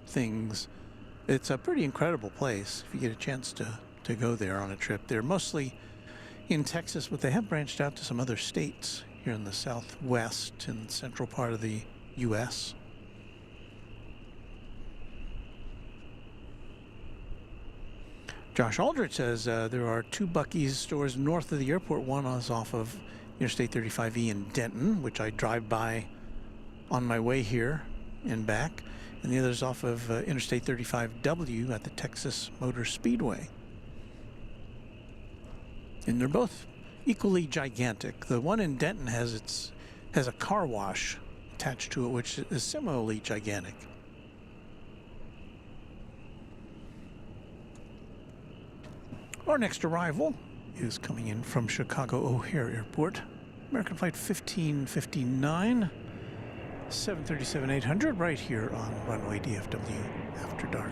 things. It's a pretty incredible place if you get a chance to go there on a trip. They're mostly in Texas, but they have branched out to some other states here in the southwest and central part of the U.S. Josh Aldrich says there are two Buc-ee's stores north of the airport. One is off of Interstate 35E in Denton, which I drive by on my way here and back, and the other is off of Interstate 35W at the Texas Motor Speedway. And they're both equally gigantic. The one in Denton has a car wash attached to it, which is similarly gigantic. Our next arrival is coming in from Chicago O'Hare Airport. American Flight 1559, 737-800, right here on runway DFW after dark.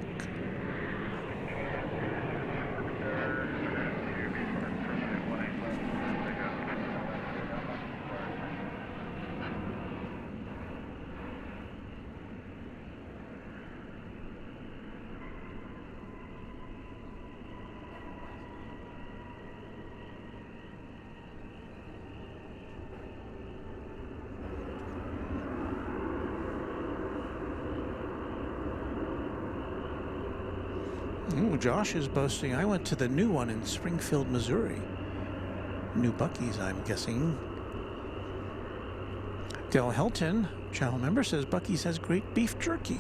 Josh is boasting, I went to the new one in Springfield, Missouri. New Buc-ee's, I'm guessing. Del Helton, channel member, says Buc-ee's has great beef jerky.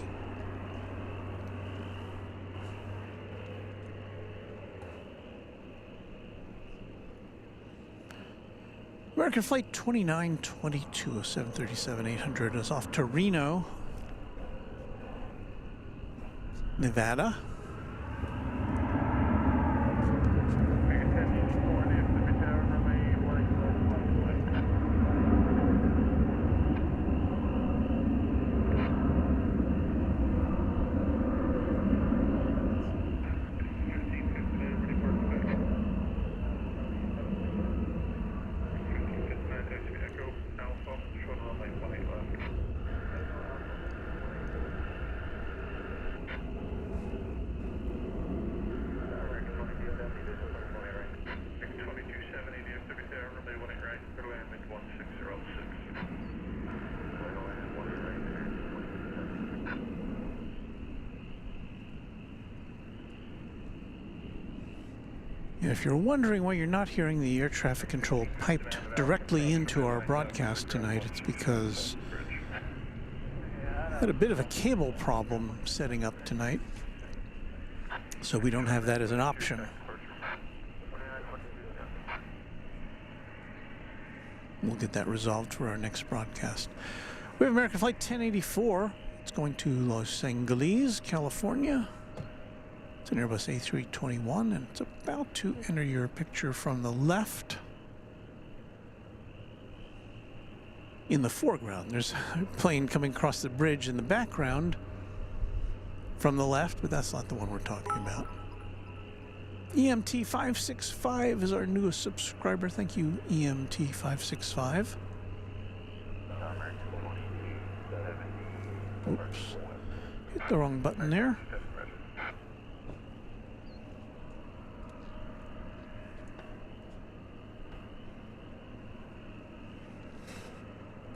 American Flight 2922 of 737-800 is off to Reno, Nevada. If you're wondering why you're not hearing the air traffic control piped directly into our broadcast tonight, it's because I had a bit of a cable problem setting up tonight, so we don't have that as an option. We'll get that resolved for our next broadcast. We have American Flight 1084. It's going to Los Angeles, California. It's an Airbus A321, and it's about to enter your picture from the left. In the foreground, there's a plane coming across the bridge in the background from the left, but that's not the one we're talking about. EMT565 is our newest subscriber. Thank you, EMT565. Oops. Hit the wrong button there.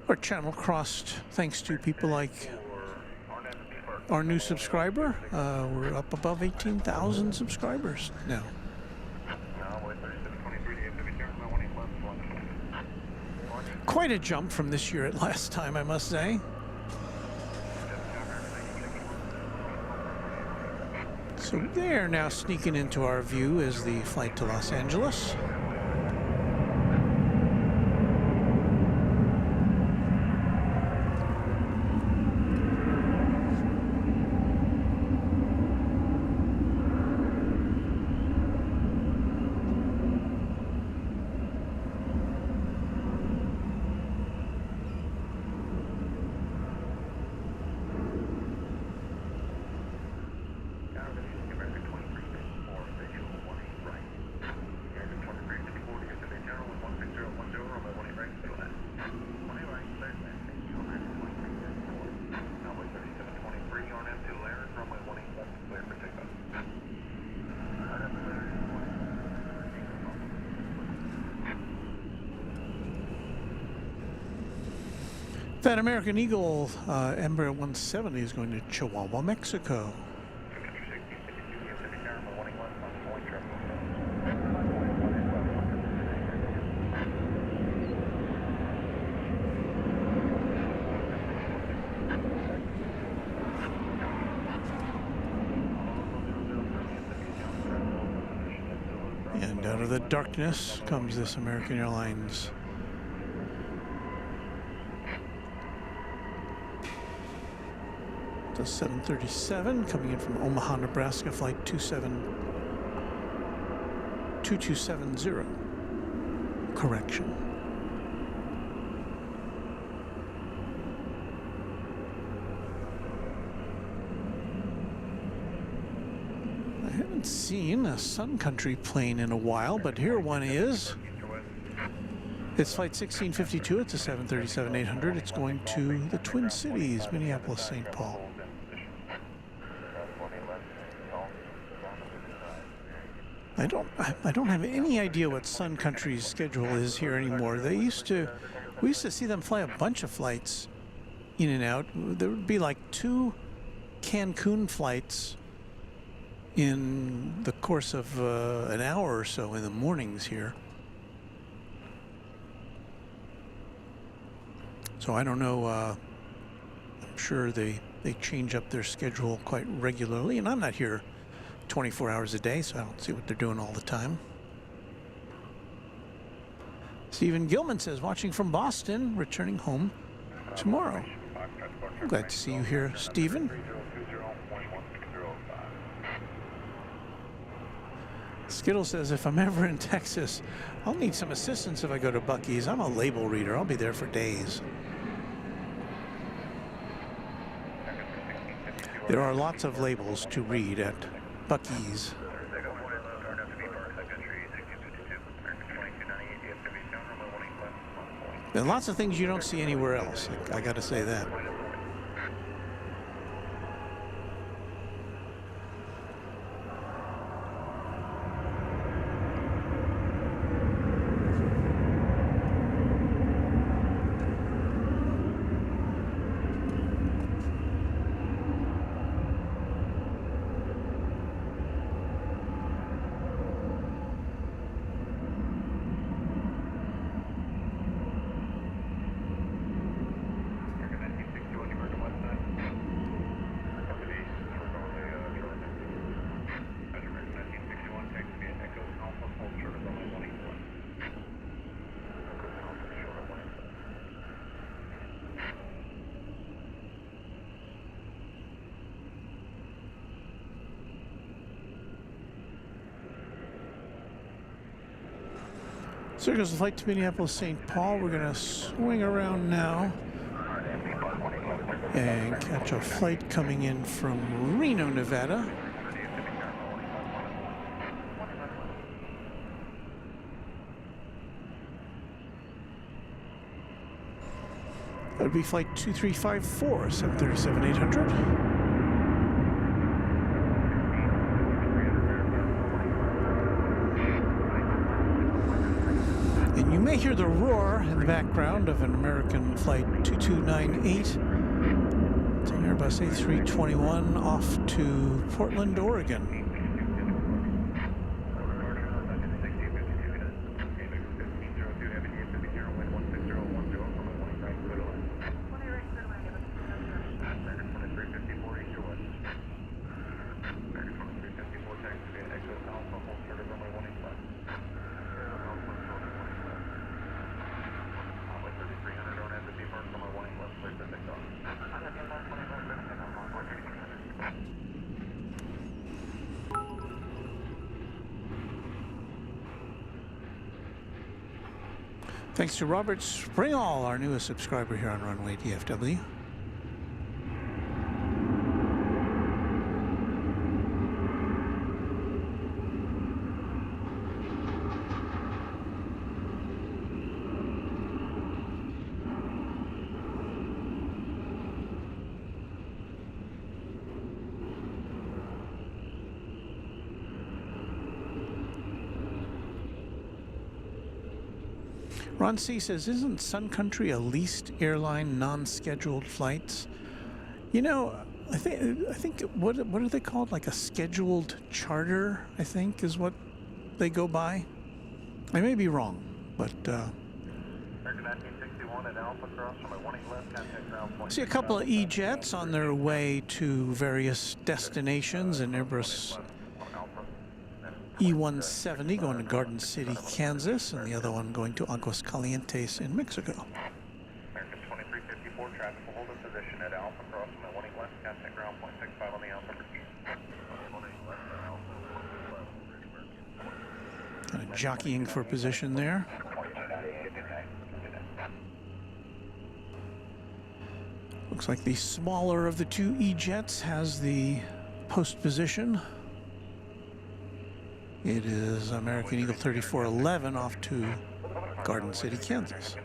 Our channel crossed thanks to people like our new subscriber. We're up above 18,000 subscribers now. Quite a jump from this year at last time, I must say. So there, now sneaking into our view is the flight to Los Angeles. That American Eagle Embraer 170 is going to Chihuahua, Mexico. And out of the darkness comes this American Airlines the 737 coming in from Omaha, Nebraska, flight 2270. Correction. I haven't seen a Sun Country plane in a while, but here one is. It's flight 1652. It's a 737-800. It's going to the Twin Cities, Minneapolis, St. Paul. I don't have any idea what Sun Country's schedule is here anymore. We used to see them fly a bunch of flights in and out. There would be like 2 Cancun flights in the course of an hour or so in the mornings here. So I don't know, I'm sure they change up their schedule quite regularly, and I'm not here 24 hours a day, so I don't see what they're doing all the time. Stephen Gilman says, watching from Boston, returning home tomorrow. I'm glad to see you here, Stephen. Skittle says, if I'm ever in Texas, I'll need some assistance if I go to Buc-ee's. I'm a label reader. I'll be there for days. There are lots of labels to read at Buc-ee's. There are lots of things you don't see anywhere else. I gotta say that. So here goes the flight to Minneapolis, St. Paul. We're going to swing around now and catch a flight coming in from Reno, Nevada. That would be flight 2354, 737-800. You may hear the roar in the background of an American Flight 2298. It's an Airbus A321 off to Portland, Oregon. Thanks to Robert Springall, our newest subscriber here on Runway DFW. Ron C. says, isn't Sun Country a leased airline, non-scheduled flights? You know, I think what are they called? Like a scheduled charter, I think, is what they go by. I may be wrong, but I see a couple of E-jets on their way to various destinations, and Airbus E-170 going to Garden City, Kansas, and the other one going to Aguas Calientes in Mexico. American 2354, traffic will hold a position at Alpha Cross from 18 left, contact ground 0.65 on the Alpha Bridge. Kind of jockeying for position there. Looks like the smaller of the two E-jets has the post position. It is American Eagle 3411 off to Garden City, Kansas.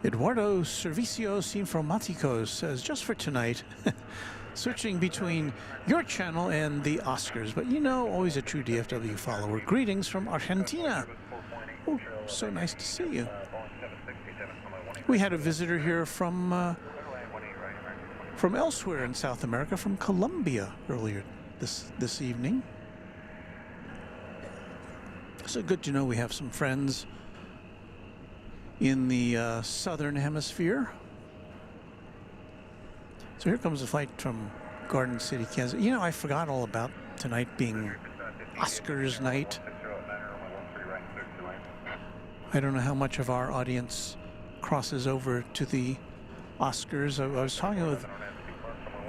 Eduardo Servicios Informaticos says, just for tonight, switching between your channel and the Oscars. But you know, always a true DFW follower. Greetings from Argentina. Oh, so nice to see you. We had a visitor here from elsewhere in South America, from Colombia earlier this evening. So good to know we have some friends in the southern hemisphere. So here comes a flight from Garden City, Kansas. You know, I forgot all about tonight being Oscars night. I don't know how much of our audience crosses over to the Oscars. I was talking with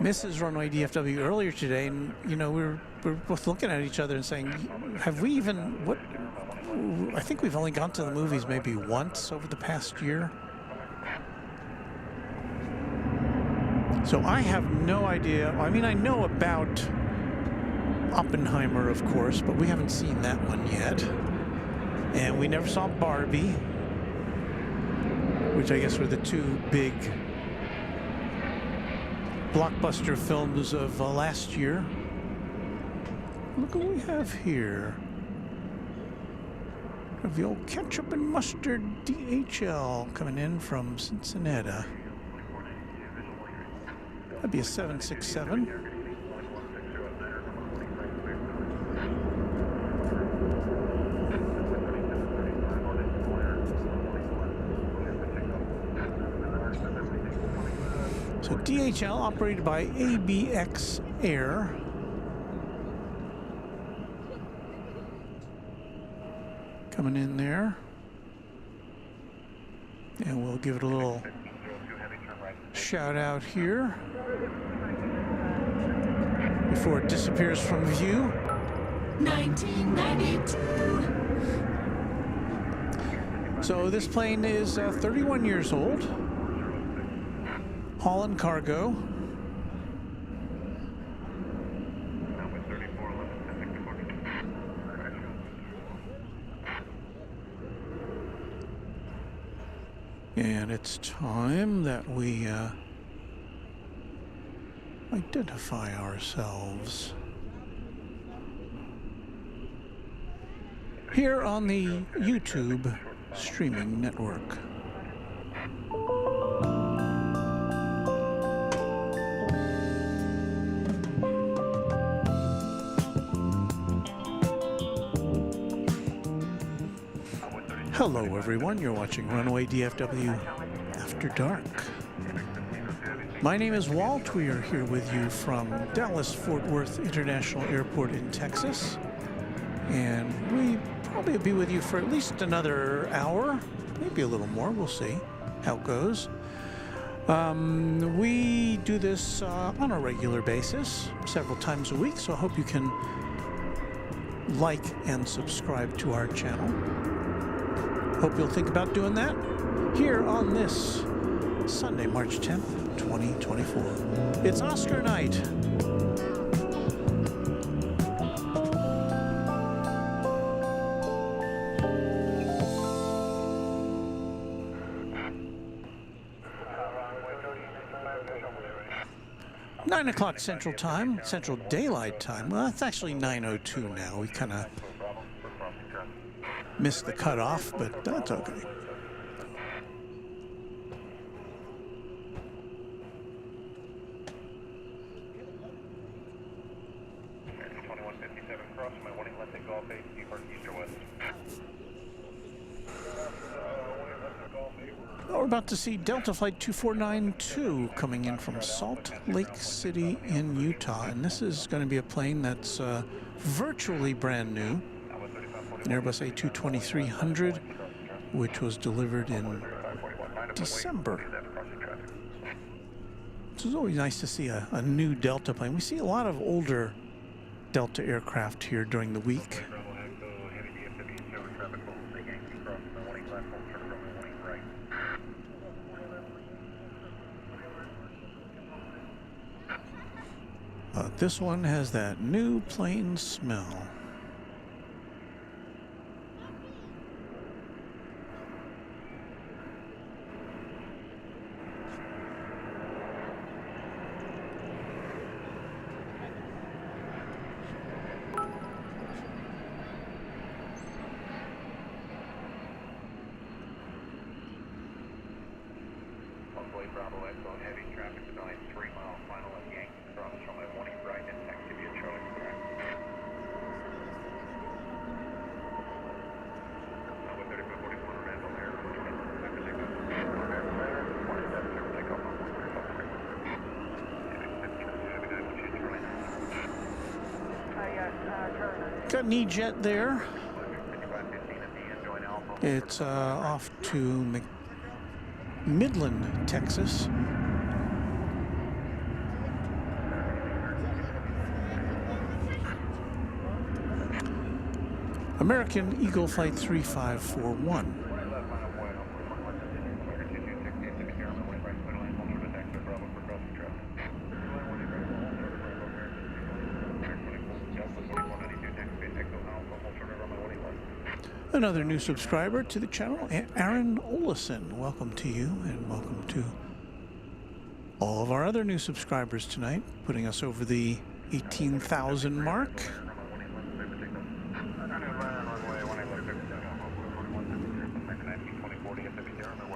Mrs. Runway DFW earlier today, and you know, we're both looking at each other and saying, have we even, what, I think we've only gone to the movies maybe once over the past year. So I have no idea. I mean, I know about Oppenheimer, of course, but we haven't seen that one yet. And we never saw Barbie, which I guess were the two big blockbuster films of last year. Look what we have here. We have the old ketchup and mustard DHL coming in from Cincinnati. That'd be a 767. So DHL, operated by ABX Air. Coming in there. And we'll give it a little shout out here before it disappears from view. 1992. So this plane is 31 years old. Hauling cargo. And it's time that we identify ourselves here on the YouTube streaming network. Hello everyone, you're watching Runway DFW After Dark. My name is Walt. We are here with you from Dallas-Fort Worth International Airport in Texas. And we probably will be with you for at least another hour, maybe a little more, we'll see how it goes. We do this on a regular basis, several times a week, so I hope you can like and subscribe to our channel. Hope you'll think about doing that here on this Sunday, March 10th, 2024. It's Oscar night. Nine o'clock Central Time, Central Daylight Time. Well, it's actually 9:02 now. We kind of missed the cutoff, but that's okay. Well, we're about to see Delta Flight 2492 coming in from Salt Lake City in Utah, and this is going to be a plane that's virtually brand new. An Airbus A220-300, which was delivered in December. So it's always nice to see a new Delta plane. We see a lot of older Delta aircraft here during the week. This one has that new plane smell. Runway Bravo Echo, heavy traffic tonight, 3 mile final at Yankee Cross, runway 18 right, and activity at Charlie Square. Runway 3541, Randall Air, 27 takeoff on 135. Got an E-Jet there. It's off to Midland, Texas. American Eagle Flight 3541. Another new subscriber to the channel, Aaron Olison. Welcome to you, and welcome to all of our other new subscribers tonight, putting us over the 18,000 mark.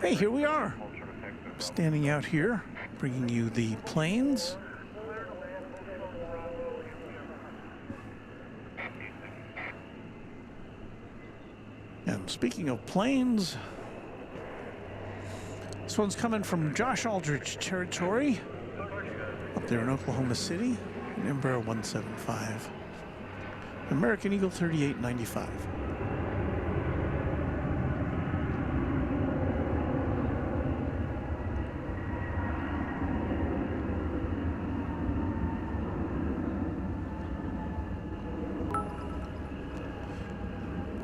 Hey, here we are, standing out here, bringing you the planes. And speaking of planes, this one's coming from Josh Aldrich territory, up there in Oklahoma City, an Embraer 175, American Eagle 3895.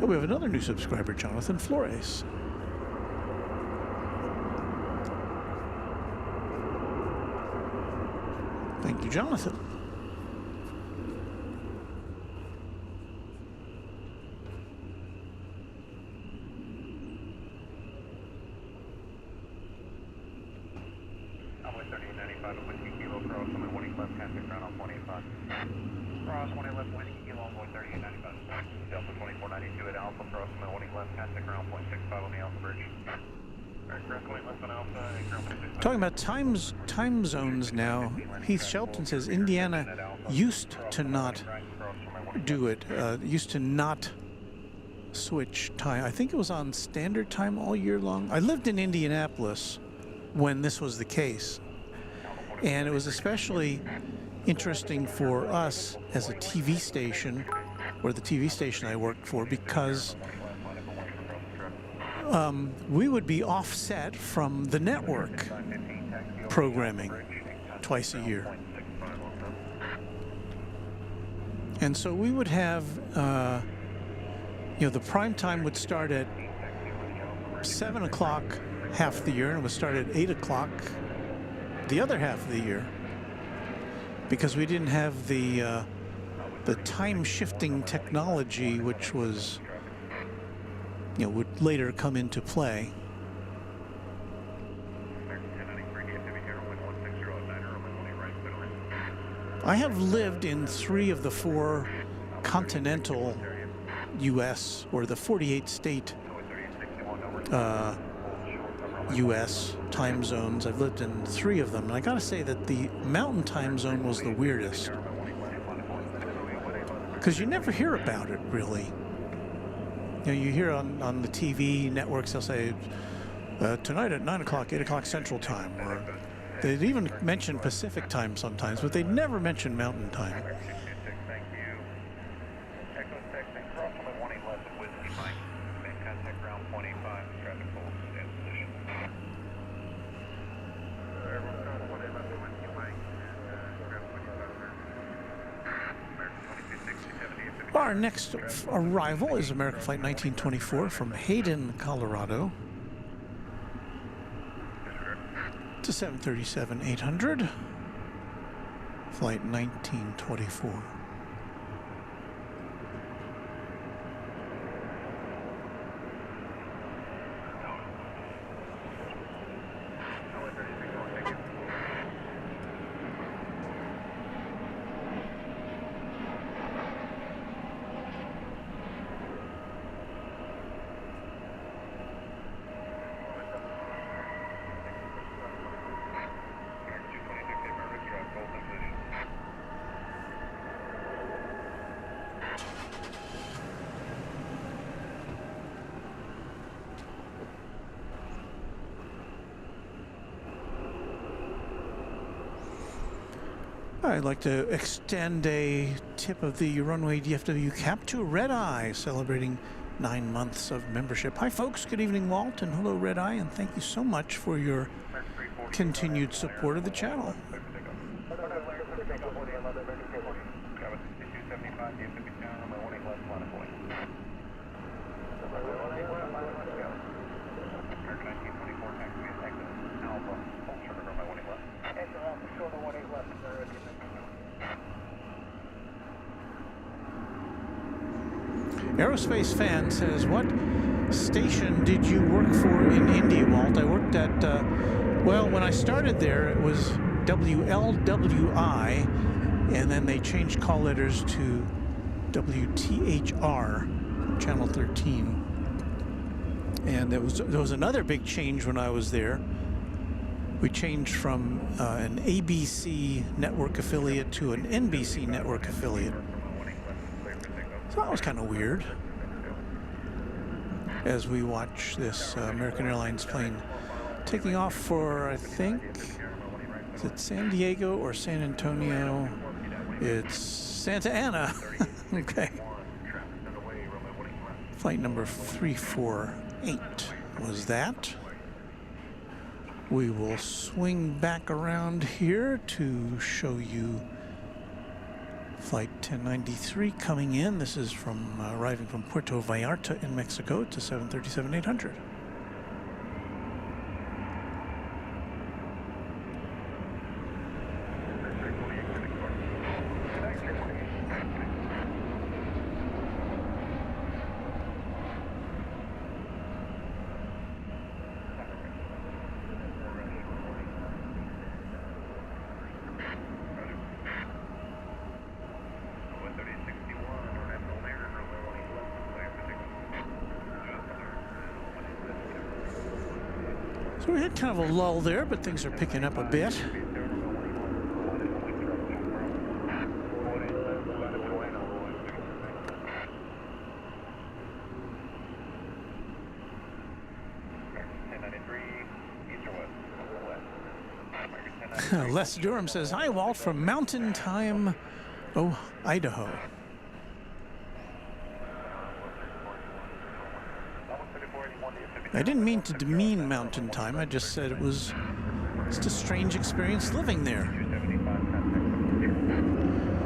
Oh, we have another new subscriber, Jonathan Flores. Thank you, Jonathan. Runway 3895 at Whiskey Kilo, cross runway 18 left, contact ground on 185. Cross 18 left, Whiskey Kilo, Runway 3895. Delta 2492 at Alpha, cross runway 18 left, contact ground 0.65 on the Alpha Bridge. Aircraft 20 left on Alpha, ground 0.65. Talking about time zones now, Heath Shelton says Indiana used to not do it, used to not switch time. I think it was on standard time all year long. I lived in Indianapolis when this was the case, and it was especially interesting for us as a TV station, or the TV station I worked for, because we would be offset from the network programming twice a year. And so we would have, the prime time would start at 7 o'clock half the year, and it would start at 8 o'clock the other half of the year, because we didn't have the time shifting technology, which was, would later come into play. I have lived in 3 of the 4 continental U.S. or the 48 state U.S. time zones. I've lived in 3 of them, and I gotta say that the mountain time zone was the weirdest, because you never hear about it really. You hear on the TV networks, they'll say tonight at 9 o'clock, 8 o'clock Central Time, or they'd even mention Pacific Time sometimes, but they'd never mention Mountain Time. Our next arrival is American Flight 1924 from Hayden, Colorado, to 737-800, Flight 1924. I'd like to extend a tip of the Runway DFW cap to Red Eye, celebrating 9 months of membership. Hi folks, good evening Walt, and hello Red Eye, and thank you so much for your continued support of the channel. Aerospace Fan says, what station did you work for in Indy, Walt? I worked at, well, when I started there, it was WLWI, and then they changed call letters to WTHR, Channel 13. And there was another big change when I was there. We changed from an ABC network affiliate to an NBC network affiliate. So that was kind of weird. As we watch this American Airlines plane taking off for, I think, is it San Diego or San Antonio? It's Santa Ana. Okay. Flight number 348 was that. We will swing back around here to show you Flight 1093 coming in. This is from arriving from Puerto Vallarta in Mexico to 737-800. So we had kind of a lull there, but things are picking up a bit. Les Durham says, hi Walt from Mountain Time, Idaho. I didn't mean to demean Mountain Time. I just said it was just a strange experience living there.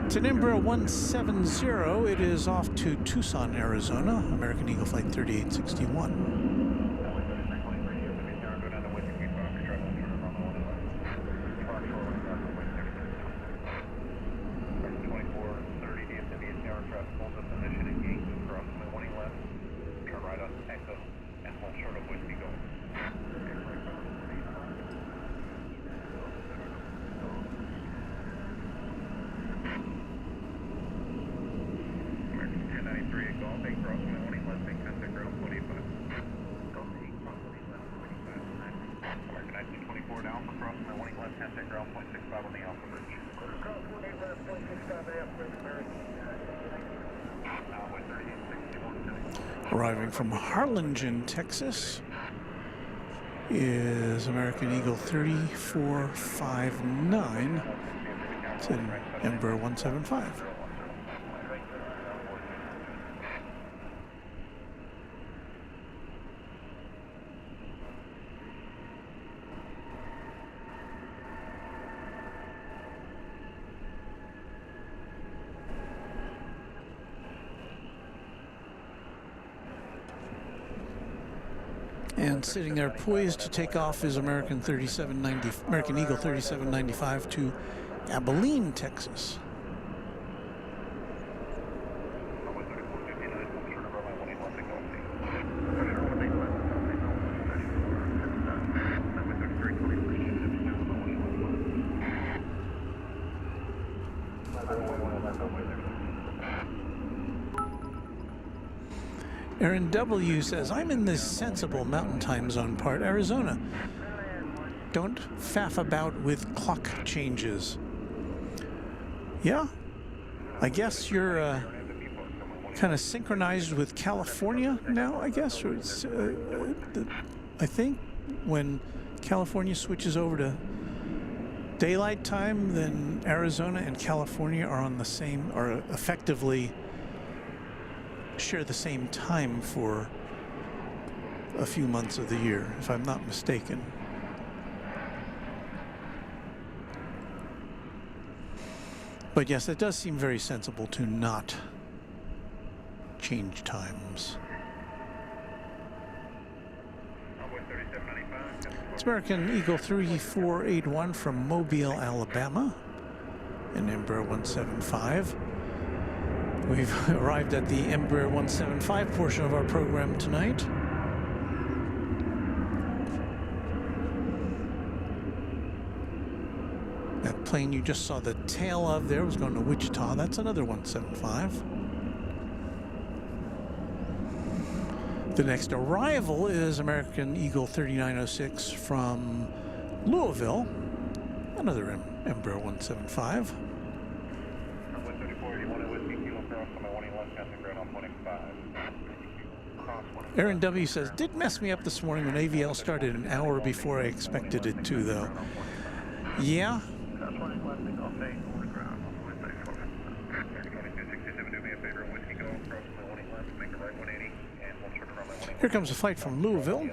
It's an Embraer 170. It is off to Tucson, Arizona. American Eagle Flight 3861. Arriving from Harlingen, Texas, is American Eagle 3459. It's an Embraer 175. And sitting there poised to take off is American Eagle 3795 to Abilene, Texas. Aaron W. says, I'm in the sensible mountain time zone part, Arizona. Don't faff about with clock changes. Yeah, I guess you're kind of synchronized with California now, I guess. Or it's, I think when California switches over to daylight time, then Arizona and California are on the same, or effectively share the same time for a few months of the year, if I'm not mistaken. But yes, it does seem very sensible to not change times. It's American Eagle 3481 from Mobile, Alabama, in Embraer 175. We've arrived at the Embraer 175 portion of our program tonight. That plane you just saw the tail of there was going to Wichita. That's another 175. The next arrival is American Eagle 3906 from Louisville, another Embraer 175. Aaron W. says, did mess me up this morning when AVL started an hour before I expected it to, though. Yeah. Here comes a flight from Louisville.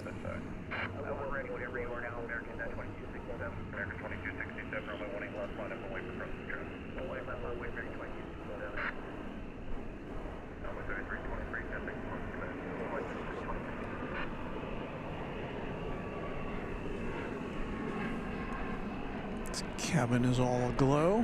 Its cabin is all aglow.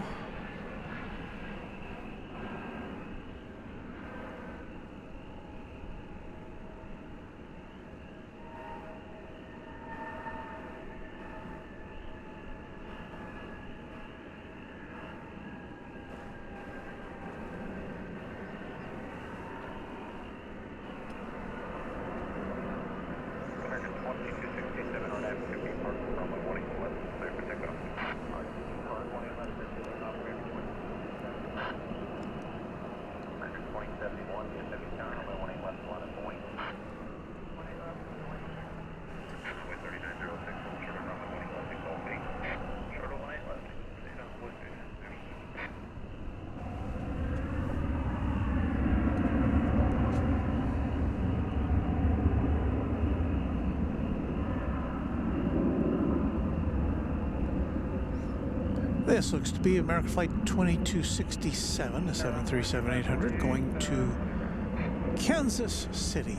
This looks to be American Flight 2267, a 737-800, going to Kansas City.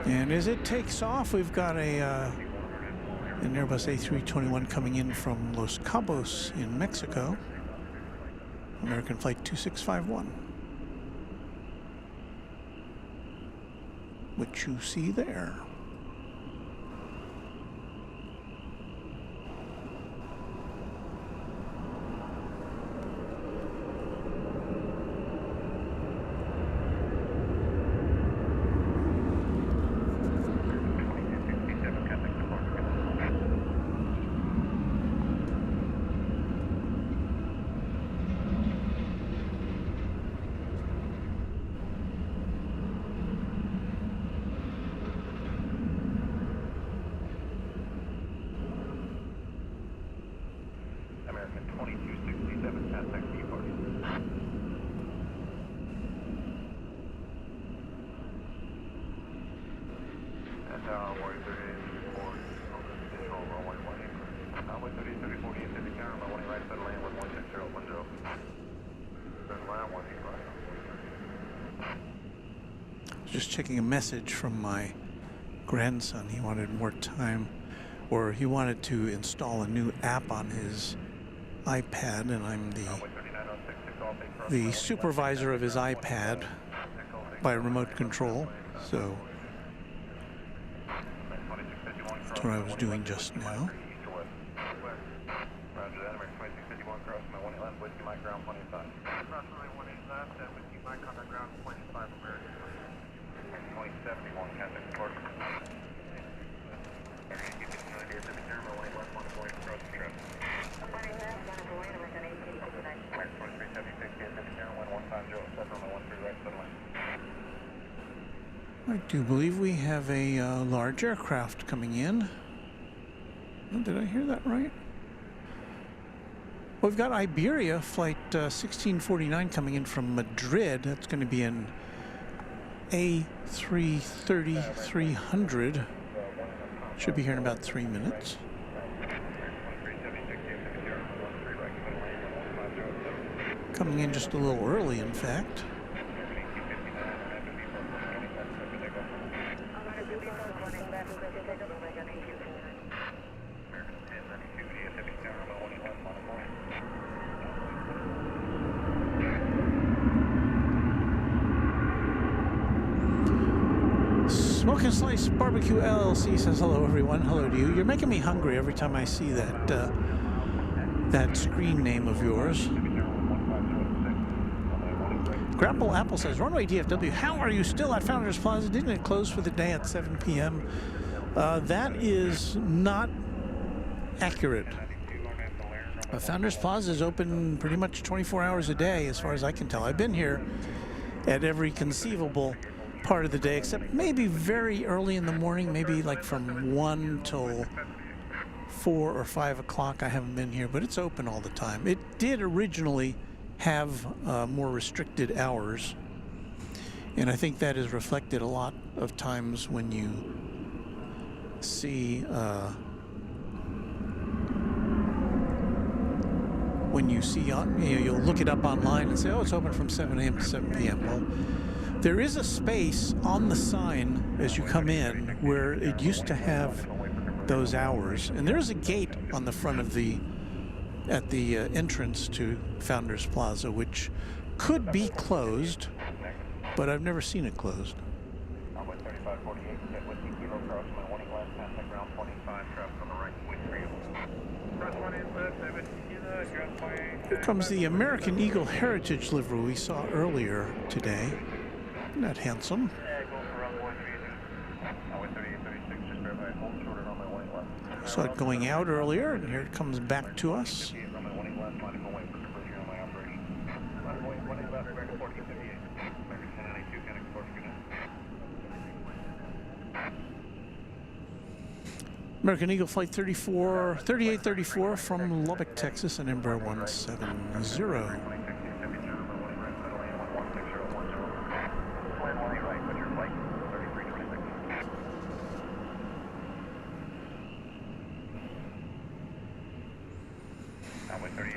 And as it takes off, we've got an Airbus A321 coming in from Los Cabos in Mexico, American Flight 2651. Which you see there. Just checking a message from my grandson. He wanted more time, or he wanted to install a new app on his iPad, and I'm the supervisor of his iPad by remote control, so that's what I was doing just now. I do believe we have a large aircraft coming in. Oh, did I hear that right? We've got Iberia flight 1649 coming in from Madrid. That's going to be an A330-300. Should be here in about 3 minutes. Coming in just a little early, in fact. Smoke and Slice Barbecue LLC says hello, everyone. Hello to you. You're making me hungry every time I see that that screen name of yours. Grapple Apple says, Runway DFW, how are you still at Founders Plaza? Didn't it close for the day at 7 p.m.? That is not accurate. Founders Plaza is open pretty much 24 hours a day, as far as I can tell. I've been here at every conceivable part of the day, except maybe very early in the morning, maybe like from 1 till 4 or 5 o'clock. I haven't been here, but it's open all the time. It did originally have more restricted hours, and I think that is reflected a lot of times when you see you'll look it up online and say, oh, it's open from 7 a.m. to 7 p.m. Well, there is a space on the sign as you come in where it used to have those hours, and there's a gate on the front of the entrance to Founders Plaza, which could be closed, but I've never seen it closed. Here comes the American Eagle Heritage livery we saw earlier today. Isn't that handsome? Saw it going out earlier, and here it comes back to us. American Eagle Flight 3834 from Lubbock, Texas, and Embraer 170.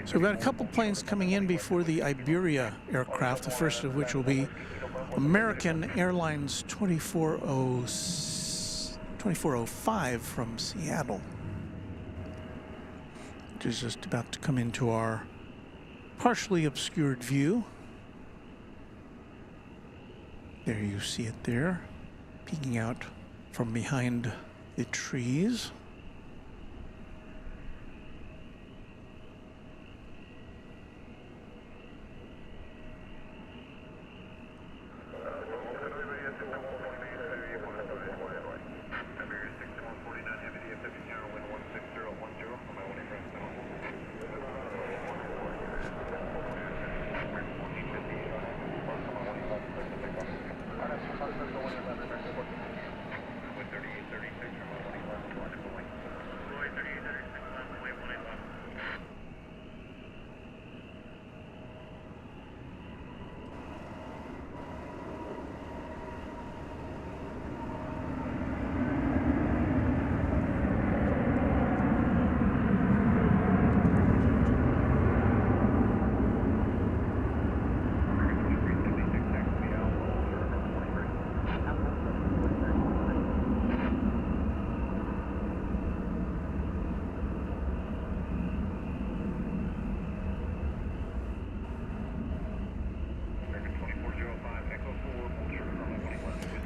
So we've got a couple planes coming in before the Iberia aircraft, the first of which will be American Airlines 2405 from Seattle, which is just about to come into our partially obscured view. There you see it there, peeking out from behind the trees.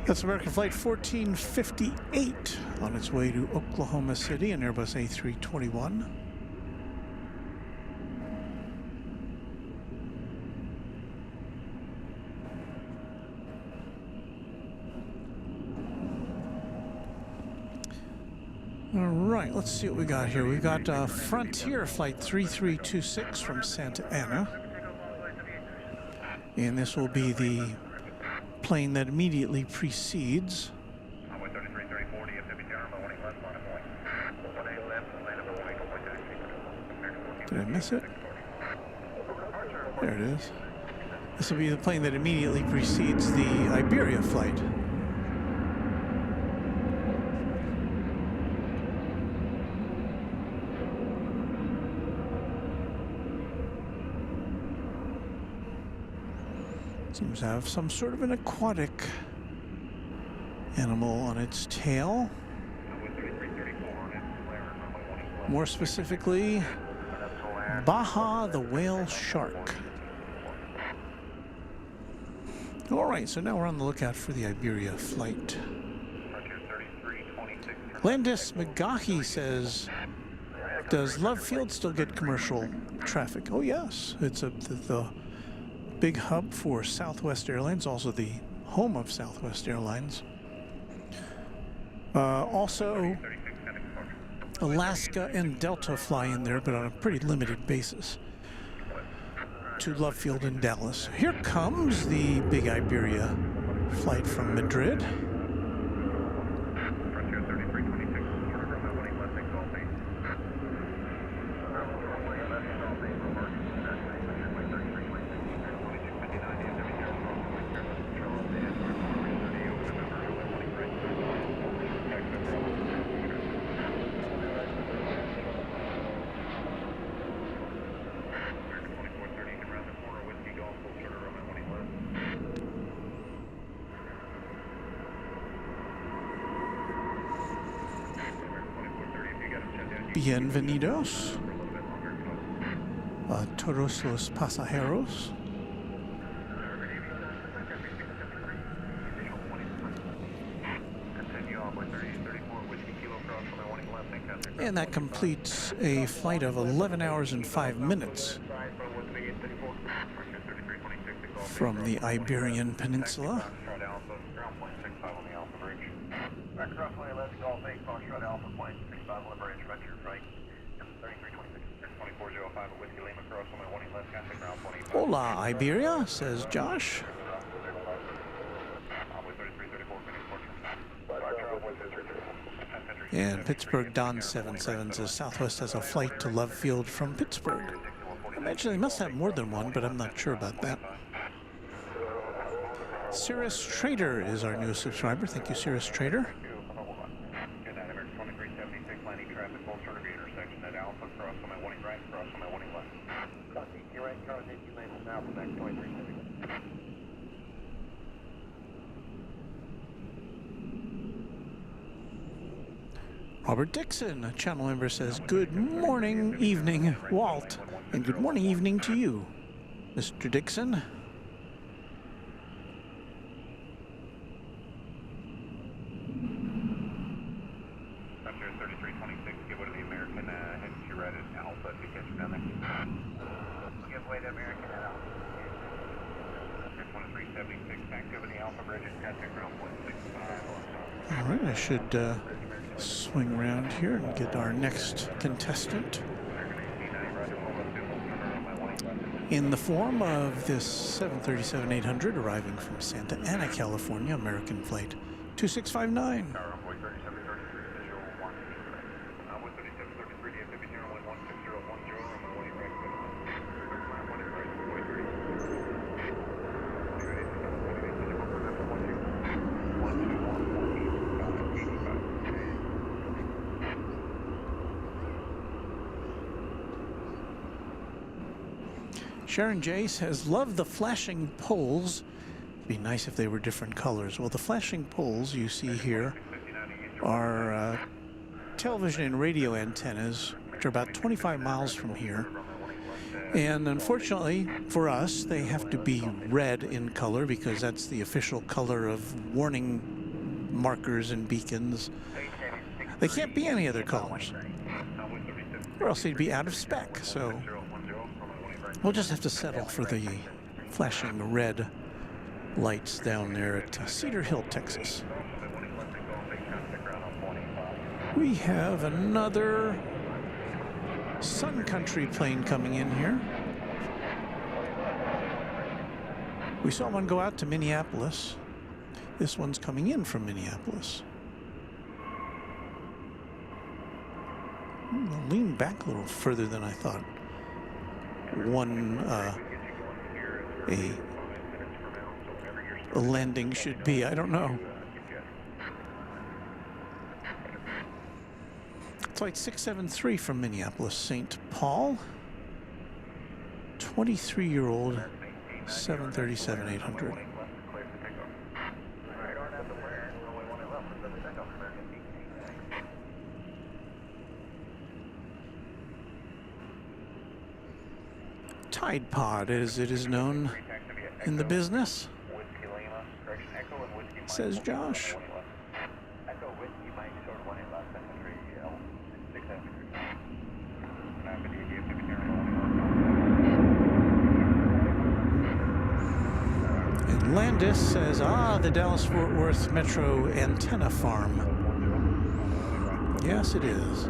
That's American Flight 1458 on its way to Oklahoma City, an Airbus A321. All right, let's see what we got here. We've got Frontier Flight 3326 from Santa Ana. And this will be the plane that immediately precedes. Runway 3334 DFW Tower, runway 18 left, line of point. 18 left, line number 18.2. Did I miss it? There it is. This will be the plane that immediately precedes the Iberia flight. Seems to have some sort of an aquatic animal on its tail. More specifically, Baja the whale shark. All right, so now we're on the lookout for the Iberia flight. Landis McGahee says, does Love Field still get commercial traffic? Oh yes, it's the big hub for Southwest Airlines, also the home of Southwest Airlines. Also, Alaska and Delta fly in there, but on a pretty limited basis, to Love Field in Dallas. Here comes the big Iberia flight from Madrid. Bienvenidos a todos los pasajeros. And that completes a flight of 11 hours and 5 minutes from the Iberian Peninsula. Hola, Iberia, says Josh. And Pittsburgh Don 77 says Southwest has a flight to Love Field from Pittsburgh. I imagine they must have more than one, but I'm not sure about that. Cirrus Trader is our newest subscriber. Thank you, Cirrus Trader. Robert Dixon, a channel member, says, good morning, evening, Walt, and good morning, evening to you, Mr. Dixon. All right, I should swing around here and get our next contestant in the form of this 737-800 arriving from Santa Ana, California, American flight 2659. Sharon J says, love the flashing poles. It'd be nice if they were different colors. Well, the flashing poles you see here are television and radio antennas, which are about 25 miles from here. And unfortunately for us, they have to be red in color because that's the official color of warning markers and beacons. They can't be any other colors, or else they'd be out of spec. So we'll just have to settle for the flashing red lights down there at Cedar Hill, Texas. We have another Sun Country plane coming in here. We saw one go out to Minneapolis. This one's coming in from Minneapolis. I'll lean back a little further than I thought. A landing should be. I don't know. Flight 673 from Minneapolis, St. Paul. 23-year-old 737-800. Tide Pod, as it is known in the business, says Josh. And Landis says, the Dallas-Fort Worth Metro Antenna Farm. Yes, it is.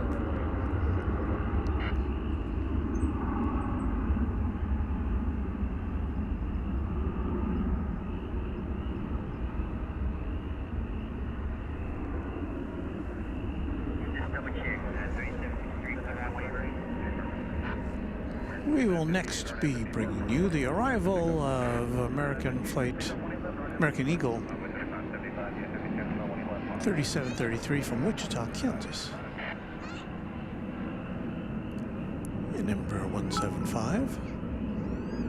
We will next be bringing you the arrival of American Eagle 3733 from Wichita, Kansas. In Embraer 175.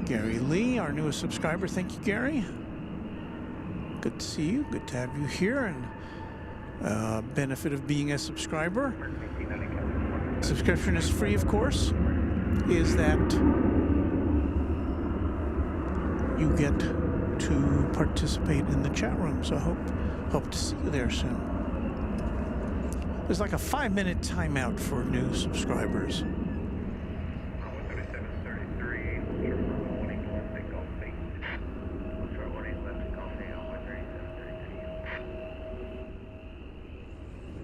Gary Lee, our newest subscriber. Thank you, Gary. Good to see you. Good to have you here. And benefit of being a subscriber. Subscription is free, of course. Is that you get to participate in the chat room. So I hope to see you there soon. There's like a 5-minute timeout for new subscribers.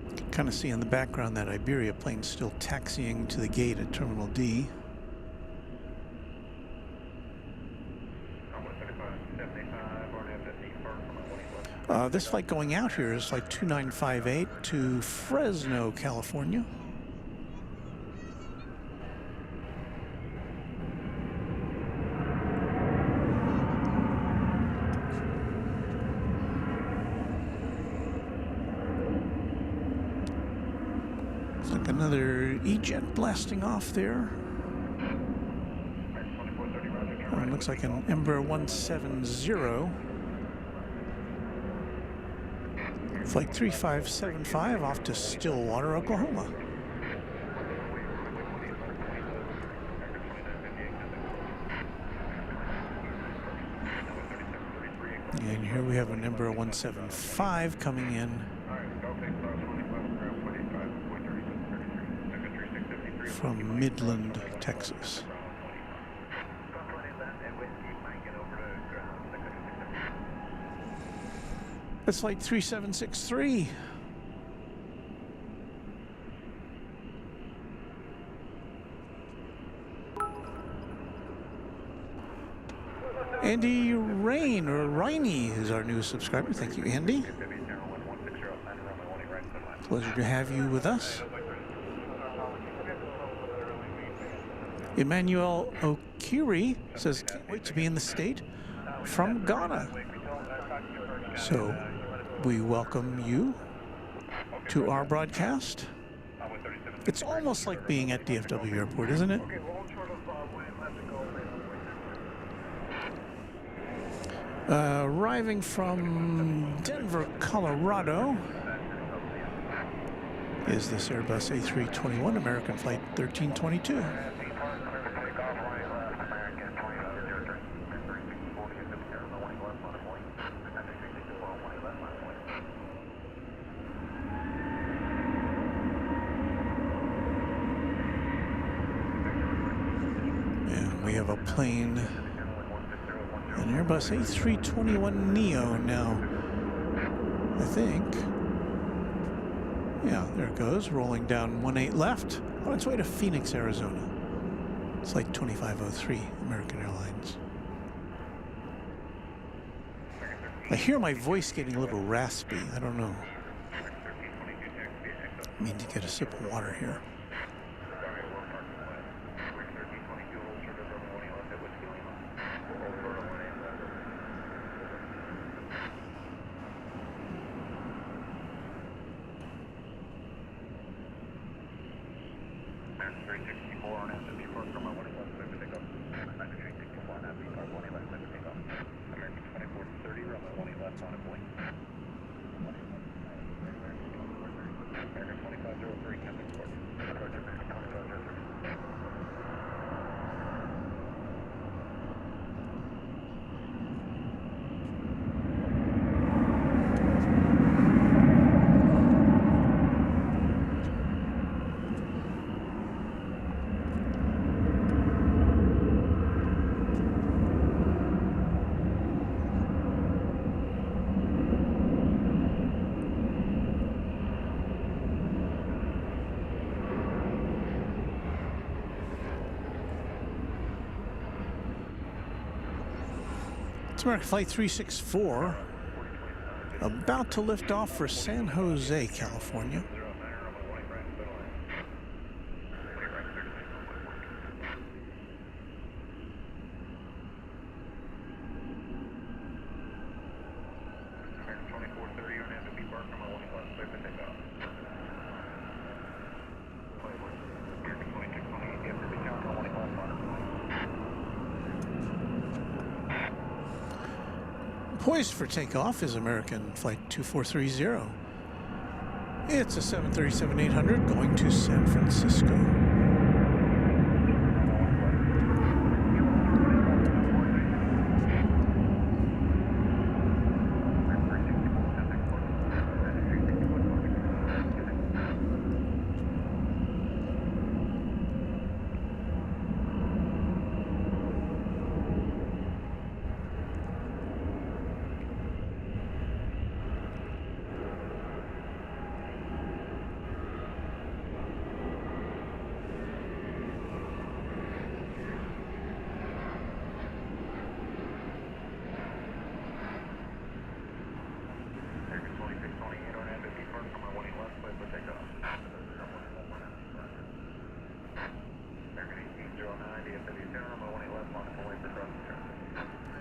You can kind of see in the background that Iberia plane still taxiing to the gate at Terminal D. This flight going out here is flight 2958 to Fresno, California. Looks like another E-jet blasting off there. Looks like an Embraer 170. Flight 3575 off to Stillwater, Oklahoma. And here we have an Embraer 175 coming in from Midland, Texas. That's flight 3763. Andy Rain, or Riney, is our newest subscriber. Thank you, Andy. Pleasure to have you with us. Emmanuel Okiri says, can't wait to be in the state from Ghana. So we welcome you to our broadcast. It's almost like being at DFW Airport, isn't it? Arriving from Denver, Colorado is this Airbus A321 American Flight 1322. We have a plane, an Airbus A321neo now, I think. Yeah, there it goes, rolling down 18 left, on its way to Phoenix, Arizona. It's like 2503, American Airlines. I hear my voice getting a little raspy. I don't know. I need to get a sip of water here. It's American Flight 364, about to lift off for San Jose, California. Poised for takeoff is American Flight 2430. It's a 737-800 going to San Francisco.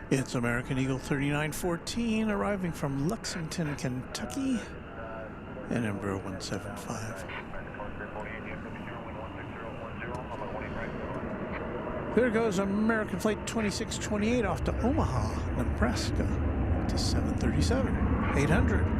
It's American Eagle 3914 arriving from Lexington, Kentucky, and Embraer 175. There goes American Flight 2628 off to Omaha, Nebraska, to 737-800.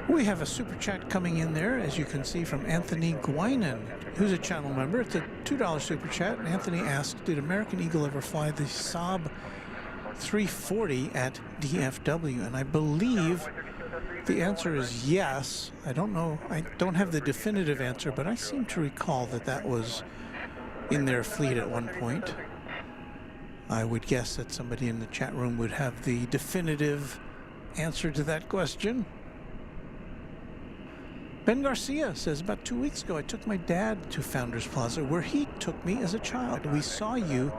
We have a super chat coming in there, as you can see, from Anthony Guinan, who's a channel member. It's a $2 super chat. And Anthony asked, did American Eagle ever fly the Saab 340 at DFW? And I believe the answer is yes. I don't know. I don't have the definitive answer, but I seem to recall that that was in their fleet at one point. I would guess that somebody in the chat room would have the definitive answer to that question. Ben Garcia says, about 2 weeks ago, I took my dad to Founders Plaza, where he took me as a child. We saw you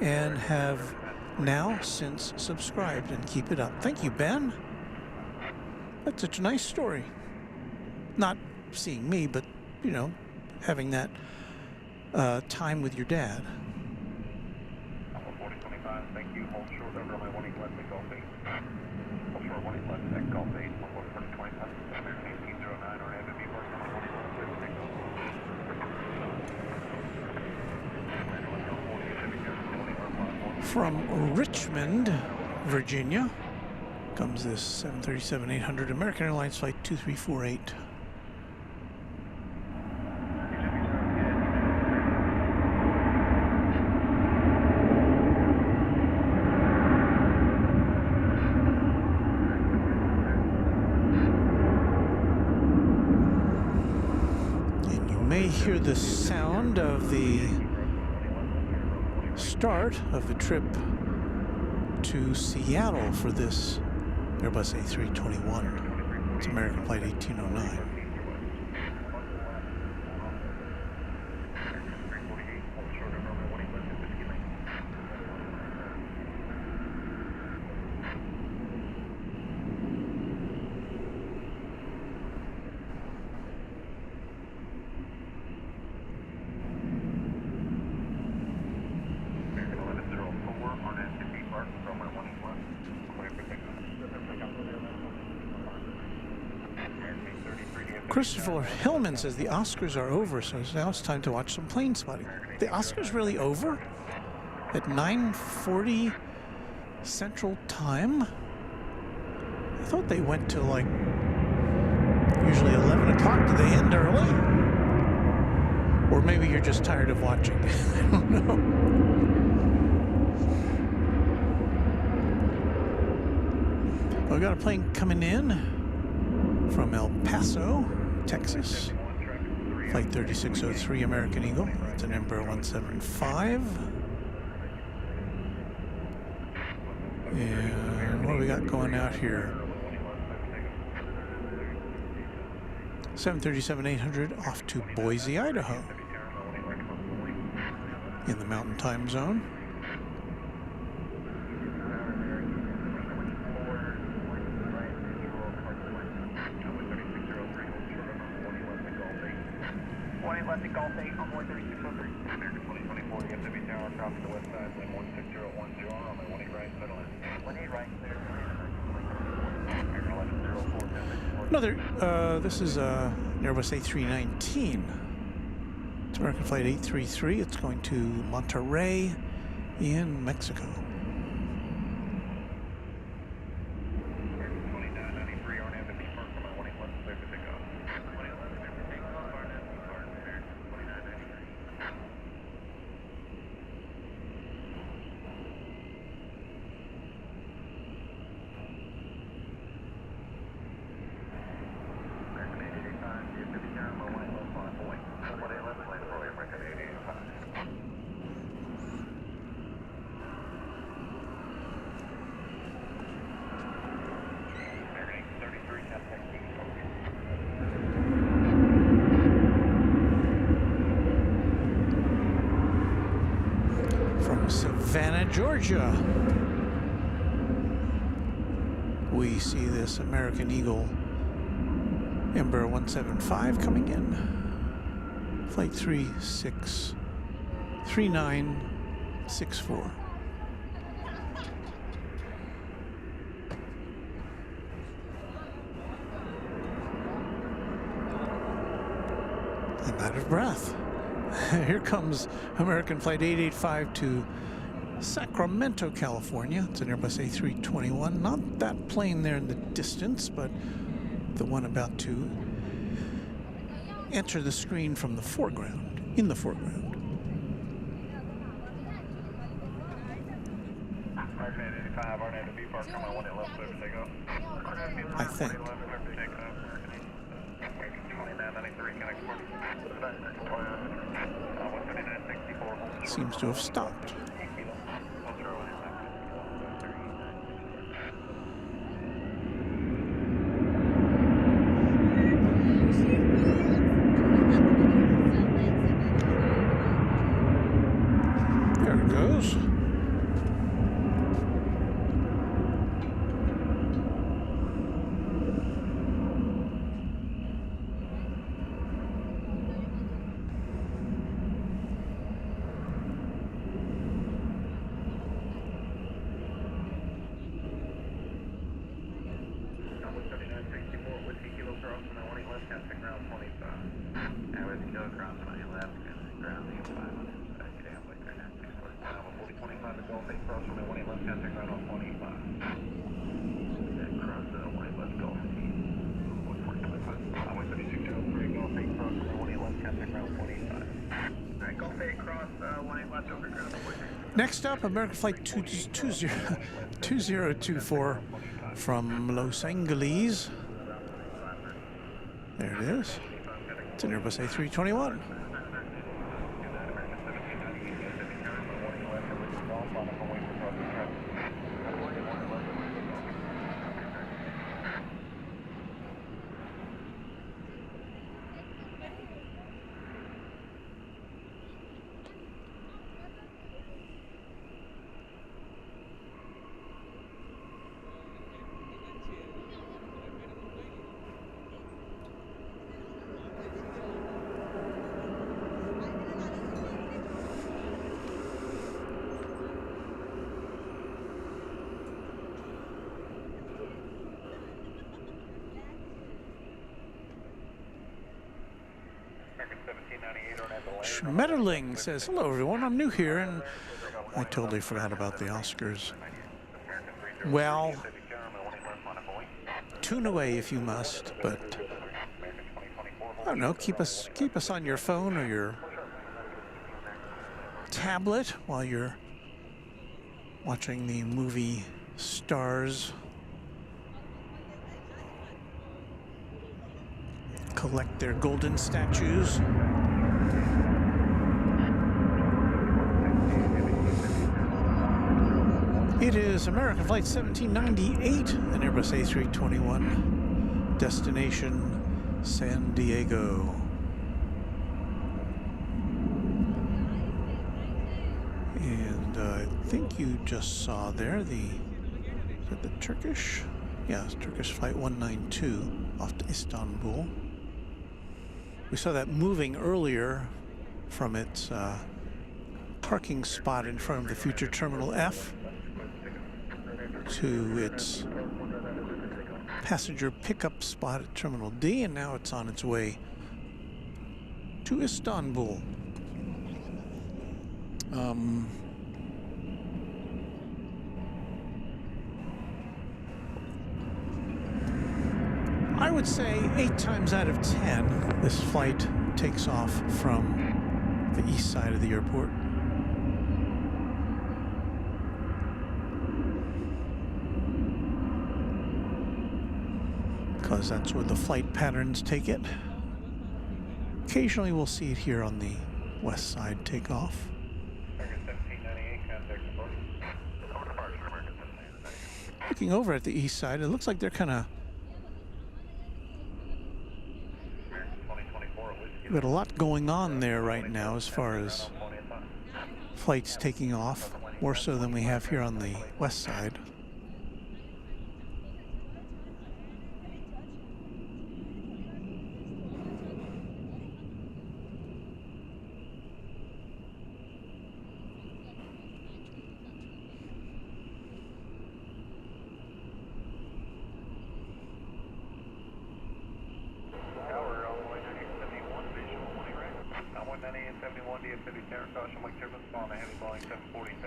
and have now since subscribed, and keep it up. Thank you, Ben. That's such a nice story. Not seeing me, but, you know, having that time with your dad. 4025, thank you. Hold short over runway 18 left at Golf 8. Hold short 18 left at Golf 8, 4025. From Richmond, Virginia, Comes this 737-800 American Airlines flight 2348. And you may hear the sound of the start of the trip to Seattle for this Airbus A321. It's American Flight 1809. Christopher Hillman says the Oscars are over, so now it's time to watch some plane spotting. The Oscars really over? At 9:40 Central Time? I thought they went to like usually 11 o'clock. Did they end early? Or maybe you're just tired of watching. I don't know. Well, we got a plane coming in from El Paso, Texas. Flight 3603 American Eagle. It's an Embraer 175. And what do we got going out here? 737-800 off to Boise, Idaho. In the Mountain Time Zone. Another, this is an Airbus A319. It's American Flight 833. It's going to Monterrey in Mexico. Savannah, Georgia. We see this American Eagle Embraer 175 coming in. Flight 3964. I'm out of breath. Here comes American Flight 885 to Sacramento, California. It's an Airbus A321. Not that plane there in the distance, but the one about to enter the screen from the foreground, in the foreground. I think. Seems to have stopped. There it goes. Next up, American Flight 2024 from Los Angeles. There it is. It's an Airbus A321. Schmetterling says, hello everyone, I'm new here and I totally forgot about the Oscars. Well, tune away if you must, but I don't know, keep us on your phone or your tablet while you're watching the movie Stars. Collect their golden statues. It is American Flight 1798, an Airbus A321, destination San Diego. And I think you just saw there is that the Turkish? Yeah, it's Turkish Flight 192 off to Istanbul. We saw that moving earlier from its parking spot in front of the future Terminal F to its passenger pickup spot at Terminal D, and now it's on its way to Istanbul. I would say 8 times out of 10, this flight takes off from the east side of the airport. Because that's where the flight patterns take it. Occasionally we'll see it here on the west side take off. Looking over at the east side, it looks like they're kind of got a lot going on there right now as far as flights taking off, more so than we have here on the west side.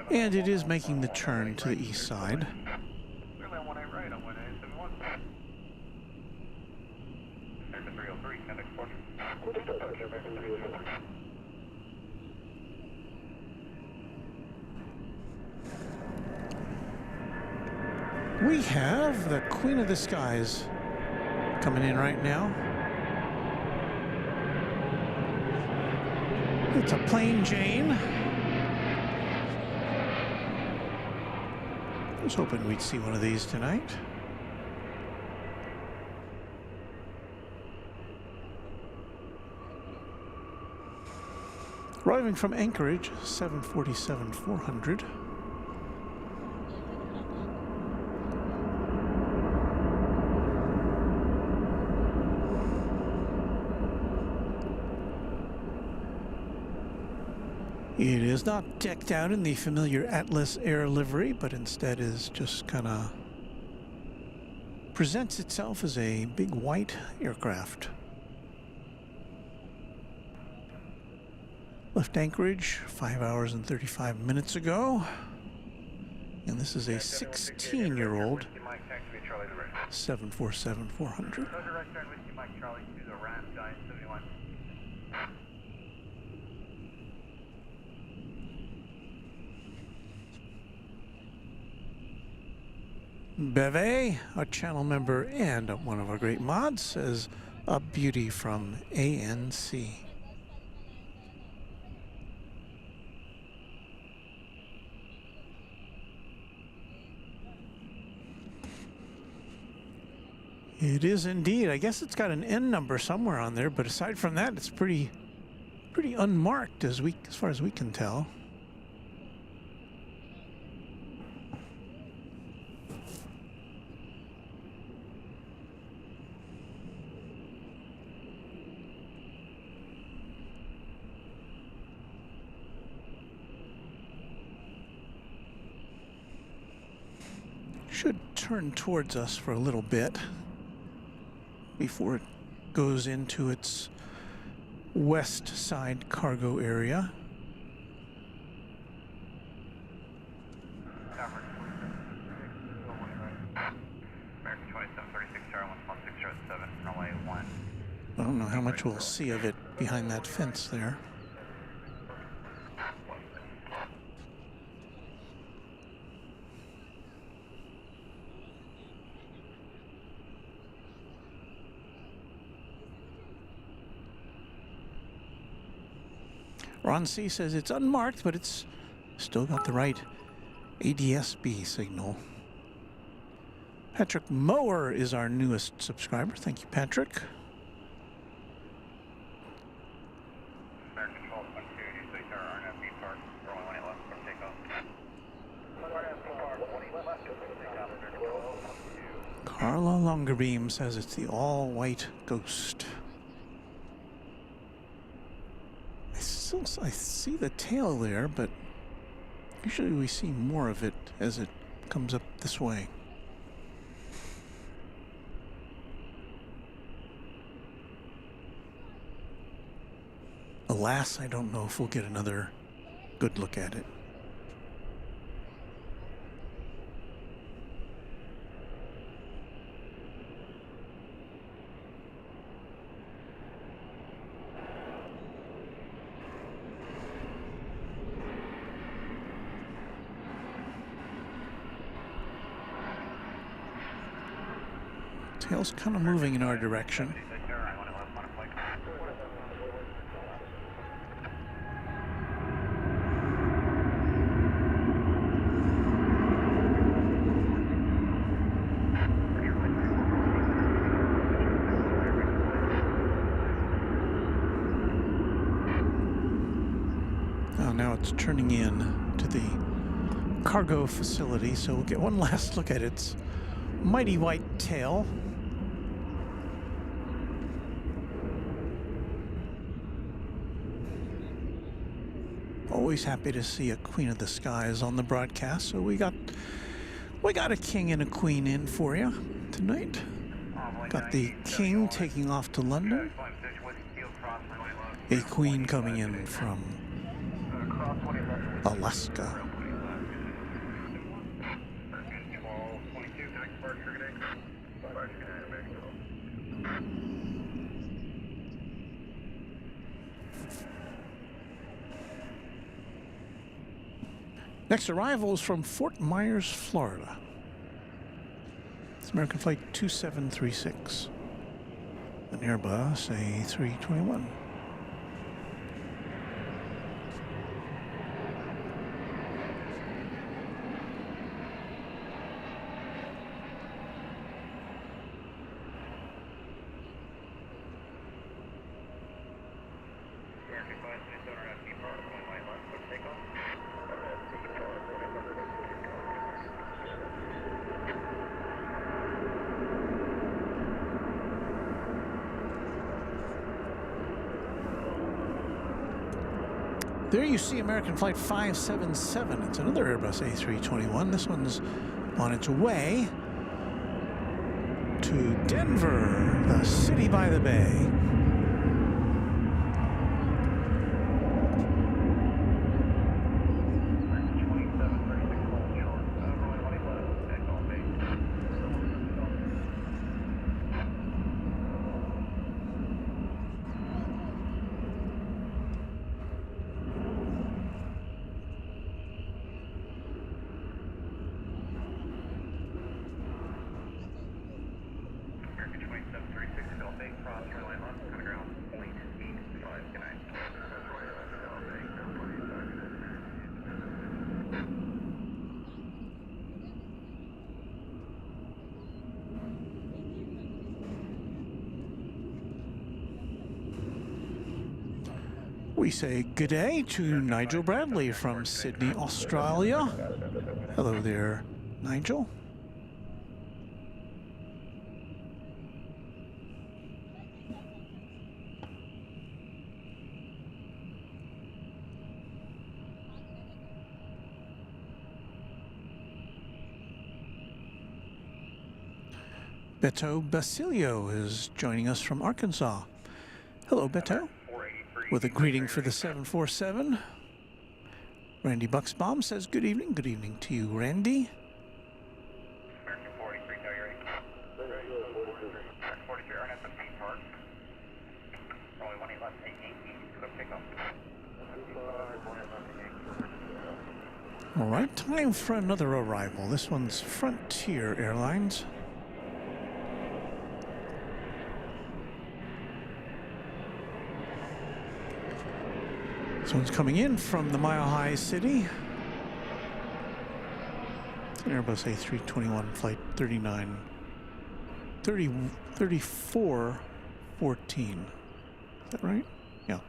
And it is making the turn to the east side. We have the Queen of the Skies coming in right now. It's a plain Jane. I was hoping we'd see one of these tonight. Arriving from Anchorage, 747-400. It is not decked out in the familiar Atlas Air livery, but instead is just kind of presents itself as a big white aircraft. Left Anchorage 5 hours and 35 minutes ago. And this is a 16-year-old 747-400. Beve, a channel member and one of our great mods, says a beauty from ANC. It is indeed. I guess it's got an N number somewhere on there, but aside from that, it's pretty unmarked as far as we can tell. Should turn towards us for a little bit before it goes into its west side cargo area. American 2736, Charlie 11607, runway 1. I don't know how much we'll see of it behind that fence there. Ron C says it's unmarked, but it's still got the right ADS-B signal. Patrick Mower is our newest subscriber. Thank you, Patrick. American 1212, you say sir, RNFB Park, runway 18 left for takeoff. RNFB Park, 18 left for takeoff. Carla Longerbeam says it's the all-white Ghost. I see the tail there, but usually we see more of it as it comes up this way. Alas, I don't know if we'll get another good look at it. Tail's kind of moving in our direction. Oh, now it's turning in to the cargo facility, so we'll get one last look at its mighty white tail. Always happy to see a Queen of the Skies on the broadcast, so we got a king and a queen in for you tonight. Got the king taking off to London, a queen coming in from Alaska. Next arrival is from Fort Myers, Florida. It's American Flight 2736, an Airbus A321. There you see American Flight 577. It's another Airbus A321. This one's on its way to Denver, the city by the bay. Bay, cross runway left, kind of ground, 0.85, good night. We say good day to Nigel Bradley from Sydney, Australia. Hello there, Nigel. Beto Basilio is joining us from Arkansas. Hello, Beto. With a greeting for the 747. Randy Bucksbaum says good evening. Good evening to you, Randy. American 43, tell you ready. 43, RNS at Main Park. Only 18 left, 18, quick pickup. All right, time for another arrival. This one's Frontier Airlines. This one's coming in from the Mile High City. It's an Airbus A321 flight 3414. Is that right? Yeah.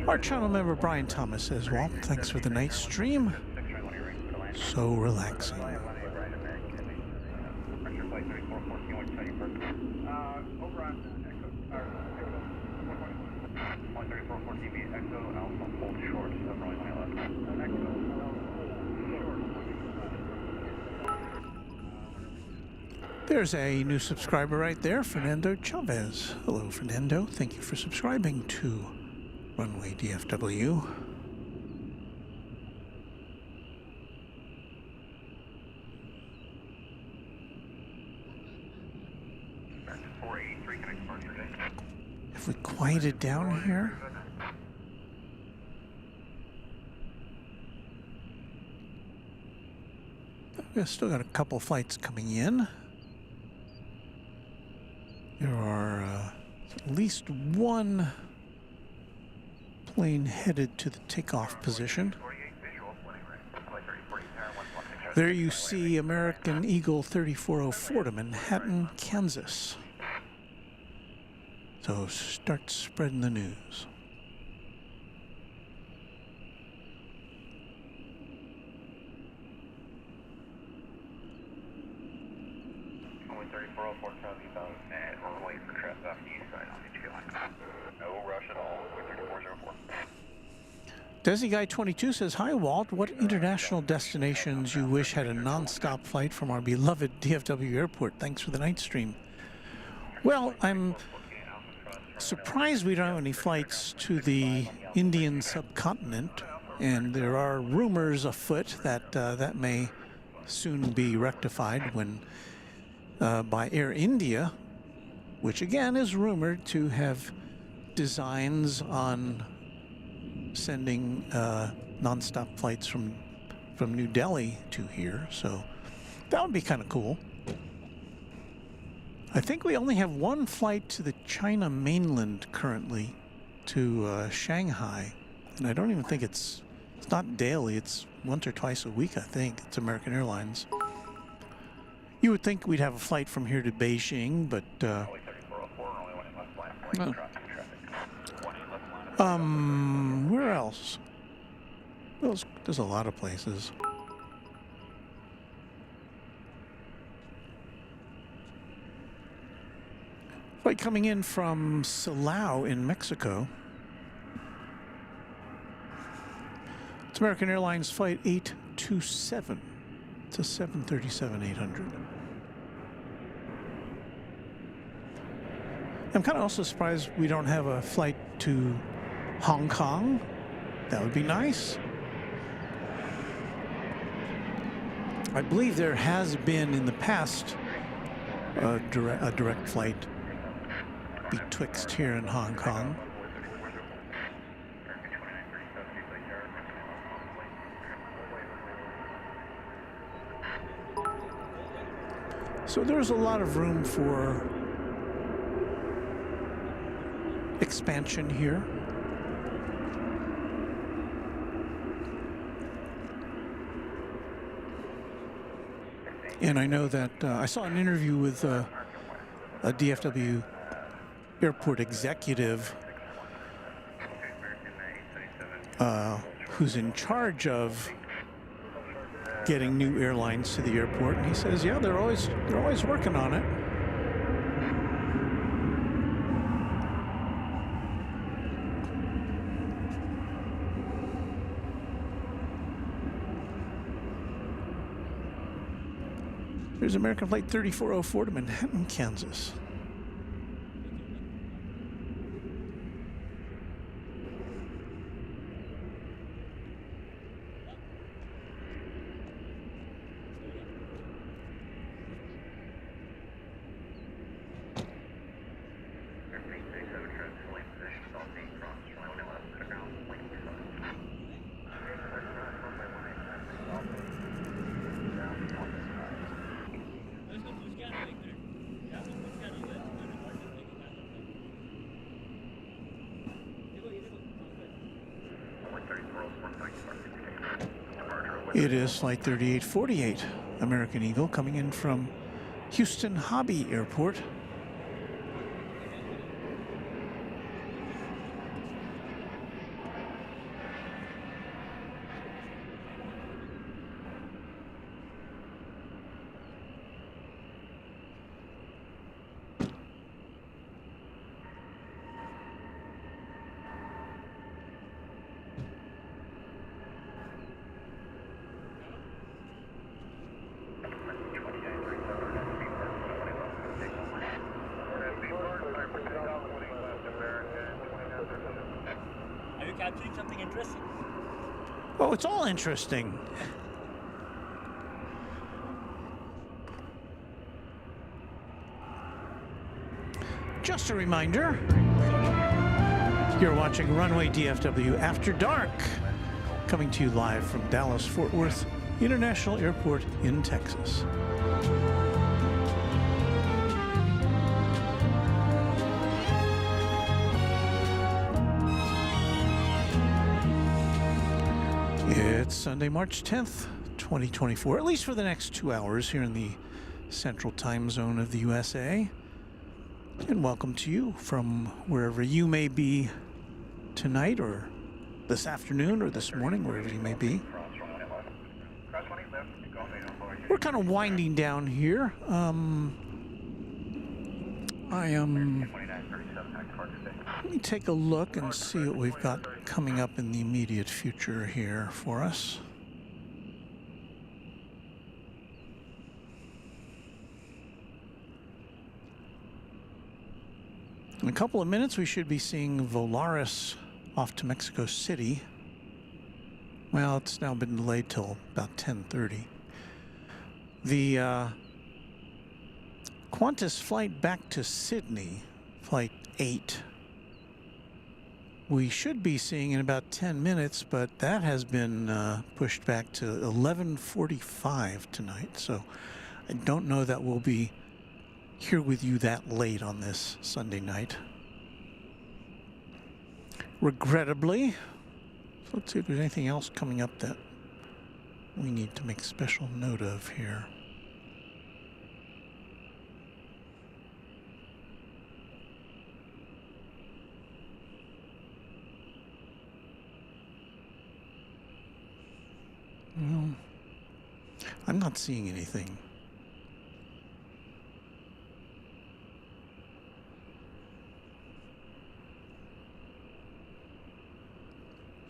Our channel member Brian Thomas says, Walt, thanks for the night stream. So relaxing. There's a new subscriber right there, Fernando Chavez. Hello, Fernando. Thank you for subscribing to Runway DFW. Have we quieted down here? We've still got a couple flights coming in. There are at least one plane headed to the takeoff position. There you see American Eagle 3404 to Manhattan, Kansas. So start spreading the news. Only 3404 copy about net or wait for traffic off the east side on the 2 line. No rush at all. 3404. Desi Guy 22 says, hi Walt, what international destinations you wish had a non-stop flight from our beloved DFW Airport? Thanks for the night stream. Well, I'm surprised we don't have any flights to the Indian subcontinent, and there are rumors afoot that that may soon be rectified when by Air India, which again is rumored to have designs on sending non-stop flights from New Delhi to here, so that would be kind of cool. I think we only have one flight to the China mainland currently, to Shanghai, and I don't even think it's not daily. It's once or twice a week. I think it's American Airlines. You would think we'd have a flight from here to Beijing, but where else? There's a lot of places. Flight coming in from Silao in Mexico. It's American Airlines Flight 827. It's a 737-800. I'm kind of also surprised we don't have a flight to Hong Kong. That would be nice. I believe there has been in the past a direct flight betwixt here in Hong Kong. So there's a lot of room for expansion here. And I know that I saw an interview with a DFW Airport executive who's in charge of getting new airlines to the airport, and he says, yeah, they're always working on it. There's American Flight 3404 to Manhattan, Kansas. It is Flight 3848, American Eagle, coming in from Houston Hobby Airport. Are you capturing something interesting? Oh, it's all interesting. Just a reminder, you're watching Runway DFW After Dark, coming to you live from Dallas-Fort Worth International Airport in Texas. It's Sunday, March 10th, 2024, at least for the next 2 hours here in the central time zone of the USA. And welcome to you from wherever you may be tonight, or this afternoon, or this morning, wherever you may be. We're kind of winding down here. Let me take a look and see what we've got coming up in the immediate future here for us. In a couple of minutes, we should be seeing Volaris off to Mexico City. Well, it's now been delayed till about 10:30. The Qantas flight back to Sydney, Flight 8, we should be seeing in about 10 minutes, but that has been pushed back to 11:45 tonight. So I don't know that we'll be here with you that late on this Sunday night. Regrettably. So let's see if there's anything else coming up that we need to make special note of here. Well, I'm not seeing anything.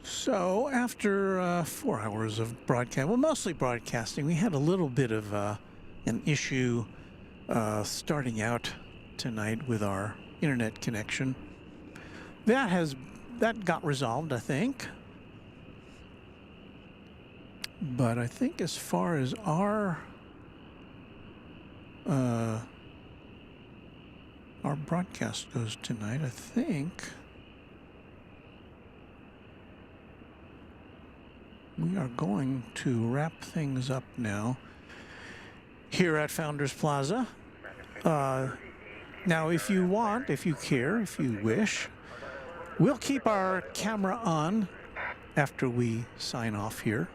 So after 4 hours of broadcast, well, mostly broadcasting, we had a little bit of an issue starting out tonight with our internet connection. That got resolved, I think. But I think as far as our broadcast goes tonight, I think we are going to wrap things up now here at Founders Plaza. Now, if you want, if you care, if you wish, we'll keep our camera on after we sign off here.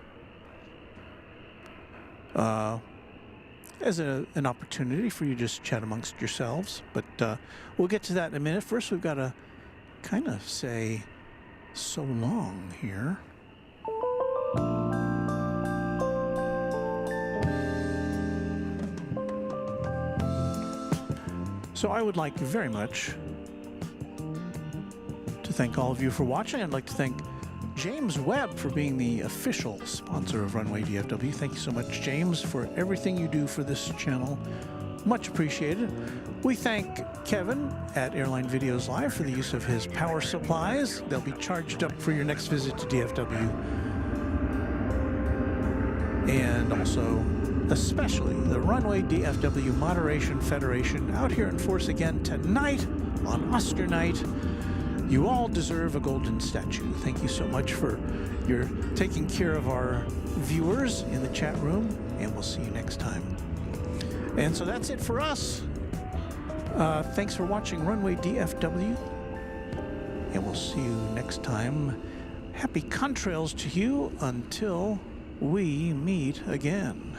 As an opportunity for you to just chat amongst yourselves. But we'll get to that in a minute. First, we've got to kind of say so long here. So I would like very much to thank all of you for watching. I'd like to thank James Webb for being the official sponsor of Runway DFW. Thank you so much, James, for everything you do for this channel. Much appreciated. We thank Kevin at Airline Videos Live for the use of his power supplies. They'll be charged up for your next visit to DFW. And also, especially the Runway DFW Moderation Federation out here in force again tonight on Oscar night. You all deserve a golden statue. Thank you so much for your taking care of our viewers in the chat room, and we'll see you next time. And so that's it for us. Thanks for watching Runway DFW, and we'll see you next time. Happy contrails to you until we meet again.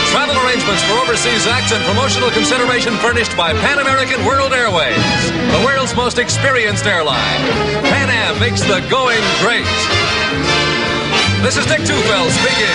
Travel arrangements for overseas acts and promotional consideration furnished by Pan American World Airways, the world's most experienced airline. Pan Am makes the going great. This is Dick Tufeld speaking.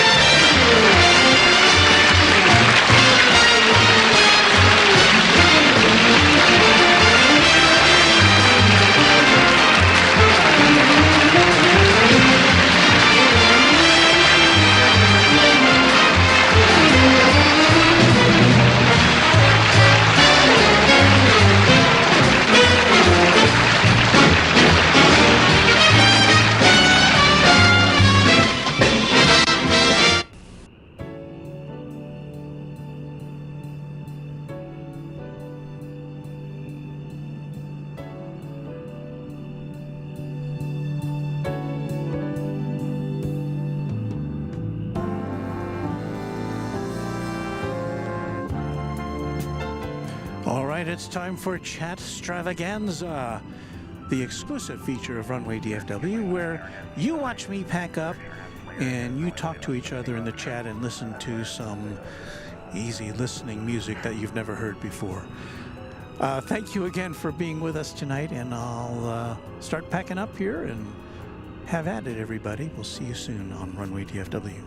It's time for Chat Stravaganza, the exclusive feature of Runway DFW, where you watch me pack up and you talk to each other in the chat and listen to some easy listening music that you've never heard before. Thank you again for being with us tonight, and I'll start packing up here and have at it, everybody. We'll see you soon on Runway DFW.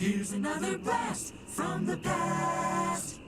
Here's another blast from the past.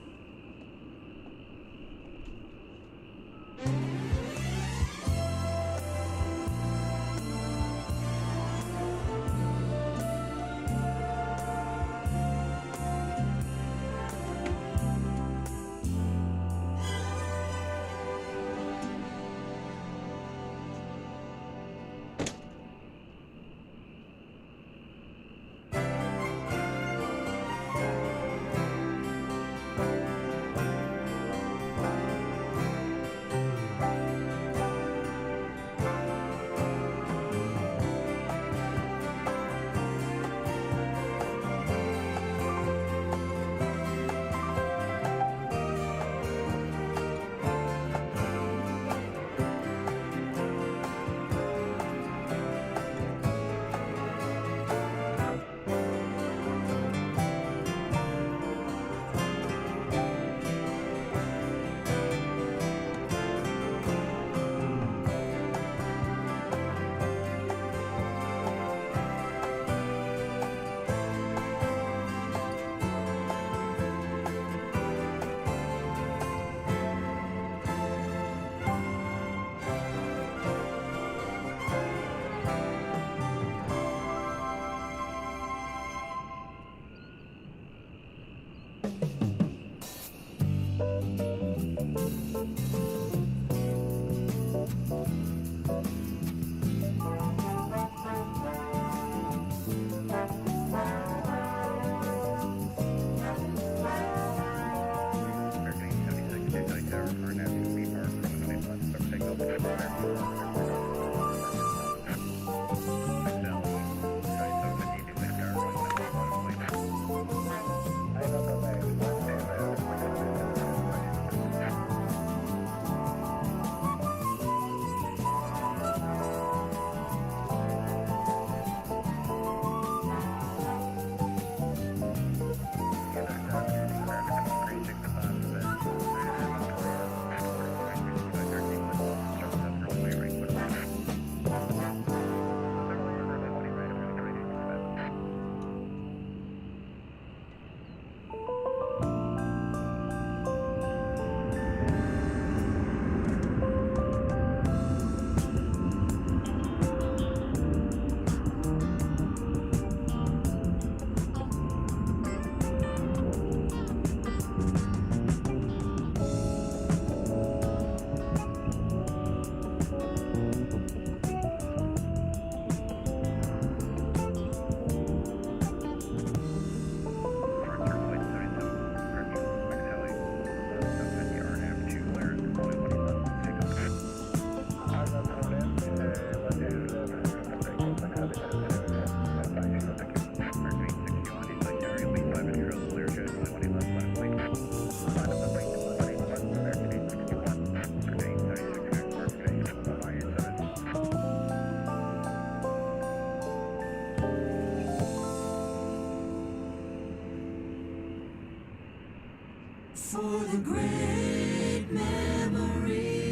For the great memories.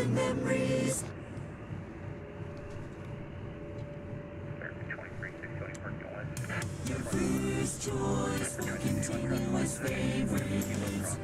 golden memories. Your first choice for continuous favorites.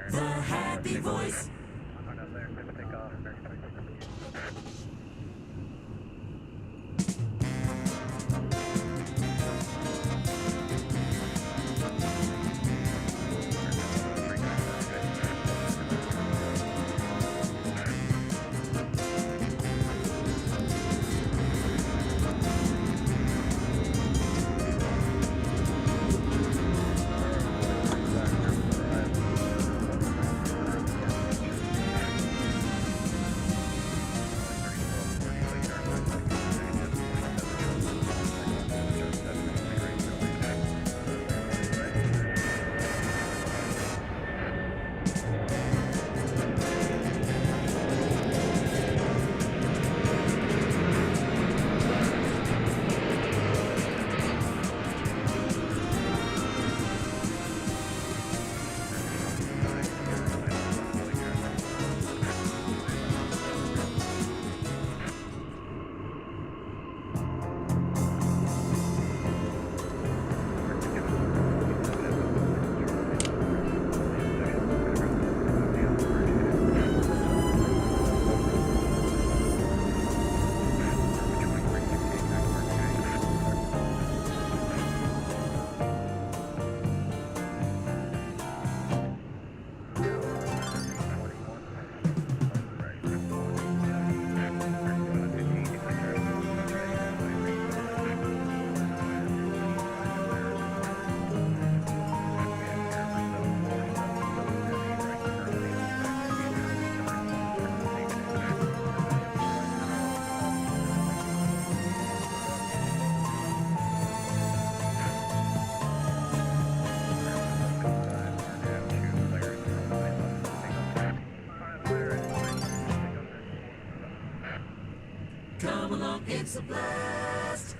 The happy voice. Come along, it's a blast.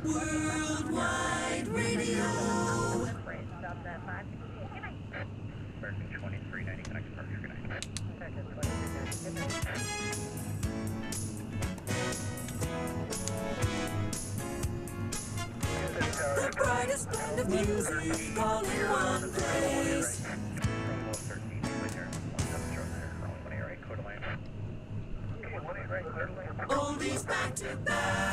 Worldwide Radio. American 2390 connects departure. Good night. The brightest band of music all in one place. Oldies back to back.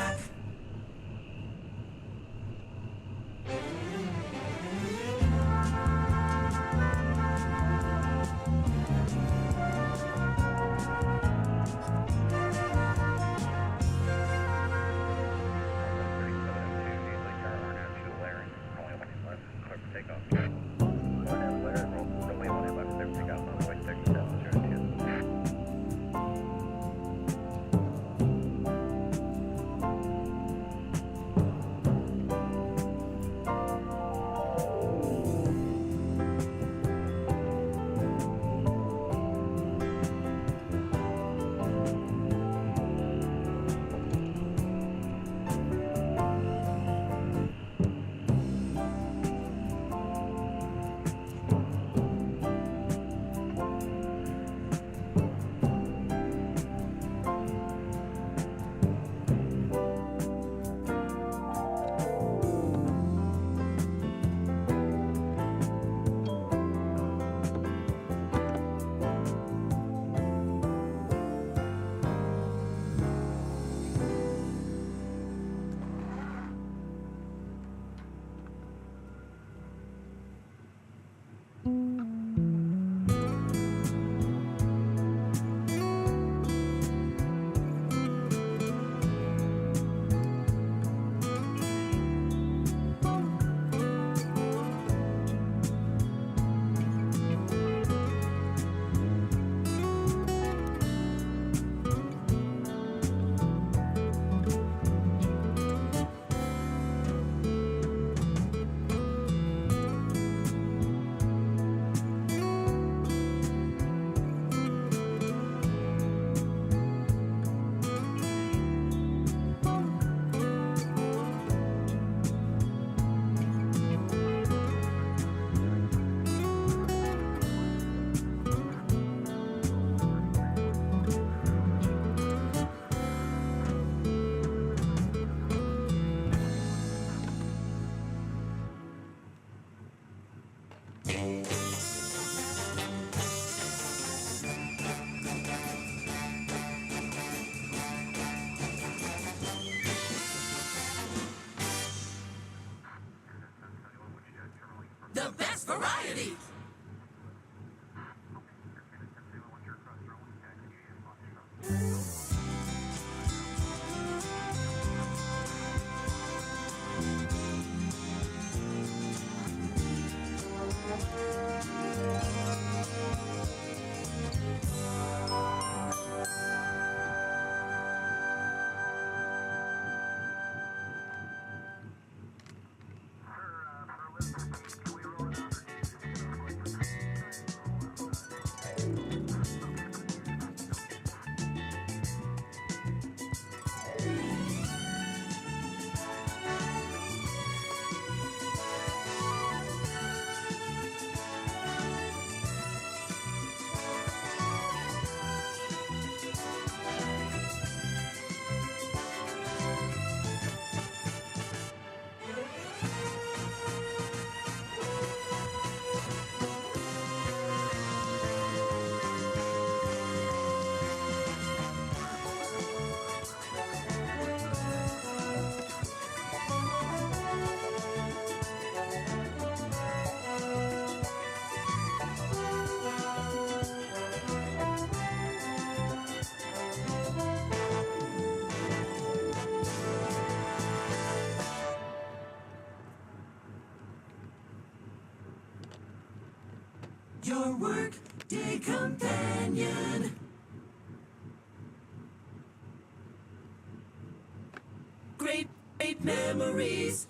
society. Your work day companion. Great memories.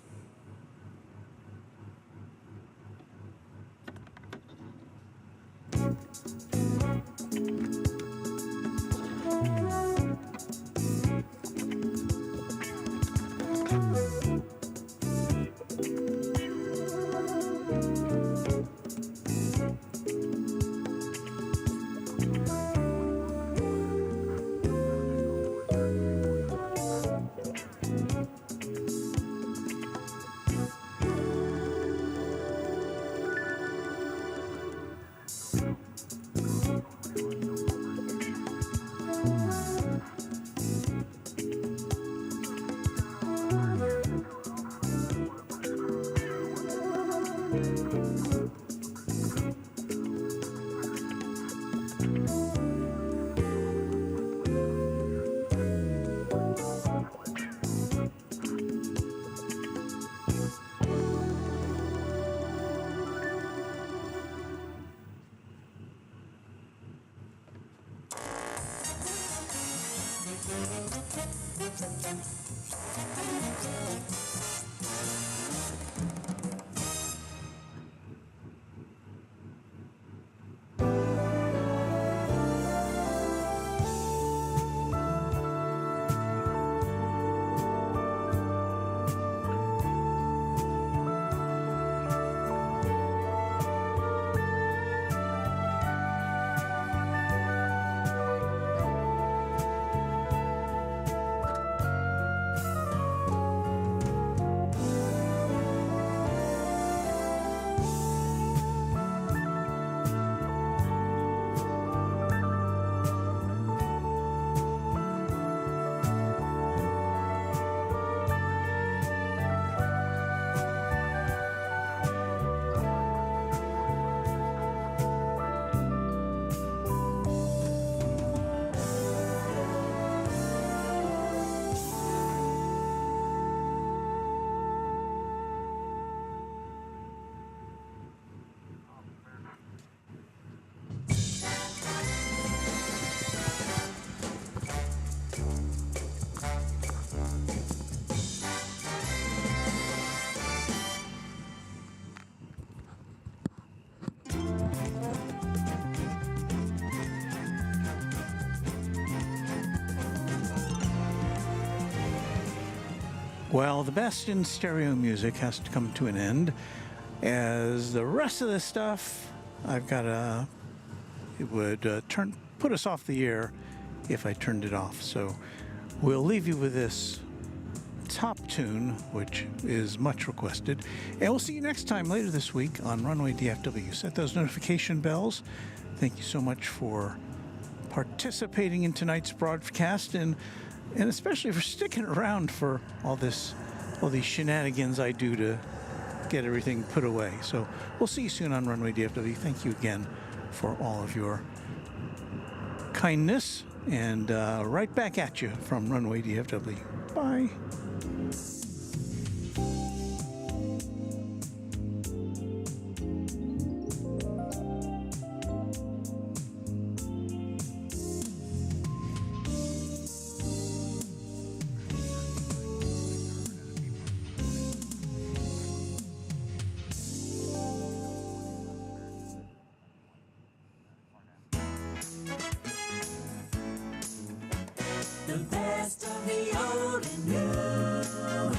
Well, the best in stereo music has to come to an end, as the rest of this stuff, I've got to, it would put us off the air if I turned it off. So we'll leave you with this top tune, which is much requested. And we'll see you next time later this week on Runway DFW. Set those notification bells. Thank you so much for participating in tonight's broadcast, and especially for sticking around for all these shenanigans I do to get everything put away. So we'll see you soon on Runway DFW. Thank you again for all of your kindness, and right back at you from Runway DFW. Bye. The best of the old and new.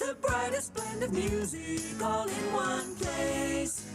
The brightest blend of music all in one place.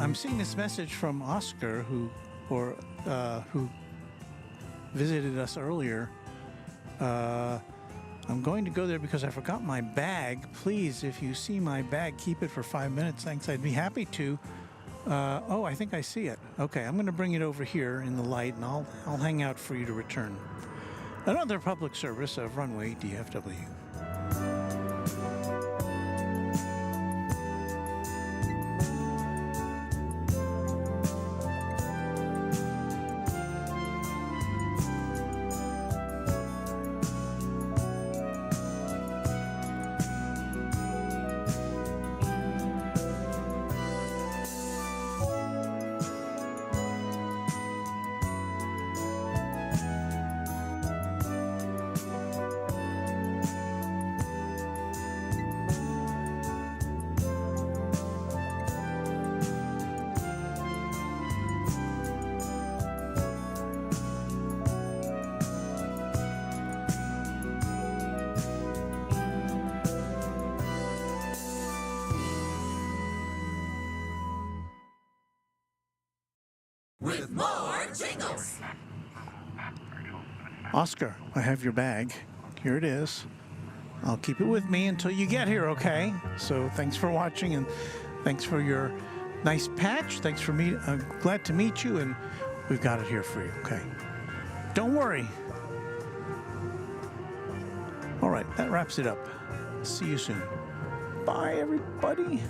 I'm seeing this message from Oscar, who visited us earlier. I'm going to go there because I forgot my bag. Please, if you see my bag, keep it for 5 minutes. Thanks, I'd be happy to. Oh, I think I see it. Okay, I'm going to bring it over here in the light, and I'll hang out for you to return. Another public service of Runway DFW. With more jingles. Oscar, I have your bag. Here it is. I'll keep it with me until you get here, okay? So thanks for watching, and thanks for your nice patch. Thanks for me. I'm glad to meet you, and we've got it here for you, okay? Don't worry. All right, that wraps it up. See you soon. Bye, everybody.